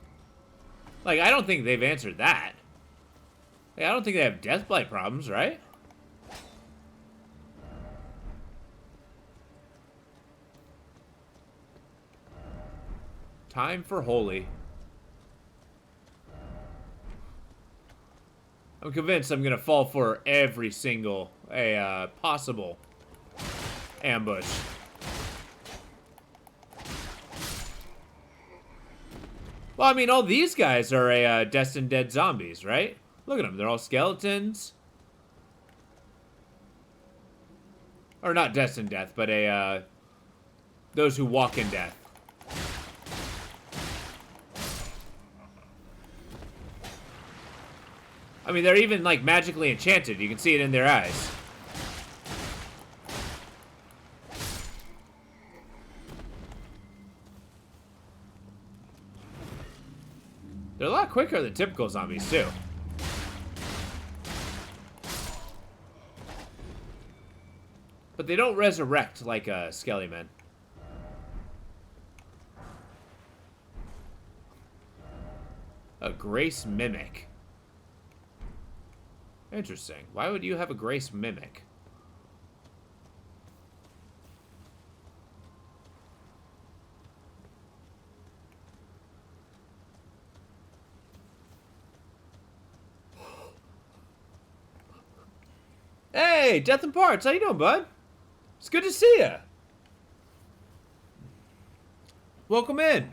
Like, I don't think they've answered that. Like, I don't think they have deathblight problems, right? Time for Holy. I'm convinced I'm gonna fall for every single a possible ambush. Well, I mean, all these guys are a destined dead zombies, right? Look at them. They're all skeletons. Or not destined death, but those who walk in death. I mean, they're even, like, magically enchanted. You can see it in their eyes. They're a lot quicker than typical zombies, too. But they don't resurrect like Skelly Men. A Grace Mimic. Interesting. Why would you have a Grace Mimic? Hey, Death and Parts, how you doing, bud? It's good to see ya. Welcome in.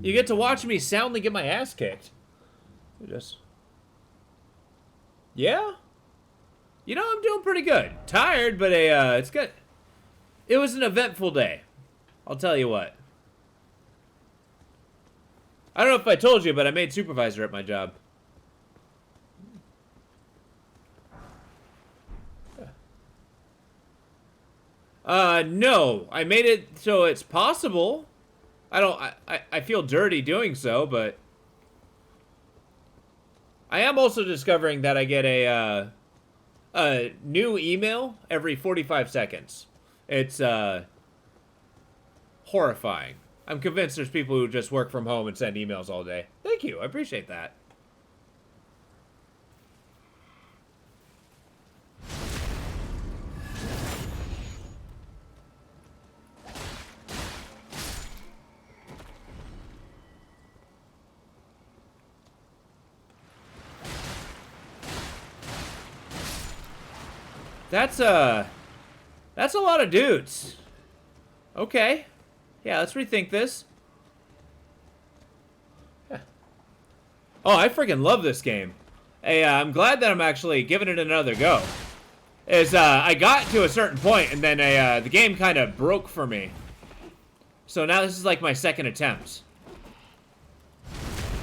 You get to watch me soundly get my ass kicked. Just... Yeah? You know, I'm doing pretty good. Tired, but it's good. It was an eventful day. I'll tell you what. I don't know if I told you, but I made supervisor at my job. No. I made it so it's possible. I feel dirty doing so, but... I am also discovering that I get a new email every 45 seconds. It's, horrifying. I'm convinced there's people who just work from home and send emails all day. Thank you. I appreciate that. That's a lot of dudes. Okay. Yeah, let's rethink this. Yeah. Oh, I freaking love this game. Hey, I'm glad that I'm actually giving it another go. I got to a certain point, and then the game kind of broke for me. So now this is like my second attempt.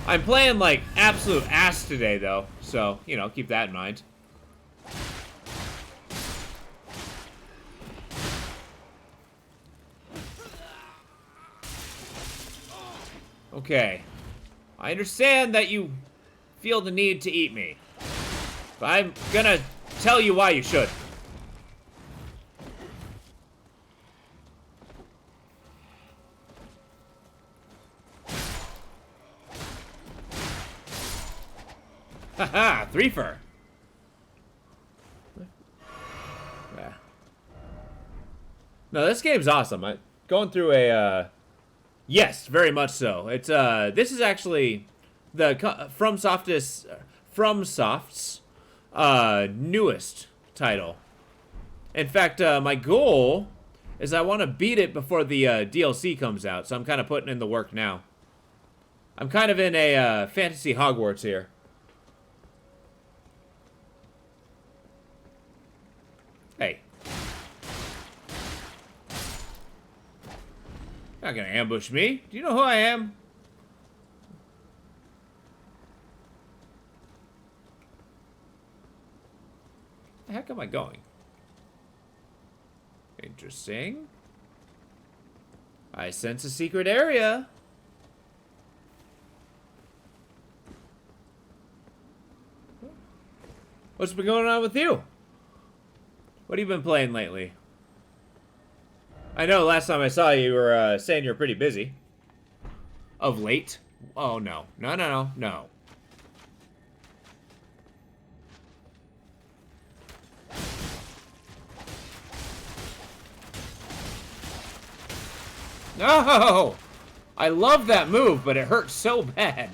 I'm playing like absolute ass today, though. So, you know, keep that in mind. Okay. I understand that you feel the need to eat me. But I'm gonna tell you why you should. Haha, threefer. Yeah. No, this game's awesome. Going through a yes, very much so. It's this is actually the FromSoft's newest title. In fact, my goal is I want to beat it before the DLC comes out, so I'm kind of putting in the work now. I'm kind of in a fantasy Hogwarts here. Hey. You're not gonna ambush me. Do you know who I am? The heck am I going? Interesting. I sense a secret area. What's been going on with you? What have you been playing lately? I know last time I saw you, you were saying you're pretty busy. Of late? Oh, no. No, no, no, no. No! I love that move, but it hurts so bad.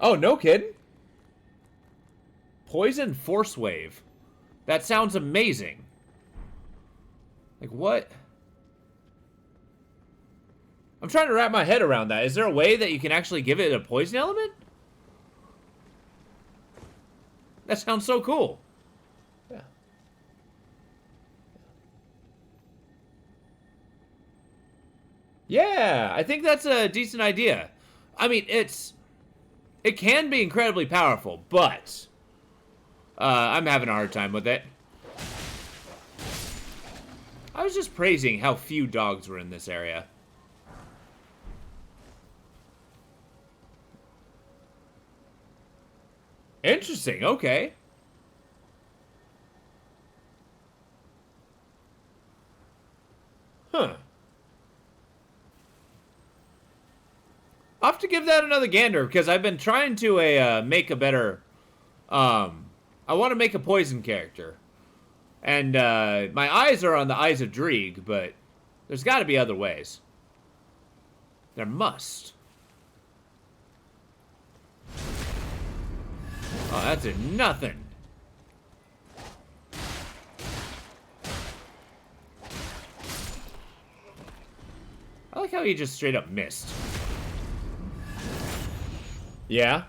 Oh, no kidding. Poison Force Wave. That sounds amazing. Like, what? I'm trying to wrap my head around that. Is there a way that you can actually give it a poison element? That sounds so cool. Yeah. Yeah, I think that's a decent idea. I mean, it can be incredibly powerful, but I'm having a hard time with it. I was just praising how few dogs were in this area. Interesting, okay. Huh. I'll have to give that another gander, because I've been trying to make a better... I want to make a poison character. And my eyes are on the Eyes of Dreeg, but there's got to be other ways. There must. Oh, that did nothing. I like how he just straight up missed. Yeah?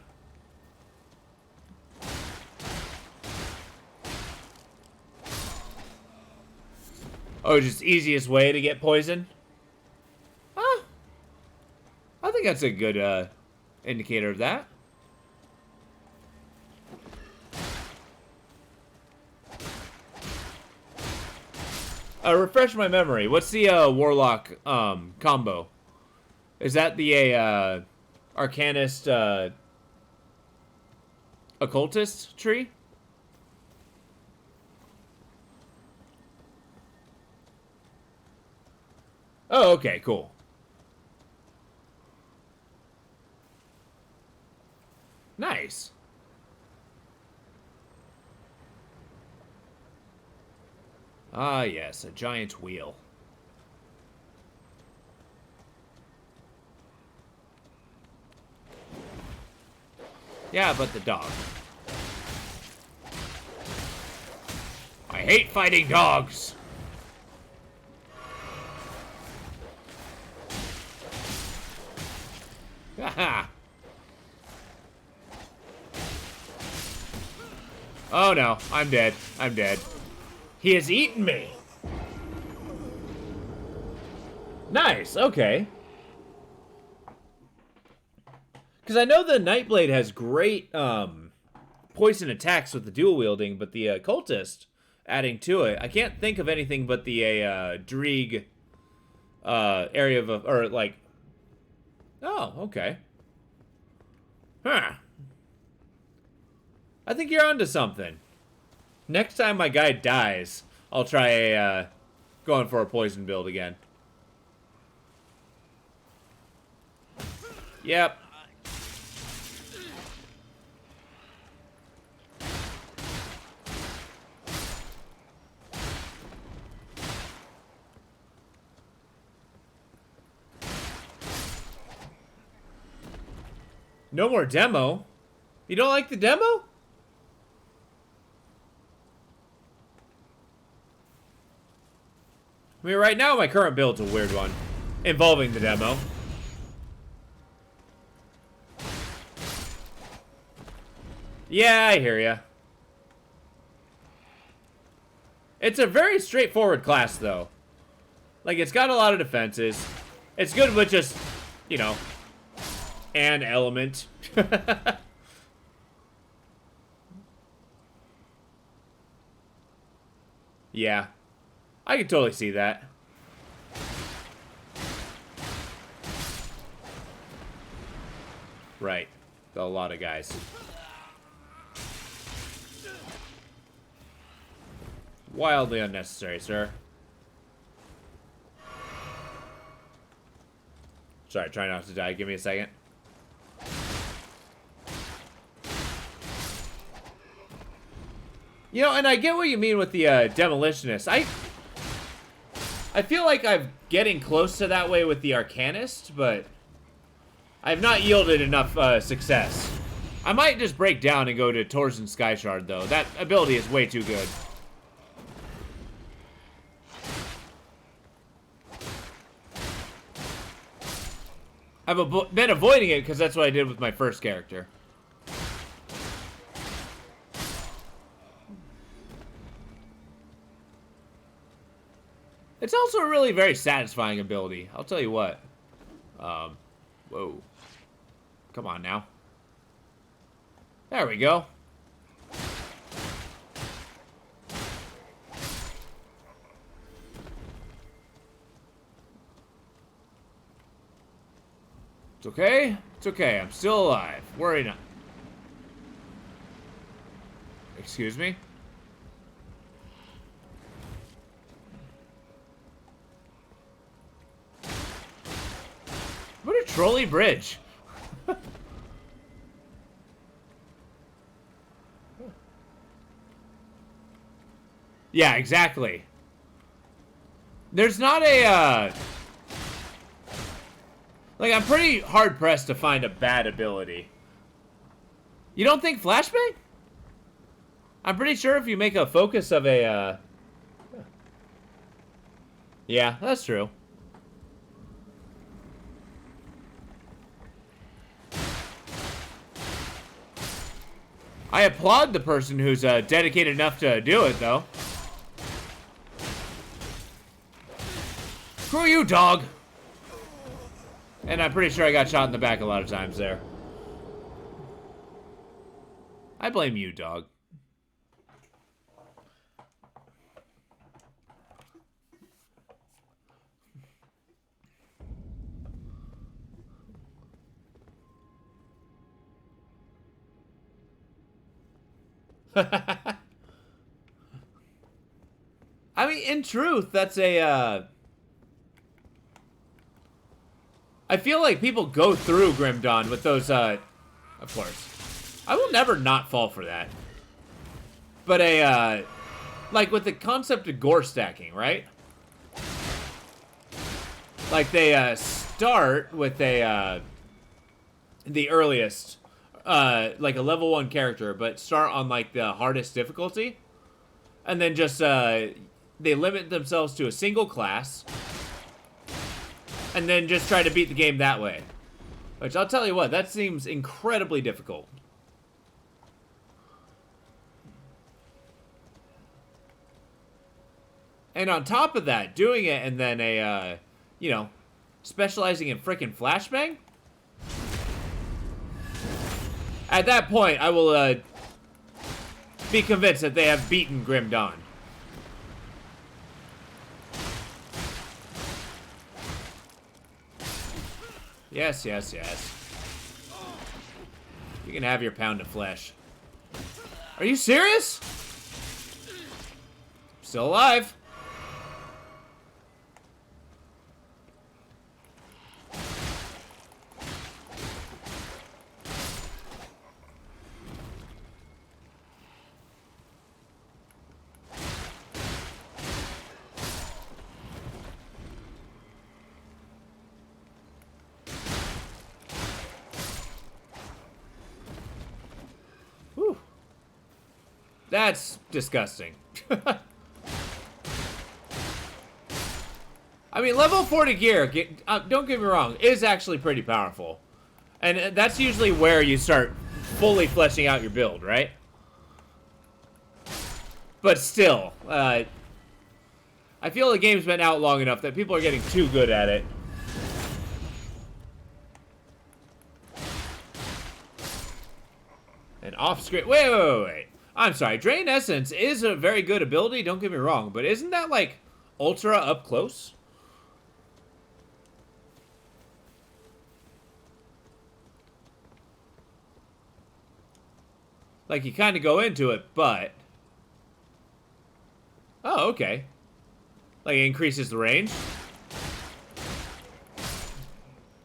Oh, just easiest way to get poison? Huh? I think that's a good indicator of that. Refresh my memory. What's the Warlock combo? Is that the Arcanist Occultist tree? Oh, okay, cool. Nice. Ah, yes, a giant wheel. Yeah, but the dog. I hate fighting dogs! Haha! Oh no, I'm dead. I'm dead. He has eaten me! Nice, okay. Because I know the Nightblade has great poison attacks with the dual wielding, but the cultist adding to it, I can't think of anything but the Dreeg area of, or like, oh, okay. Huh. I think you're onto something. Next time my guy dies, I'll try going for a poison build again. Yep. No more demo? You don't like the demo? I mean, right now my current build's a weird one, involving the demo. Yeah, I hear ya. It's a very straightforward class, though. Like, it's got a lot of defenses. It's good with just, you know, an element. Yeah. I can totally see that. Right. A lot of guys. Wildly unnecessary, sir. Sorry, try not to die. Give me a second. You know, and I get what you mean with the demolitionist. I feel like I'm getting close to that way with the Arcanist, but I've not yielded enough success. I might just break down and go to Torsen Skyshard, though. That ability is way too good. I've been avoiding it because that's what I did with my first character. It's also a really very satisfying ability. I'll tell you what. Whoa. Come on now. There we go. It's okay. It's okay. I'm still alive. Worry not. Excuse me? What a trolley bridge. Yeah, exactly. There's not a, like, I'm pretty hard-pressed to find a bad ability. You don't think flashbang? I'm pretty sure if you make a focus of a, yeah, that's true. I applaud the person who's dedicated enough to do it, though. Screw you, dog! And I'm pretty sure I got shot in the back a lot of times there. I blame you, dog. I mean, in truth, that's a, I feel like people go through Grim Dawn with those, of course. I will never not fall for that. But like with the concept of gore stacking, right? Like they, start with a, the earliest, like a level 1 character, but start on like the hardest difficulty. And then just, they limit themselves to a single class. And then just try to beat the game that way. Which, I'll tell you what, that seems incredibly difficult. And on top of that, doing it and then a, you know, specializing in frickin' flashbang? At that point, I will, be convinced that they have beaten Grim Dawn. Yes, yes, yes. You can have your pound of flesh. Are you serious? Still alive. That's disgusting. I mean, level 40 gear, don't get me wrong, is actually pretty powerful. And that's usually where you start fully fleshing out your build, right? But still, I feel the game's been out long enough that people are getting too good at it. And off-screen, wait. I'm sorry, Drain Essence is a very good ability, don't get me wrong, but isn't that, like, ultra up close? Like, you kind of go into it, but... Oh, okay. Like, it increases the range?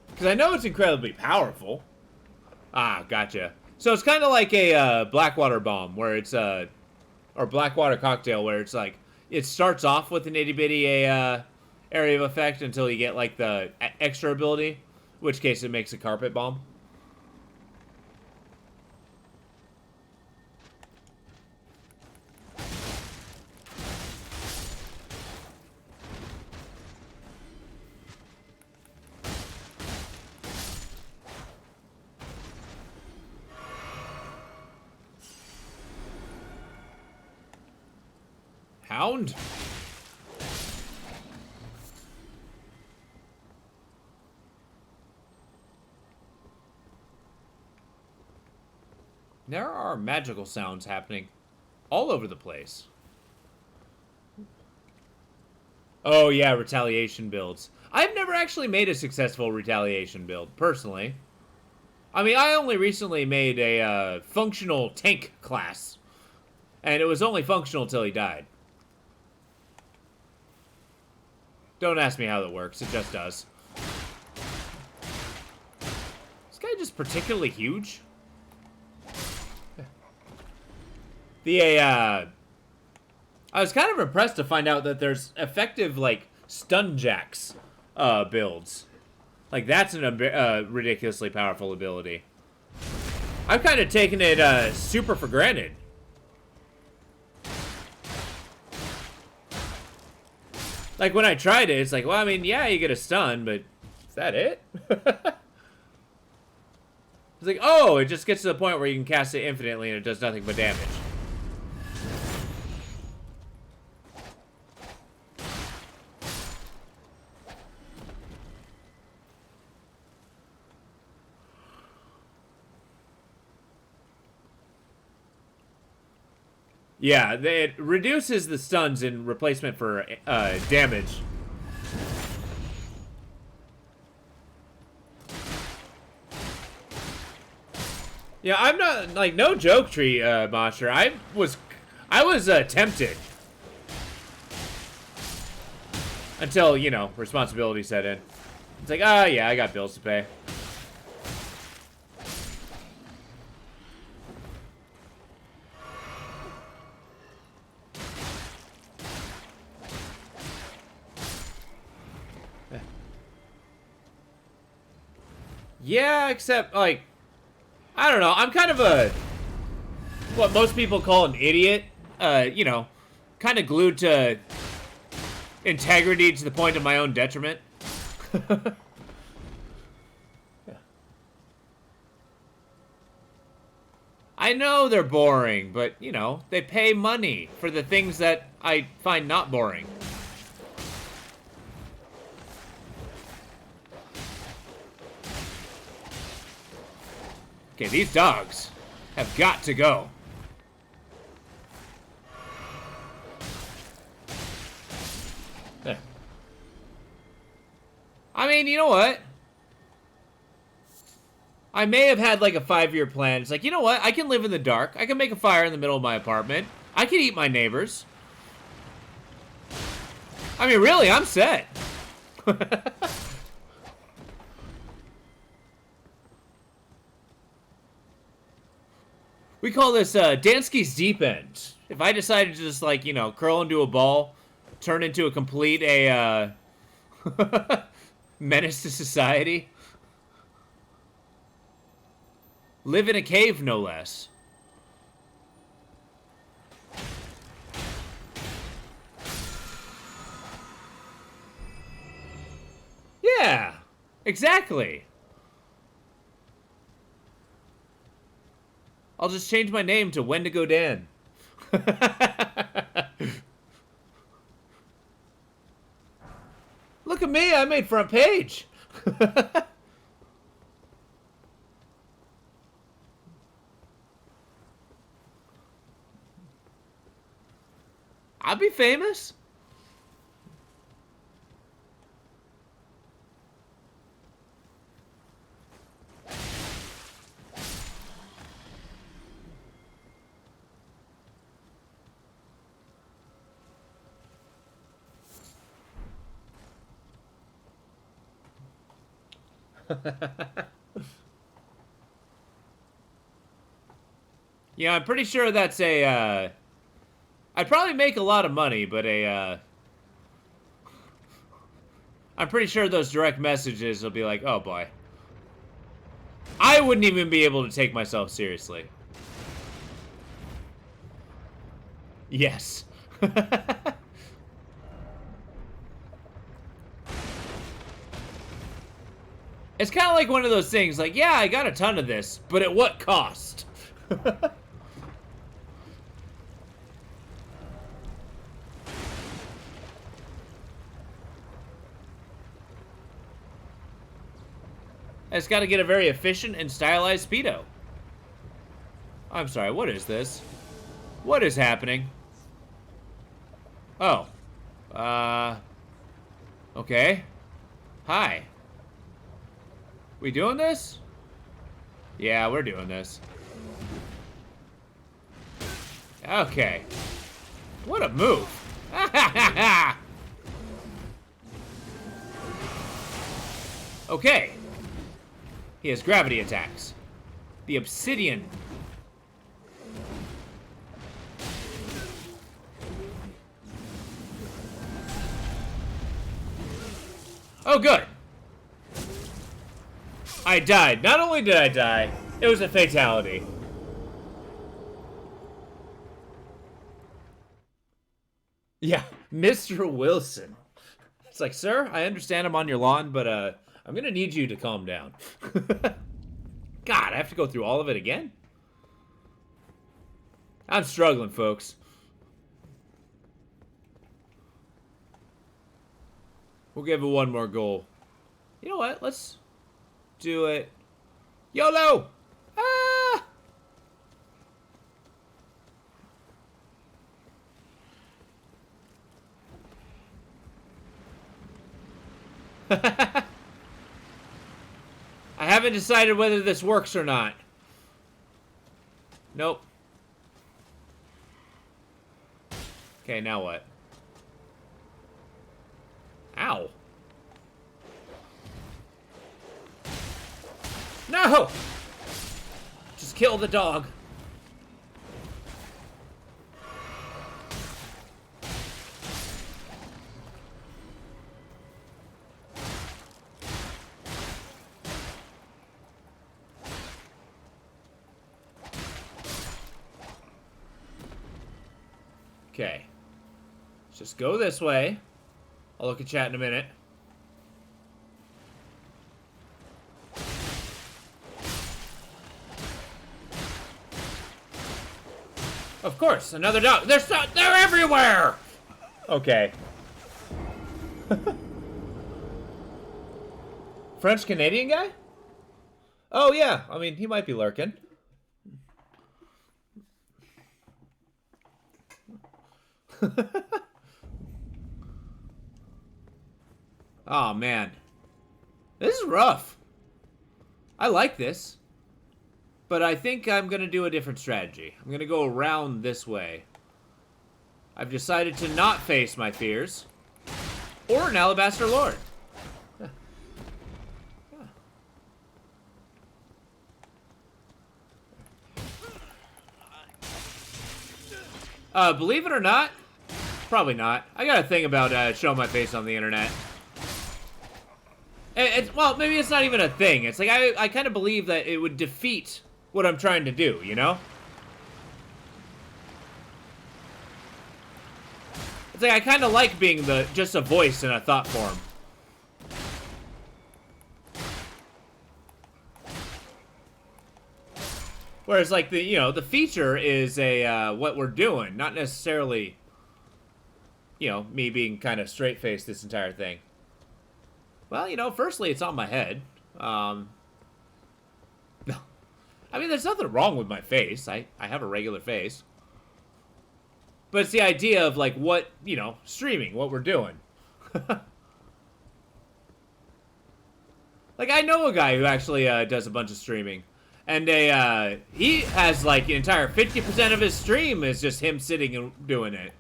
Because I know it's incredibly powerful. Ah, gotcha. So it's kind of like a Blackwater Bomb, where it's or Blackwater Cocktail, where it's like it starts off with an itty bitty area of effect until you get like the extra ability, in which case it makes a carpet bomb. Hound? There are magical sounds happening all over the place. Oh yeah, retaliation builds. I've never actually made a successful retaliation build, personally. I mean, I only recently made a functional tank class. And it was only functional till he died. Don't ask me how that works, it just does. This guy just particularly huge? I was kind of impressed to find out that there's effective, like, stun jacks builds. Like, that's a ridiculously powerful ability. I've kind of taken it super for granted. Like, when I tried it, it's like, well, I mean, yeah, you get a stun, but is that it? It's like, oh, it just gets to the point where you can cast it infinitely and it does nothing but damage. Yeah, it reduces the stuns in replacement for damage. Yeah, I'm not, like, no joke, Tree Monster. I was tempted. Until, you know, responsibility set in. It's like, yeah, I got bills to pay. Yeah, except, like, I don't know. I'm kind of what most people call an idiot. You know, kind of glued to integrity to the point of my own detriment. I know they're boring, but, you know, they pay money for the things that I find not boring. Okay, these dogs have got to go. There. I mean, you know what? I may have had like a 5-year plan. It's like, you know what? I can live in the dark. I can make a fire in the middle of my apartment. I can eat my neighbors. I mean, really, I'm set. We call this Dansky's Deep End. If I decided to just, like, you know, curl into a ball, turn into a complete menace to society. Live in a cave, no less. Yeah, exactly. I'll just change my name to Wendigo Dan. Look at me, I made front page. I'll be famous. Yeah, I'm pretty sure that's a, I'd probably make a lot of money, but I'm pretty sure those direct messages will be like, oh boy. I wouldn't even be able to take myself seriously. Yes. It's kind of like one of those things, like, yeah, I got a ton of this, but at what cost? just got to get a very efficient and stylized speedo. I'm sorry, what is this? What is happening? Oh. Okay. Hi. We doing this? Yeah, we're doing this. Okay. What a move. Okay. He has gravity attacks. The obsidian. Oh, good. I died. Not only did I die, it was a fatality. Yeah, Mr. Wilson. It's like, sir, I understand I'm on your lawn, but I'm gonna need you to calm down. God, I have to go through all of it again? I'm struggling, folks. We'll give it one more goal. You know what? Let's do it. YOLO! Ah! I haven't decided whether this works or not. Nope. Okay, now what? Ow. No! Just kill the dog. Okay. Let's just go this way. I'll look at chat in a minute. Of course, another dog. They're everywhere. Okay. French Canadian guy? Oh yeah, I mean he might be lurking. Oh man, this is rough. I like this. But I think I'm going to do a different strategy. I'm going to go around this way. I've decided to not face my fears. Or an Alabaster Lord. Believe it or not, probably not. I got a thing about showing my face on the internet. Well, maybe it's not even a thing. It's like I kind of believe that it would defeat what I'm trying to do, you know? It's like I kind of like being just a voice in a thought form. Whereas like the feature is a what we're doing, not necessarily me being kind of straight-faced this entire thing. Well, firstly it's on my head. I mean, there's nothing wrong with my face. I have a regular face. But it's the idea of, like, what, streaming, what we're doing. Like, I know a guy who actually does a bunch of streaming. And he has, like, an entire 50% of his stream is just him sitting and doing it.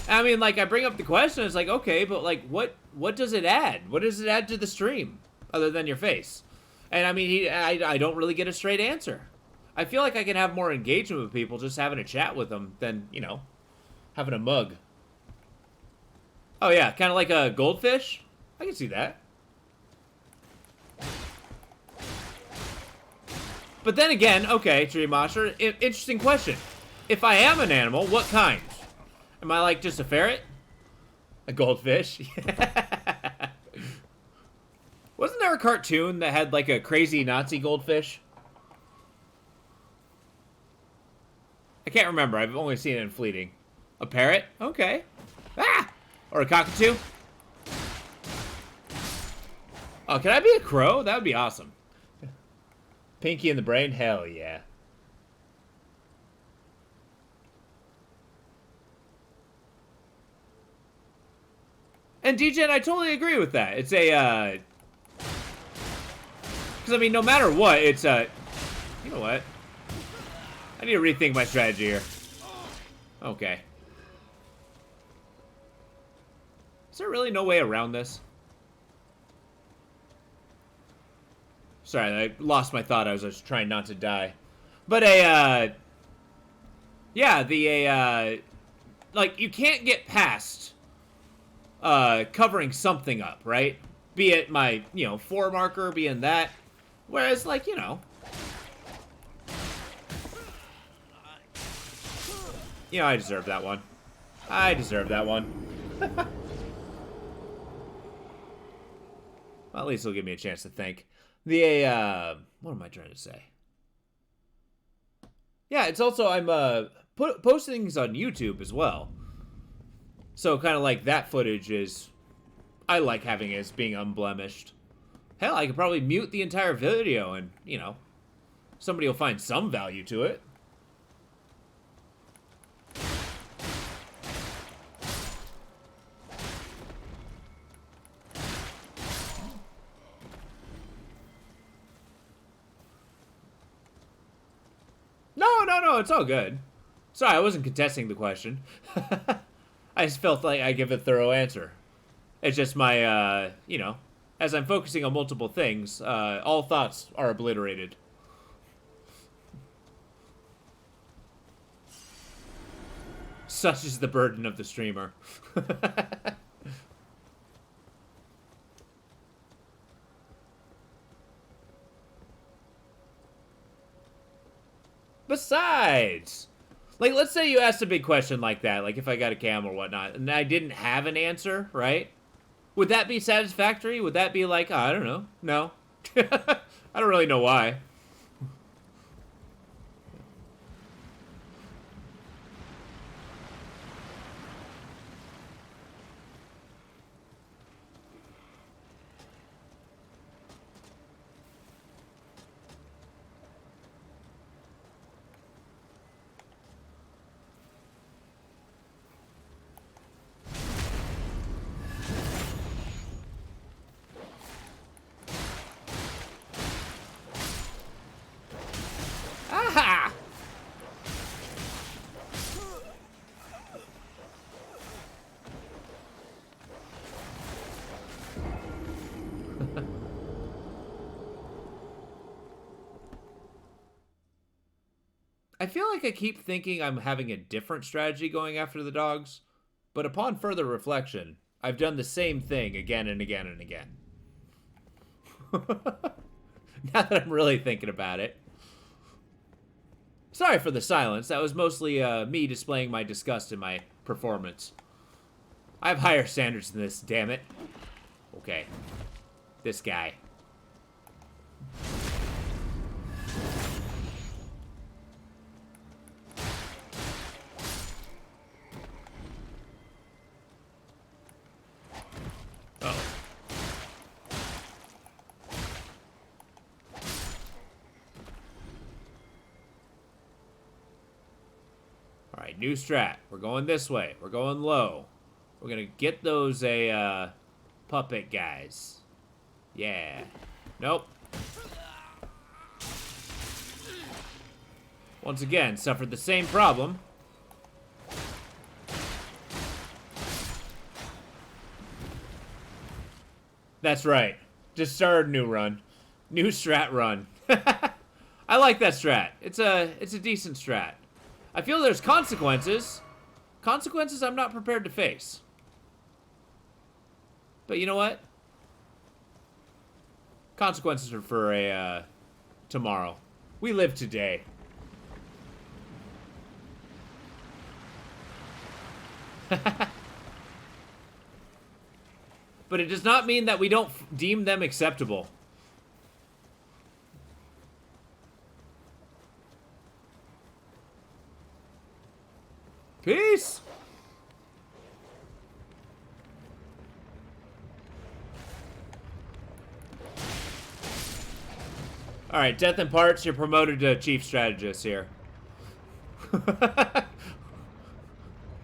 I mean, like, I bring up the question, it's like, okay, but, like, what does it add? What does it add to the stream? Other than your face? And I mean, I don't really get a straight answer. I feel like I can have more engagement with people just having a chat with them than, having a mug. Oh yeah, kind of like a goldfish? I can see that. But then again, okay, Tree Mosher, interesting question. If I am an animal, what kind? Am I like just a ferret? A goldfish? Wasn't there a cartoon that had, like, a crazy Nazi goldfish? I can't remember. I've only seen it in Fleeting. A parrot? Okay. Ah! Or a cockatoo? Oh, can I be a crow? That would be awesome. Pinky in the brain? Hell yeah. And DJ, I totally agree with that. It's a, because, I mean, no matter what, it's a... You know what? I need to rethink my strategy here. Okay. Is there really no way around this? Sorry, I lost my thought. I was just trying not to die. But yeah, like, you can't get past, covering something up, right? Be it my, 4 marker, being that. Whereas, like, I deserve that one. I deserve that one. Well, at least it'll give me a chance to think. What am I trying to say? Yeah, it's also, I'm, posting things on YouTube as well. So, kind of like that footage is, I like having it as being unblemished. Hell, I could probably mute the entire video and, somebody will find some value to it. No, it's all good. Sorry, I wasn't contesting the question. I just felt like I give a thorough answer. It's just my, as I'm focusing on multiple things, all thoughts are obliterated. Such is the burden of the streamer. Besides, like, let's say you asked a big question like that, like if I got a cam or whatnot, and I didn't have an answer, right? Would that be satisfactory? Would that be like, oh, I don't know. No. I don't really know why. Aha! I feel like I keep thinking I'm having a different strategy going after the dogs, but upon further reflection, I've done the same thing again and again and again. Now that I'm really thinking about it. Sorry for the silence. That was mostly me displaying my disgust in my performance. I have higher standards than this, damn it. Okay. This guy. Uh-oh. Alright, new strat. We're going this way. We're going low. We're gonna get those, puppet guys. Yeah. Nope. Once again, suffered the same problem. That's right. Just started a new run. New strat run. I like that strat. It's a decent strat. I feel there's consequences. Consequences I'm not prepared to face. But you know what? Consequences are for a, tomorrow. We live today. But it does not mean that we don't deem them acceptable. Peace! Alright, Death in Parts, you're promoted to Chief Strategist here.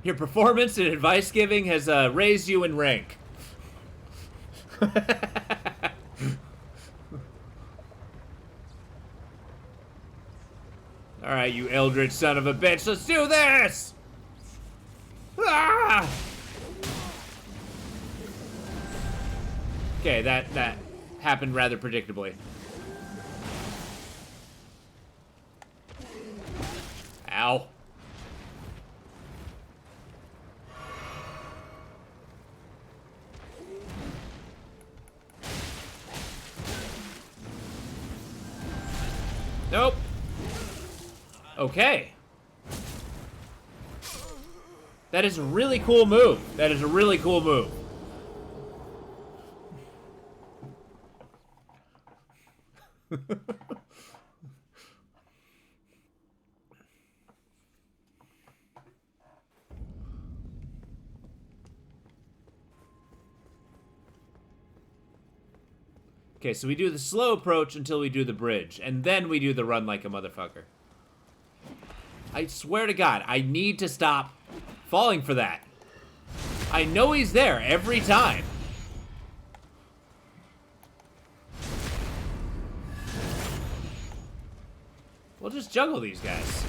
Your performance and advice giving has raised you in rank. Alright, you eldritch son of a bitch, let's do this! Ah! Okay, that happened rather predictably. Ow. Nope. Okay. That is a really cool move. That is a really cool move. Okay, so we do the slow approach until we do the bridge, and then we do the run like a motherfucker. I swear to God, I need to stop falling for that. I know he's there every time. We'll just juggle these guys.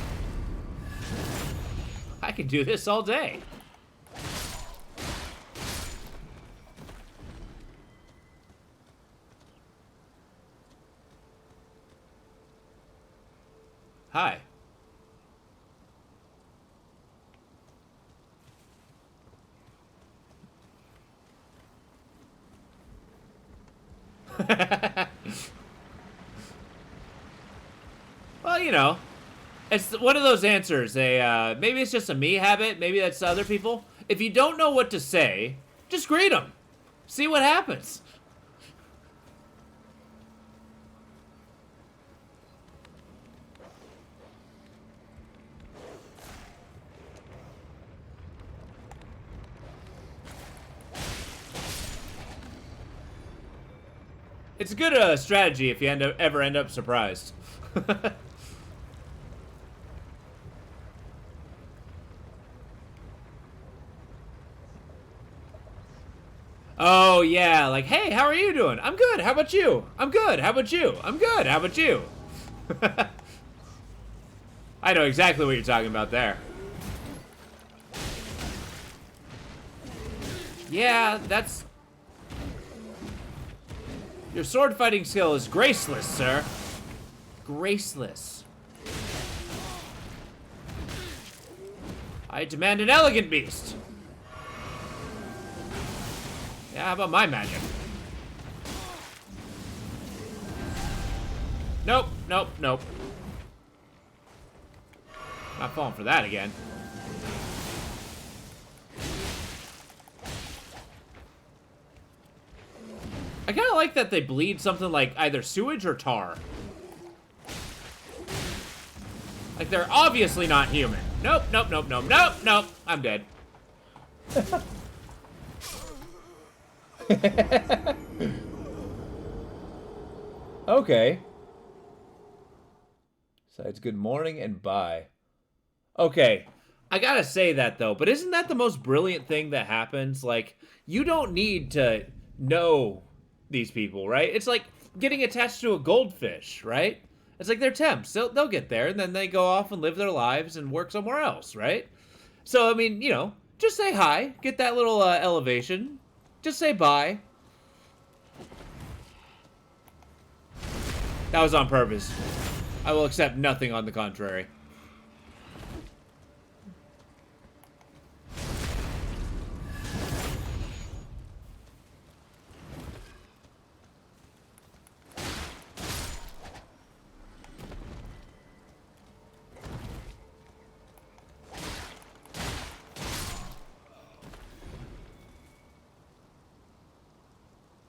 I can do this all day. Hi. Well, you know, it's one of those answers. Maybe it's just a me habit. Maybe that's other people. If you don't know what to say, just greet them. See what happens. It's a good strategy if you ever end up surprised. Oh, yeah, like, hey, how are you doing? I'm good, how about you? I'm good, how about you? I'm good, how about you? I know exactly what you're talking about there. Yeah, that's... Your sword fighting skill is graceless, sir. Graceless. I demand an elegant beast. Yeah, how about my magic? Nope, nope, nope. Not falling for that again. I kind of like that they bleed something like either sewage or tar. Like, they're obviously not human. Nope, nope, nope, nope, nope, nope. I'm dead. Okay. Besides good morning and bye. Okay. I gotta say that, though. But isn't that the most brilliant thing that happens? Like, you don't need to know these people, right? It's like getting attached to a goldfish, right? It's like they're temps. They'll get there, and then they go off and live their lives and work somewhere else, right? So, I mean, you know, just say hi. Get that little elevation. Just say bye. That was on purpose. I will accept nothing on the contrary.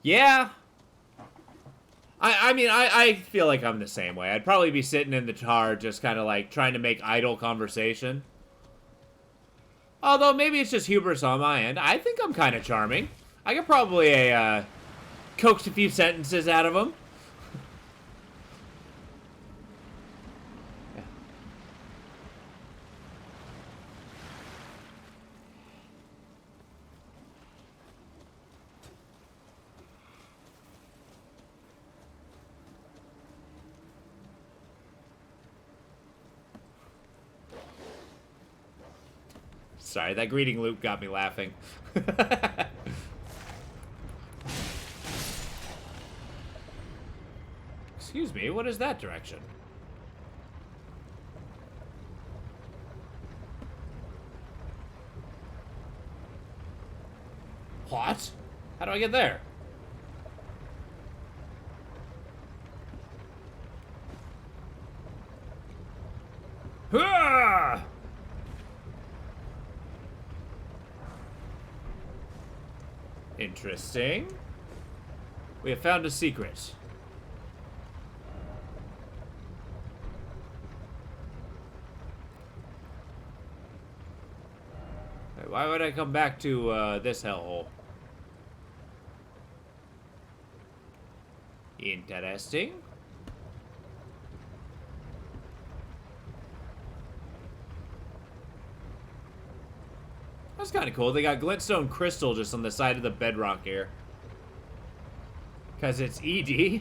Yeah. I mean, I feel like I'm the same way. I'd probably be sitting in the car just kind of like trying to make idle conversation. Although maybe it's just hubris on my end. I think I'm kind of charming. I could probably coax a few sentences out of him. Sorry, that greeting loop got me laughing. Excuse me, what is that direction? What? How do I get there? Ah! Interesting. We have found a secret. Wait, why would I come back to this hellhole? Interesting. That's kind of cool. They got glintstone crystal just on the side of the bedrock here. Because it's ED.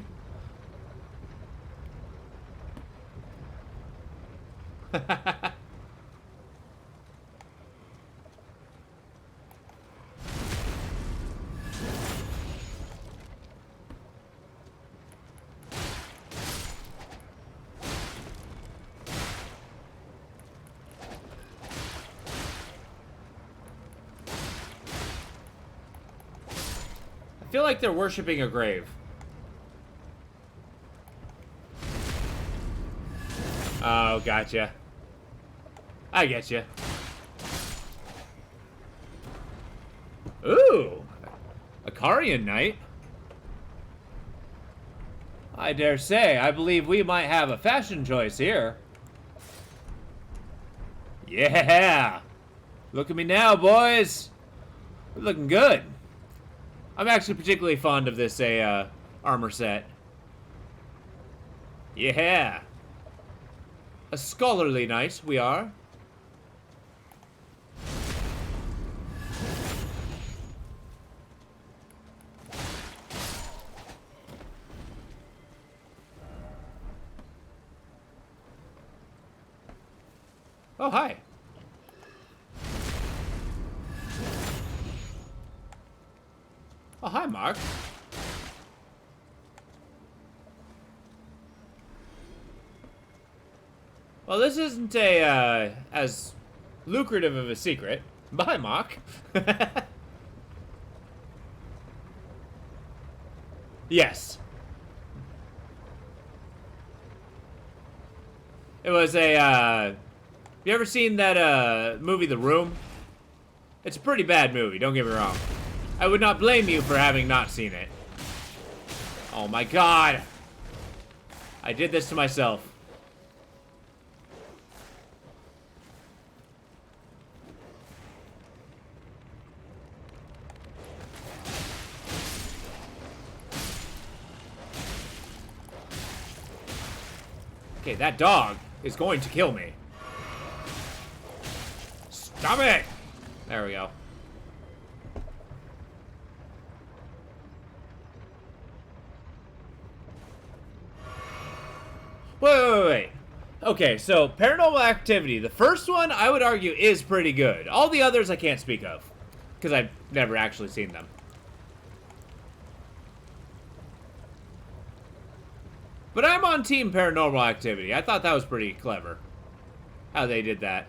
I feel like they're worshiping a grave. Oh, gotcha. I get you. Ooh, a Carian Knight. I dare say, I believe we might have a fashion choice here. Yeah! Look at me now, boys! We're looking good. I'm actually particularly fond of this armor set. Yeah! A scholarly knight, we are. Oh, hi. Oh, hi, Mark. Well, this isn't a, as lucrative of a secret. Bye, Mark. Yes. It was a, you ever seen that, movie, The Room? It's a pretty bad movie, don't get me wrong. I would not blame you for having not seen it. Oh my god. I did this to myself. Okay, that dog is going to kill me. Stop it! There we go. Wait. Okay, so Paranormal Activity. The first one, I would argue, is pretty good. All the others I can't speak of. Because I've never actually seen them. But I'm on Team Paranormal Activity. I thought that was pretty clever. How they did that.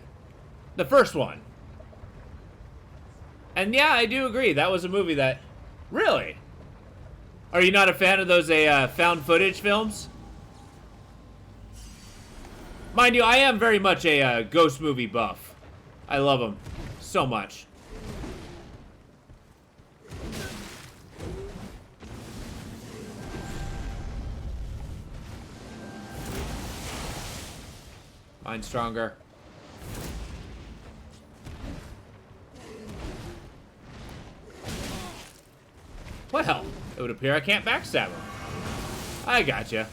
The first one. And yeah, I do agree. That was a movie that... Really? Are you not a fan of those found footage films? Mind you, I am very much a ghost movie buff. I love them so much. Mine's stronger. Well, it would appear I can't backstab him. I gotcha.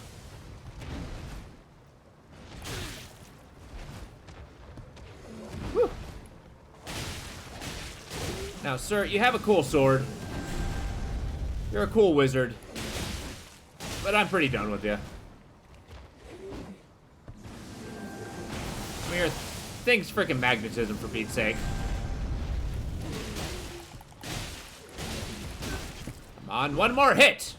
Whew. Now, sir, you have a cool sword. You're a cool wizard. But I'm pretty done with you. I mean, your thing's freaking magnetism, for Pete's sake. On one more hit.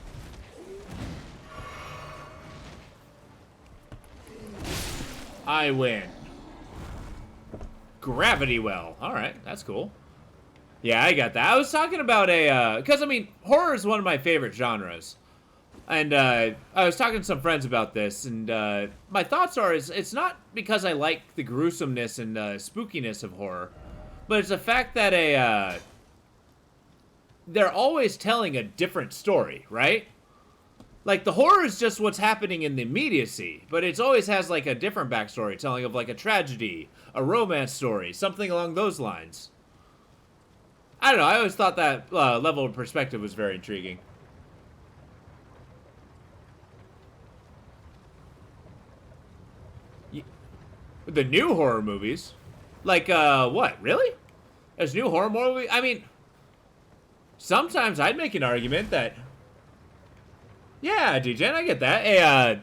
I win. Gravity well. Alright, that's cool. Yeah, I got that. I was talking about a, because, I mean, horror is one of my favorite genres. And, I was talking to some friends about this, and, my thoughts are, it's not because I like the gruesomeness and, spookiness of horror, but it's the fact that they're always telling a different story, right? Like, the horror is just what's happening in the immediacy, but it always has, like, a different backstory, telling of, like, a tragedy, a romance story, something along those lines. I don't know, I always thought that level of perspective was very intriguing. The new horror movies? Like, what, really? There's new horror movies? I mean, sometimes I'd make an argument that... Yeah, DJ, I get that. Hey,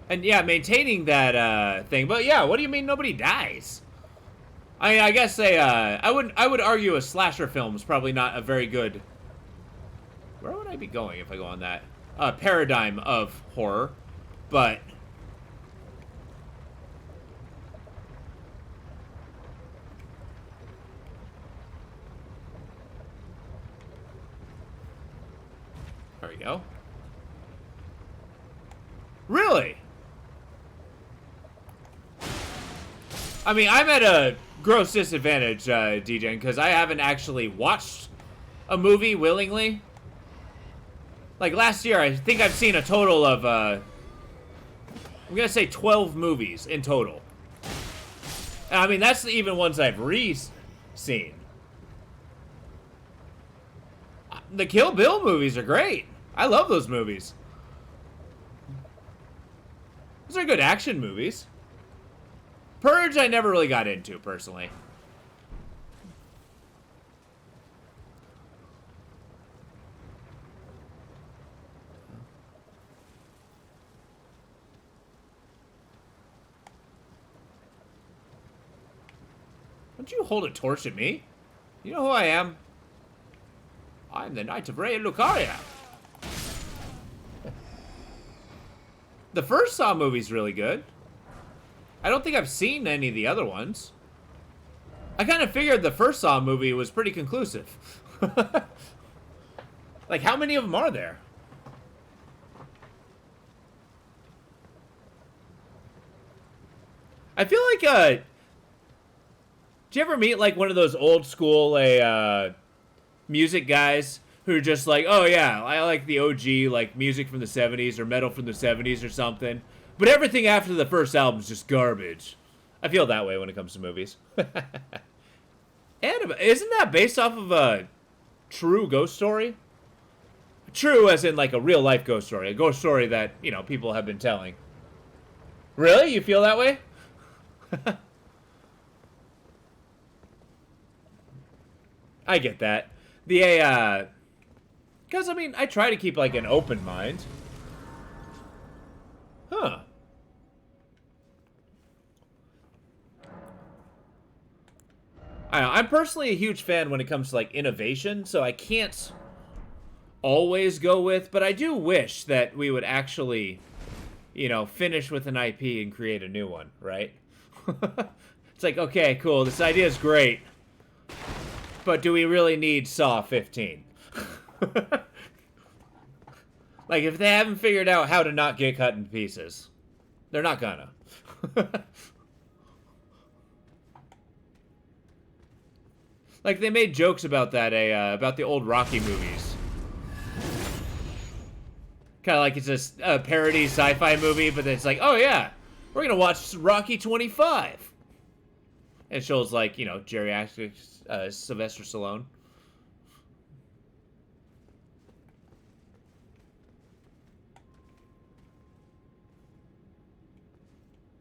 and yeah, maintaining that thing. But yeah, what do you mean nobody dies? I guess I would argue a slasher film is probably not a very good. Where would I be going if I go on that paradigm of horror? But there we go. Really? I mean, I'm at a gross disadvantage, DJ, because I haven't actually watched a movie willingly. Like, last year, I think I've seen a total of, I'm gonna say 12 movies in total. And, I mean, that's even ones I've re-seen. The Kill Bill movies are great. I love those movies. Those are good action movies. Purge, I never really got into, personally. Don't you hold a torch at me? You know who I am? I'm the Knight of Rey Lucaria. The first Saw movie's really good. I don't think I've seen any of the other ones. I kind of figured the first Saw movie was pretty conclusive. Like, how many of them are there? I feel like, do you ever meet, like, one of those old school, music guys who are just like, oh, yeah, I like the OG, like, music from the 70s or metal from the 70s or something. But everything after the first album is just garbage. I feel that way when it comes to movies. Annabelle, isn't that based off of a true ghost story? True as in, like, a real-life ghost story. A ghost story that, you know, people have been telling. Really? You feel that way? I get that. The, because, I mean, I try to keep, like, an open mind. Huh. I don't know, I'm personally a huge fan when it comes to, like, innovation, so I can't always go with, but I do wish that we would actually, you know, finish with an IP and create a new one, right? It's like, okay, cool, this idea is great, but do we really need Saw 15? Like, if they haven't figured out how to not get cut in pieces, they're not gonna. Like, they made jokes about that, about the old Rocky movies. Kind of like it's a parody sci-fi movie, but then it's like, oh yeah, we're gonna watch Rocky 25. And it shows, like, you know, geriatric Sylvester Stallone.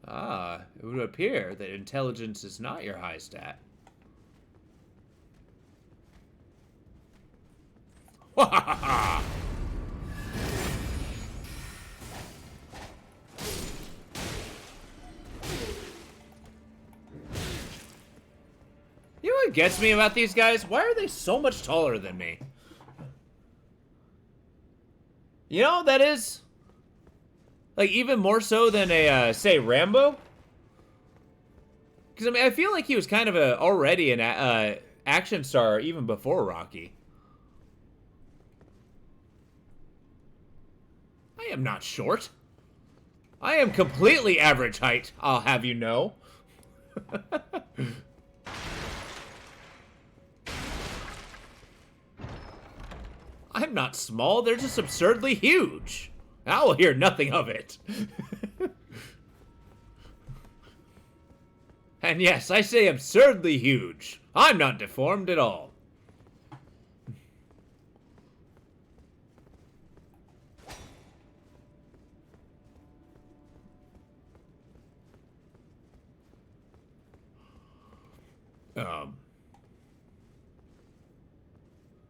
Ah, it would appear that intelligence is not your high stat. You know what what gets me about these guys? Why are they so much taller than me? You know, that is... like, even more so than a, say, Rambo? Because, I mean, I feel like he was kind of already an action star even before Rocky. I am not short. I am completely average height, I'll have you know. I'm not small, they're just absurdly huge. I will hear nothing of it. And yes, I say absurdly huge. I'm not deformed at all.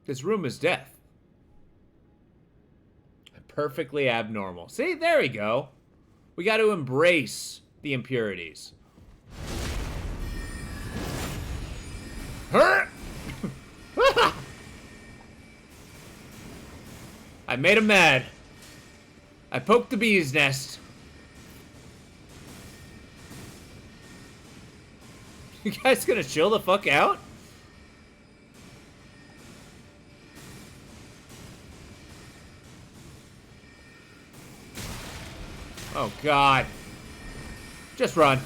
This room is death. Perfectly abnormal. See, there we go. We got to embrace the impurities. Hurt! I made him mad. I poked the bee's nest. You guys gonna chill the fuck out? Oh, God. Just run.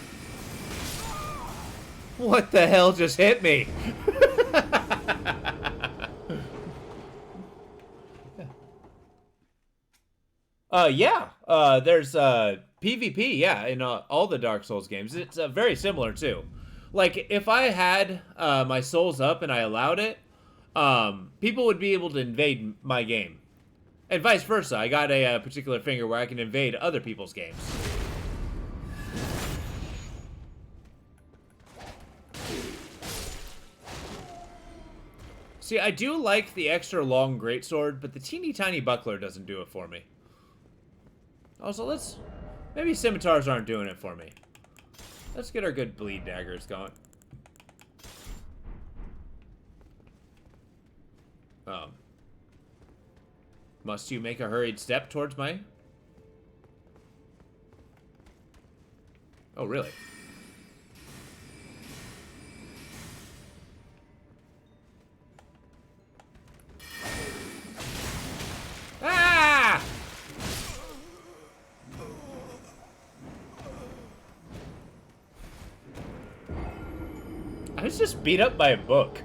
What the hell just hit me? Yeah. There's PvP, yeah, in all the Dark Souls games. It's very similar, too. Like, if I had my souls up and I allowed it, people would be able to invade my game. And vice versa. I got a particular finger where I can invade other people's games. See, I do like the extra long greatsword, but the teeny tiny buckler doesn't do it for me. Also, let's... maybe scimitars aren't doing it for me. Let's get our good bleed daggers going. Must you make a hurried step towards my... oh, really? Ah! I was just beat up by a book.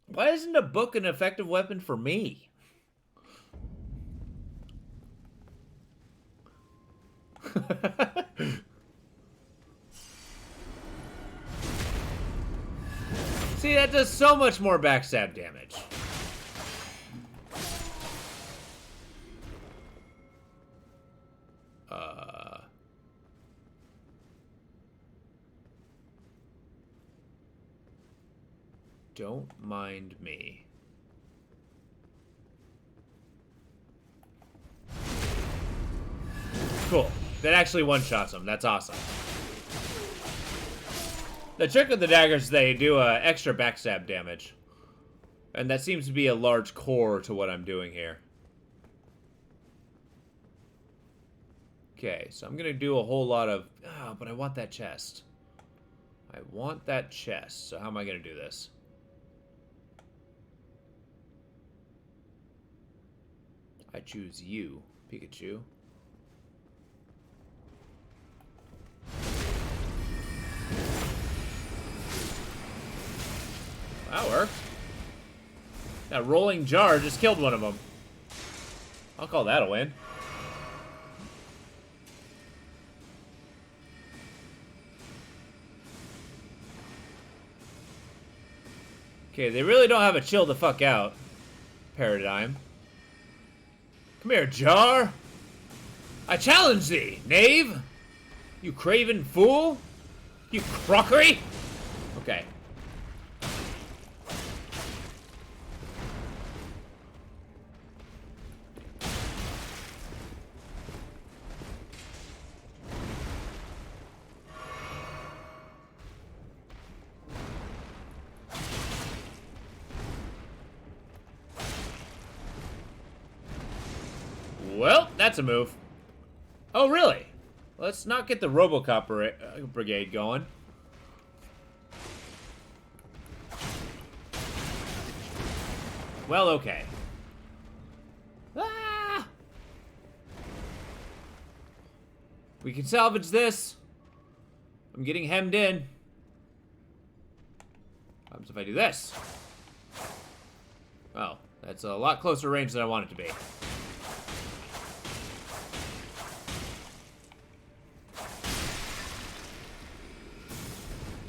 Why isn't a book an effective weapon for me? See, that does so much more backstab damage. Don't mind me. Cool. That actually one-shots him. That's awesome. The trick with the daggers, they do extra backstab damage. And that seems to be a large core to what I'm doing here. Okay, so I'm going to do a whole lot of... oh, but I want that chest. I want that chest. So how am I going to do this? I choose you, Pikachu. That worked. That rolling jar just killed one of them. I'll call that a win. Okay, they really don't have a chill the fuck out paradigm. Come here, jar. I challenge thee, knave. You craven fool. You crockery. Okay. Well, that's a move. Oh, really? Let's not get the Robocop brigade going. Well, okay. Ah! We can salvage this. I'm getting hemmed in. What happens if I do this? Oh, that's a lot closer range than I want it to be.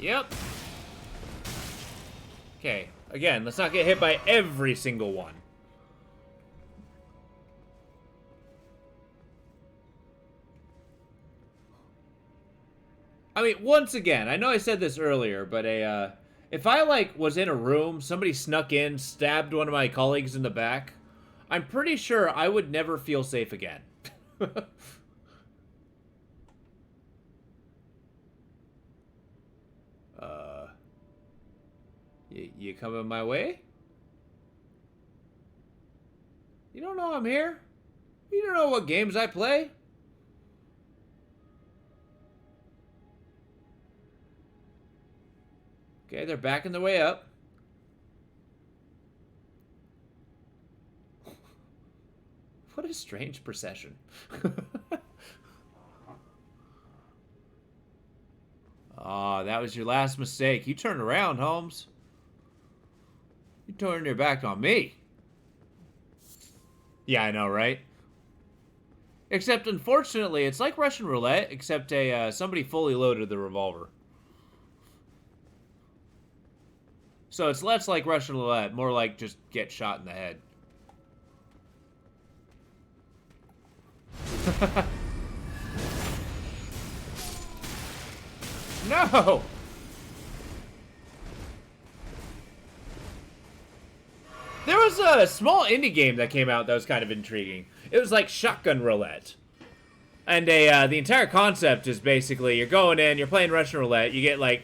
Yep. Okay, again, let's not get hit by every single one. I mean, once again, I know I said this earlier, but if I, like, was in a room, somebody snuck in, stabbed one of my colleagues in the back, I'm pretty sure I would never feel safe again. You coming my way? You don't know I'm here? You don't know what games I play? Okay, they're backing their way up. What a strange procession. Ah, that was your last mistake. You turned around, Holmes. You turned your back on me. Yeah, I know, right? Except, unfortunately, it's like Russian roulette, except somebody fully loaded the revolver. So it's less like Russian roulette, more like just get shot in the head. No! There was a small indie game that came out that was kind of intriguing. It was like shotgun roulette. And the entire concept is basically you're going in, you're playing Russian roulette, you get like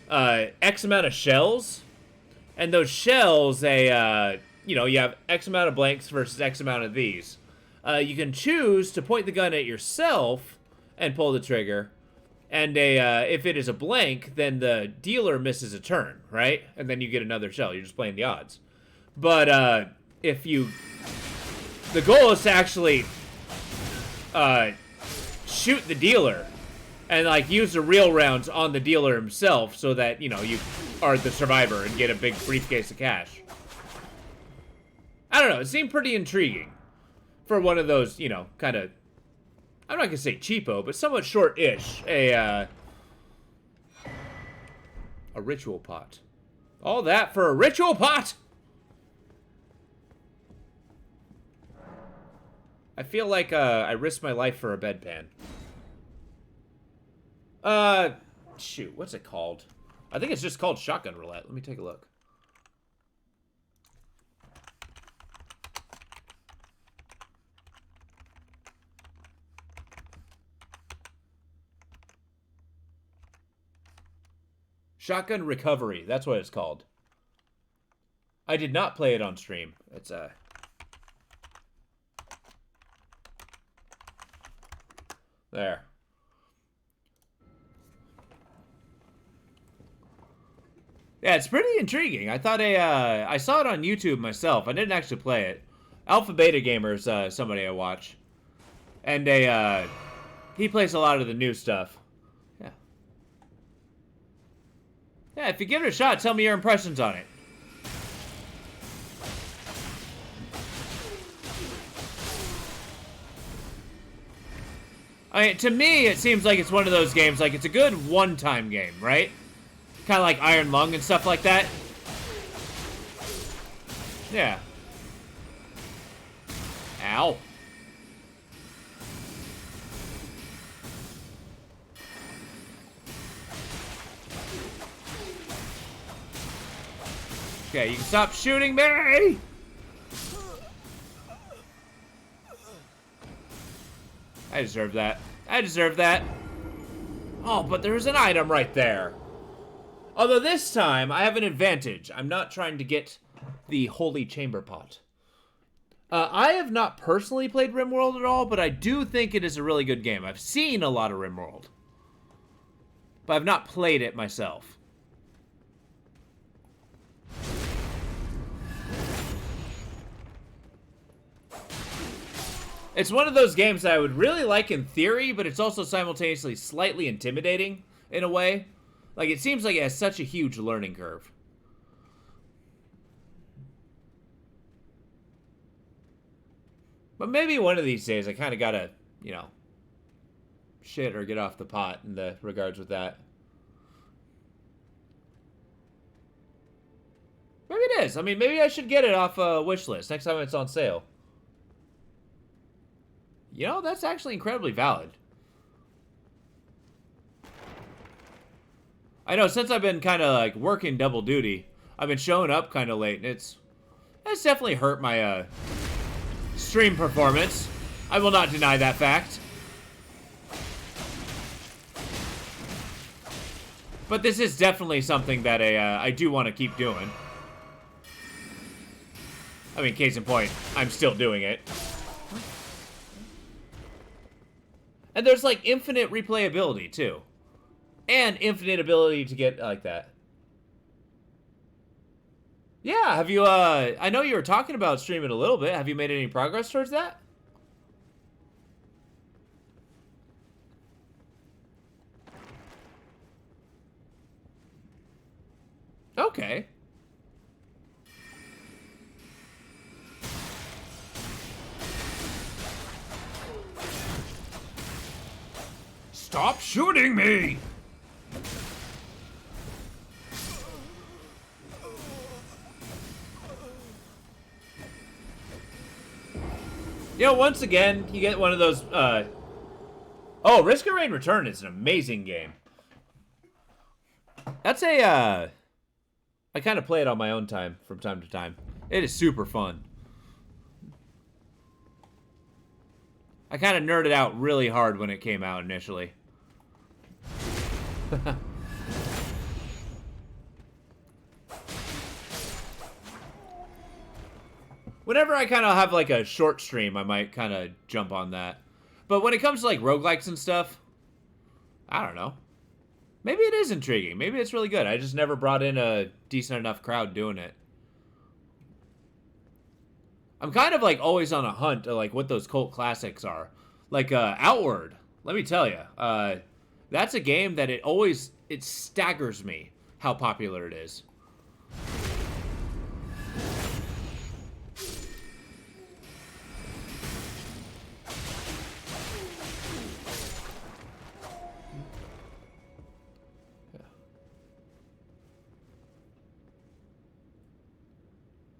X amount of shells, and those shells, you know, you have X amount of blanks versus X amount of these. You can choose to point the gun at yourself and pull the trigger, and if it is a blank, then the dealer misses a turn, right? And then you get another shell. You're just playing the odds. But if you... The goal is to actually shoot the dealer and, like, use the real rounds on the dealer himself so that, you know, you are the survivor and get a big briefcase of cash. I don't know. It seemed pretty intriguing for one of those, you know, kind of... I'm not going to say cheapo, but somewhat short-ish. A ritual pot. All that for a ritual pot? I feel like I risked my life for a bedpan. Shoot, what's it called? I think it's just called shotgun roulette. Let me take a look. Shotgun Recovery. That's what it's called. I did not play it on stream. It's there. Yeah, it's pretty intriguing. I thought I saw it on YouTube myself. I didn't actually play it. Alpha Beta Gamer's somebody I watch. And he plays a lot of the new stuff. Yeah. Yeah, if you give it a shot, tell me your impressions on it. I mean, to me, it seems like it's one of those games, like, it's a good one-time game, right? Kind of like Iron Lung and stuff like that. Yeah. Ow. Okay, you can stop shooting me! I deserve that. I deserve that. Oh, but there's an item right there. Although this time, I have an advantage. I'm not trying to get the Holy Chamber Pot. I have not personally played RimWorld at all, but I do think it is a really good game. I've seen a lot of RimWorld, but I've not played it myself. It's one of those games that I would really like in theory, but it's also simultaneously slightly intimidating in a way. Like, it seems like it has such a huge learning curve. But maybe one of these days I kind of gotta, you know, shit or get off the pot in the regards with that. Maybe it is. I mean, maybe I should get it off a wish list next time it's on sale. You know, that's actually incredibly valid. I know, since I've been kind of, like, working double duty, I've been showing up kind of late, and it's definitely hurt my, stream performance. I will not deny that fact. But this is definitely something that I do want to keep doing. I mean, case in point, I'm still doing it. And there's, like, infinite replayability, too. And infinite ability to get like that. Yeah, have you, I know you were talking about streaming a little bit. Have you made any progress towards that? Okay. Stop shooting me! You know, once again, you get one of those, Oh, Risk of Rain Return is an amazing game. That's a, I kind of play it on my own time from time to time. It is super fun. I kind of nerded out really hard when it came out initially. Whenever I kind of have, like, a short stream, I might kind of jump on that. But when it comes to, like, roguelikes and stuff, I don't know. Maybe it is intriguing. Maybe it's really good. I just never brought in a decent enough crowd doing it. I'm kind of, like, always on a hunt of, like, what those cult classics are. Like, Outward. Let me tell you. That's a game that it staggers me how popular it is.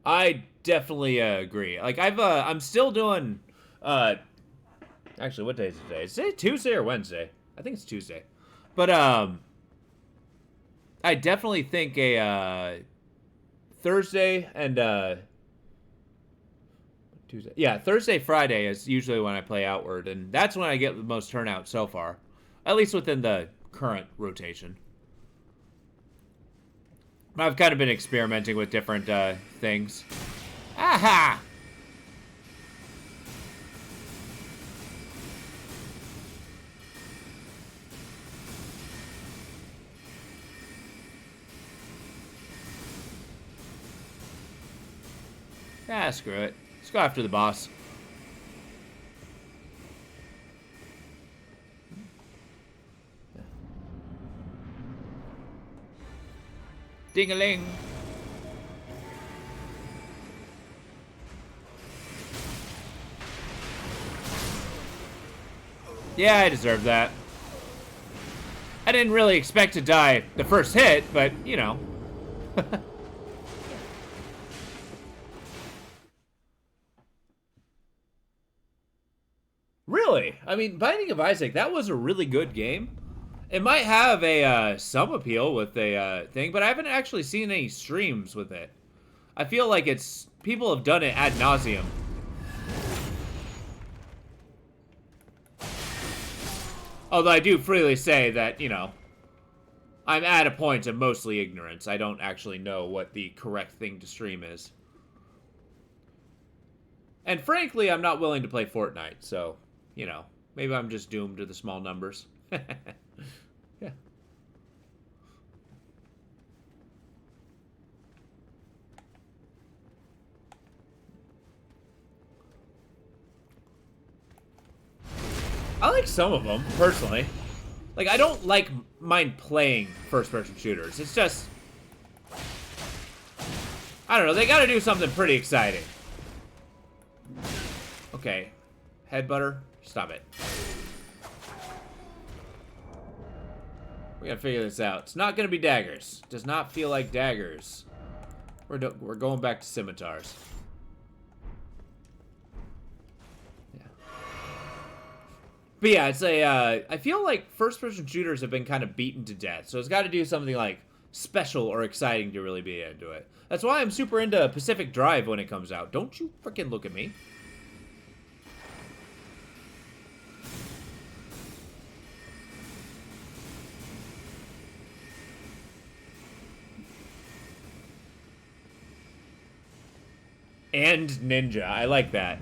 I definitely agree. Like, I'm still doing, actually, what day is it today? Is it Tuesday or Wednesday? I think it's Tuesday. But, I definitely think Thursday and, Tuesday. Yeah, Thursday, Friday is usually when I play Outward, and that's when I get the most turnout so far. At least within the current rotation. I've kind of been experimenting with different things. Aha! Ah, screw it. Let's go after the boss. Ding-a-ling. Yeah, I deserve that. I didn't really expect to die the first hit, but, you know. Really? I mean, Binding of Isaac, that was a really good game. It might have a some appeal with a thing, but I haven't actually seen any streams with it. I feel like people have done it ad nauseum. Although I do freely say that, you know, I'm at a point of mostly ignorance. I don't actually know what the correct thing to stream is. And frankly, I'm not willing to play Fortnite, so, you know, maybe I'm just doomed to the small numbers. Yeah. I like some of them, personally. Like, I don't mind playing first-person shooters. It's just... I don't know, they gotta do something pretty exciting. Okay. Headbutter, stop it. We gotta figure this out. It's not gonna be daggers. Does not feel like daggers. We're going back to scimitars. Yeah. But yeah, it's a, I feel like first-person shooters have been kind of beaten to death, so it's got to do something like special or exciting to really be into it. That's why I'm super into Pacific Drive when it comes out. Don't you freaking look at me. And ninja. I like that.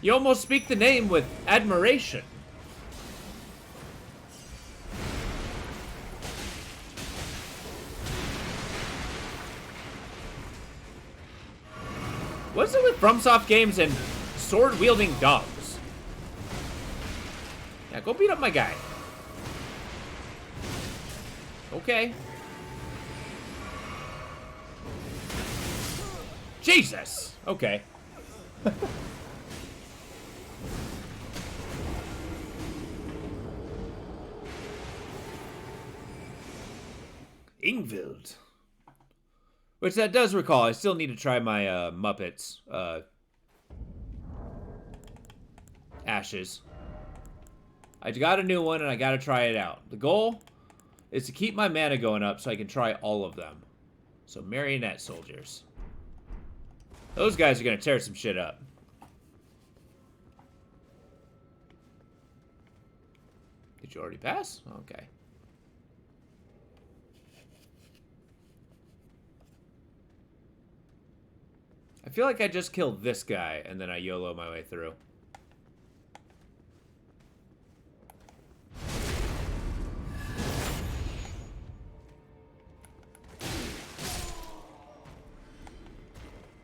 You almost speak the name with admiration. What's it with FromSoft games and sword-wielding dogs? Yeah, go beat up my guy. Okay. Jesus! Okay. Ingvild. Which that does recall, I still need to try my Muppets Ashes. I got a new one and I gotta try it out. The goal is to keep my mana going up so I can try all of them. So marionette soldiers. Those guys are gonna tear some shit up. Did you already pass? Okay. I feel like I just killed this guy and then I YOLO my way through.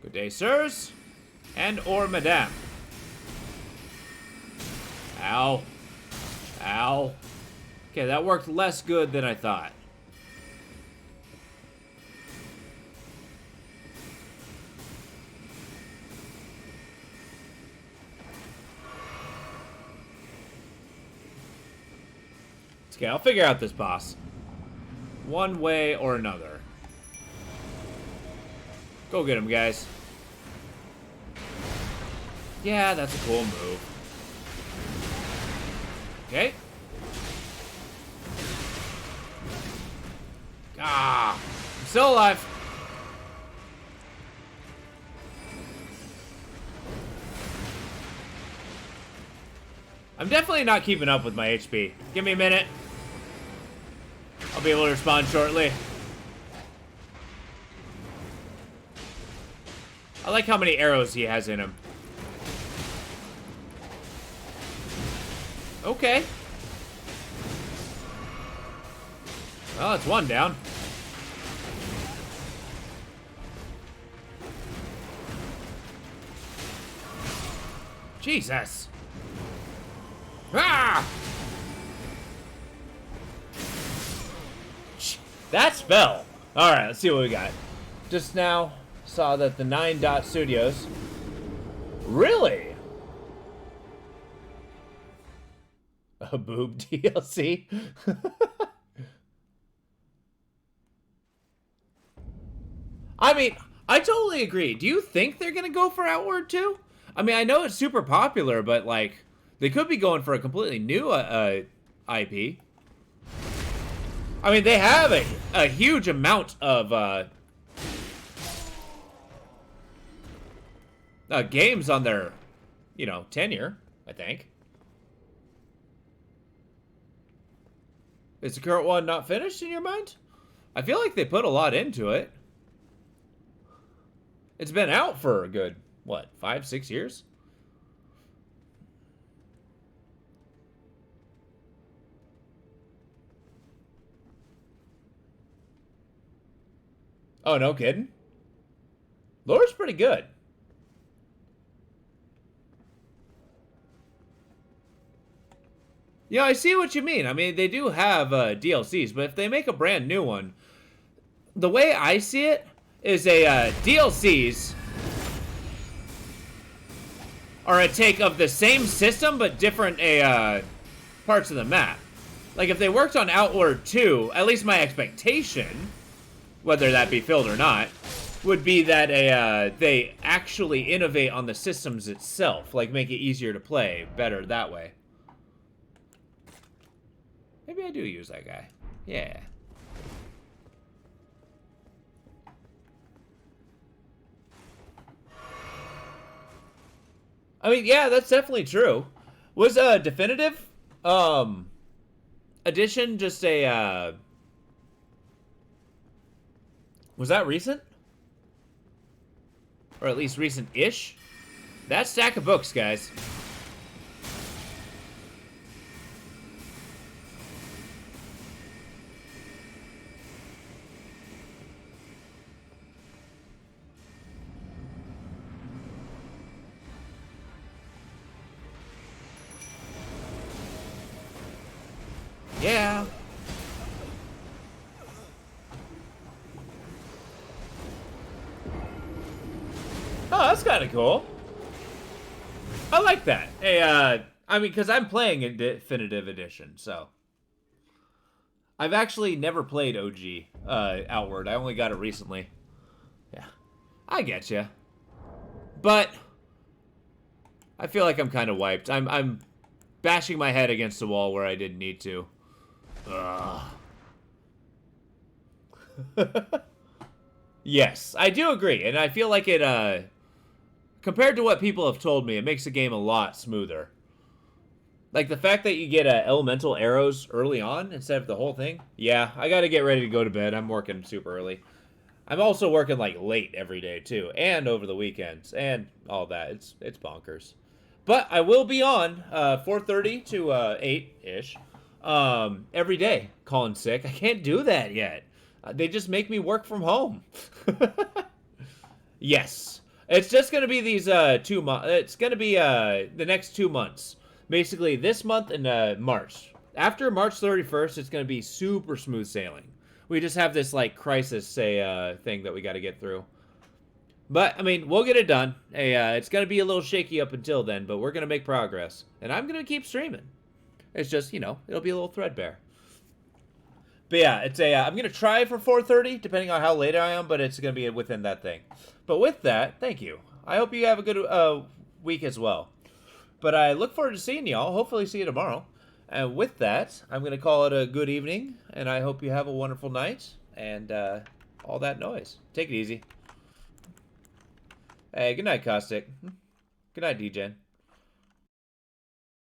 Good day, sirs. And or madame. Ow. Ow. Okay, that worked less good than I thought. Okay, I'll figure out this boss. One way or another. Go get him, guys. Yeah, that's a cool move. Okay. Ah! I'm still alive. I'm definitely not keeping up with my HP. Give me a minute. I'll be able to respond shortly. I like how many arrows he has in him. Okay. Well, that's one down. Jesus. Ah! That spell. Alright, let's see what we got. Just now saw that the 9 Dot Studios. Really? A boob DLC? I mean, I totally agree. Do you think they're gonna go for Outward too? I mean, I know it's super popular, but like, they could be going for a completely new IP. I mean, they have a huge amount of games on their, you know, tenure, I think. Is the current one not finished in your mind? I feel like they put a lot into it. It's been out for a good what, 5, 6 years? Oh, no kidding? Lore's pretty good. Yeah, I see what you mean. I mean, they do have DLCs, but if they make a brand new one, the way I see it is a DLCs are a take of the same system, but different parts of the map. Like, if they worked on Outward 2, at least my expectation, whether that be filled or not, would be that they actually innovate on the systems itself, like make it easier to play, better that way. Maybe I do use that guy. Yeah. I mean, yeah, that's definitely true. Was Definitive Edition just a was that recent? Or at least recent-ish? That stack of books, guys. Yeah. Oh, that's kind of cool. I like that. Hey, I mean, because I'm playing a Definitive Edition, so. I've actually never played OG Outward. I only got it recently. Yeah. I get you. But I feel like I'm kind of wiped. I'm bashing my head against the wall where I didn't need to. Ugh. Yes, I do agree, and I feel like it, compared to what people have told me, it makes the game a lot smoother. Like, the fact that you get elemental arrows early on instead of the whole thing. Yeah, I gotta get ready to go to bed. I'm working super early. I'm also working, like, late every day, too, and over the weekends, and all that. It's bonkers. But I will be on 4:30 to 8-ish every day calling sick. I can't do that yet. They just make me work from home. Yes. It's just going to be these 2 months. It's going to be the next 2 months. Basically, this month and March. After March 31st, it's going to be super smooth sailing. We just have this, like, crisis, thing that we got to get through. But, I mean, we'll get it done. Hey, it's going to be a little shaky up until then, but we're going to make progress. And I'm going to keep streaming. It's just, you know, it'll be a little threadbare. But yeah, it's I'm going to try for 4:30, depending on how late I am, but it's going to be within that thing. But with that, thank you. I hope you have a good week as well. But I look forward to seeing y'all. Hopefully see you tomorrow. And with that, I'm going to call it a good evening, and I hope you have a wonderful night, and all that noise. Take it easy. Hey, good night, Caustic. Good night, DJ.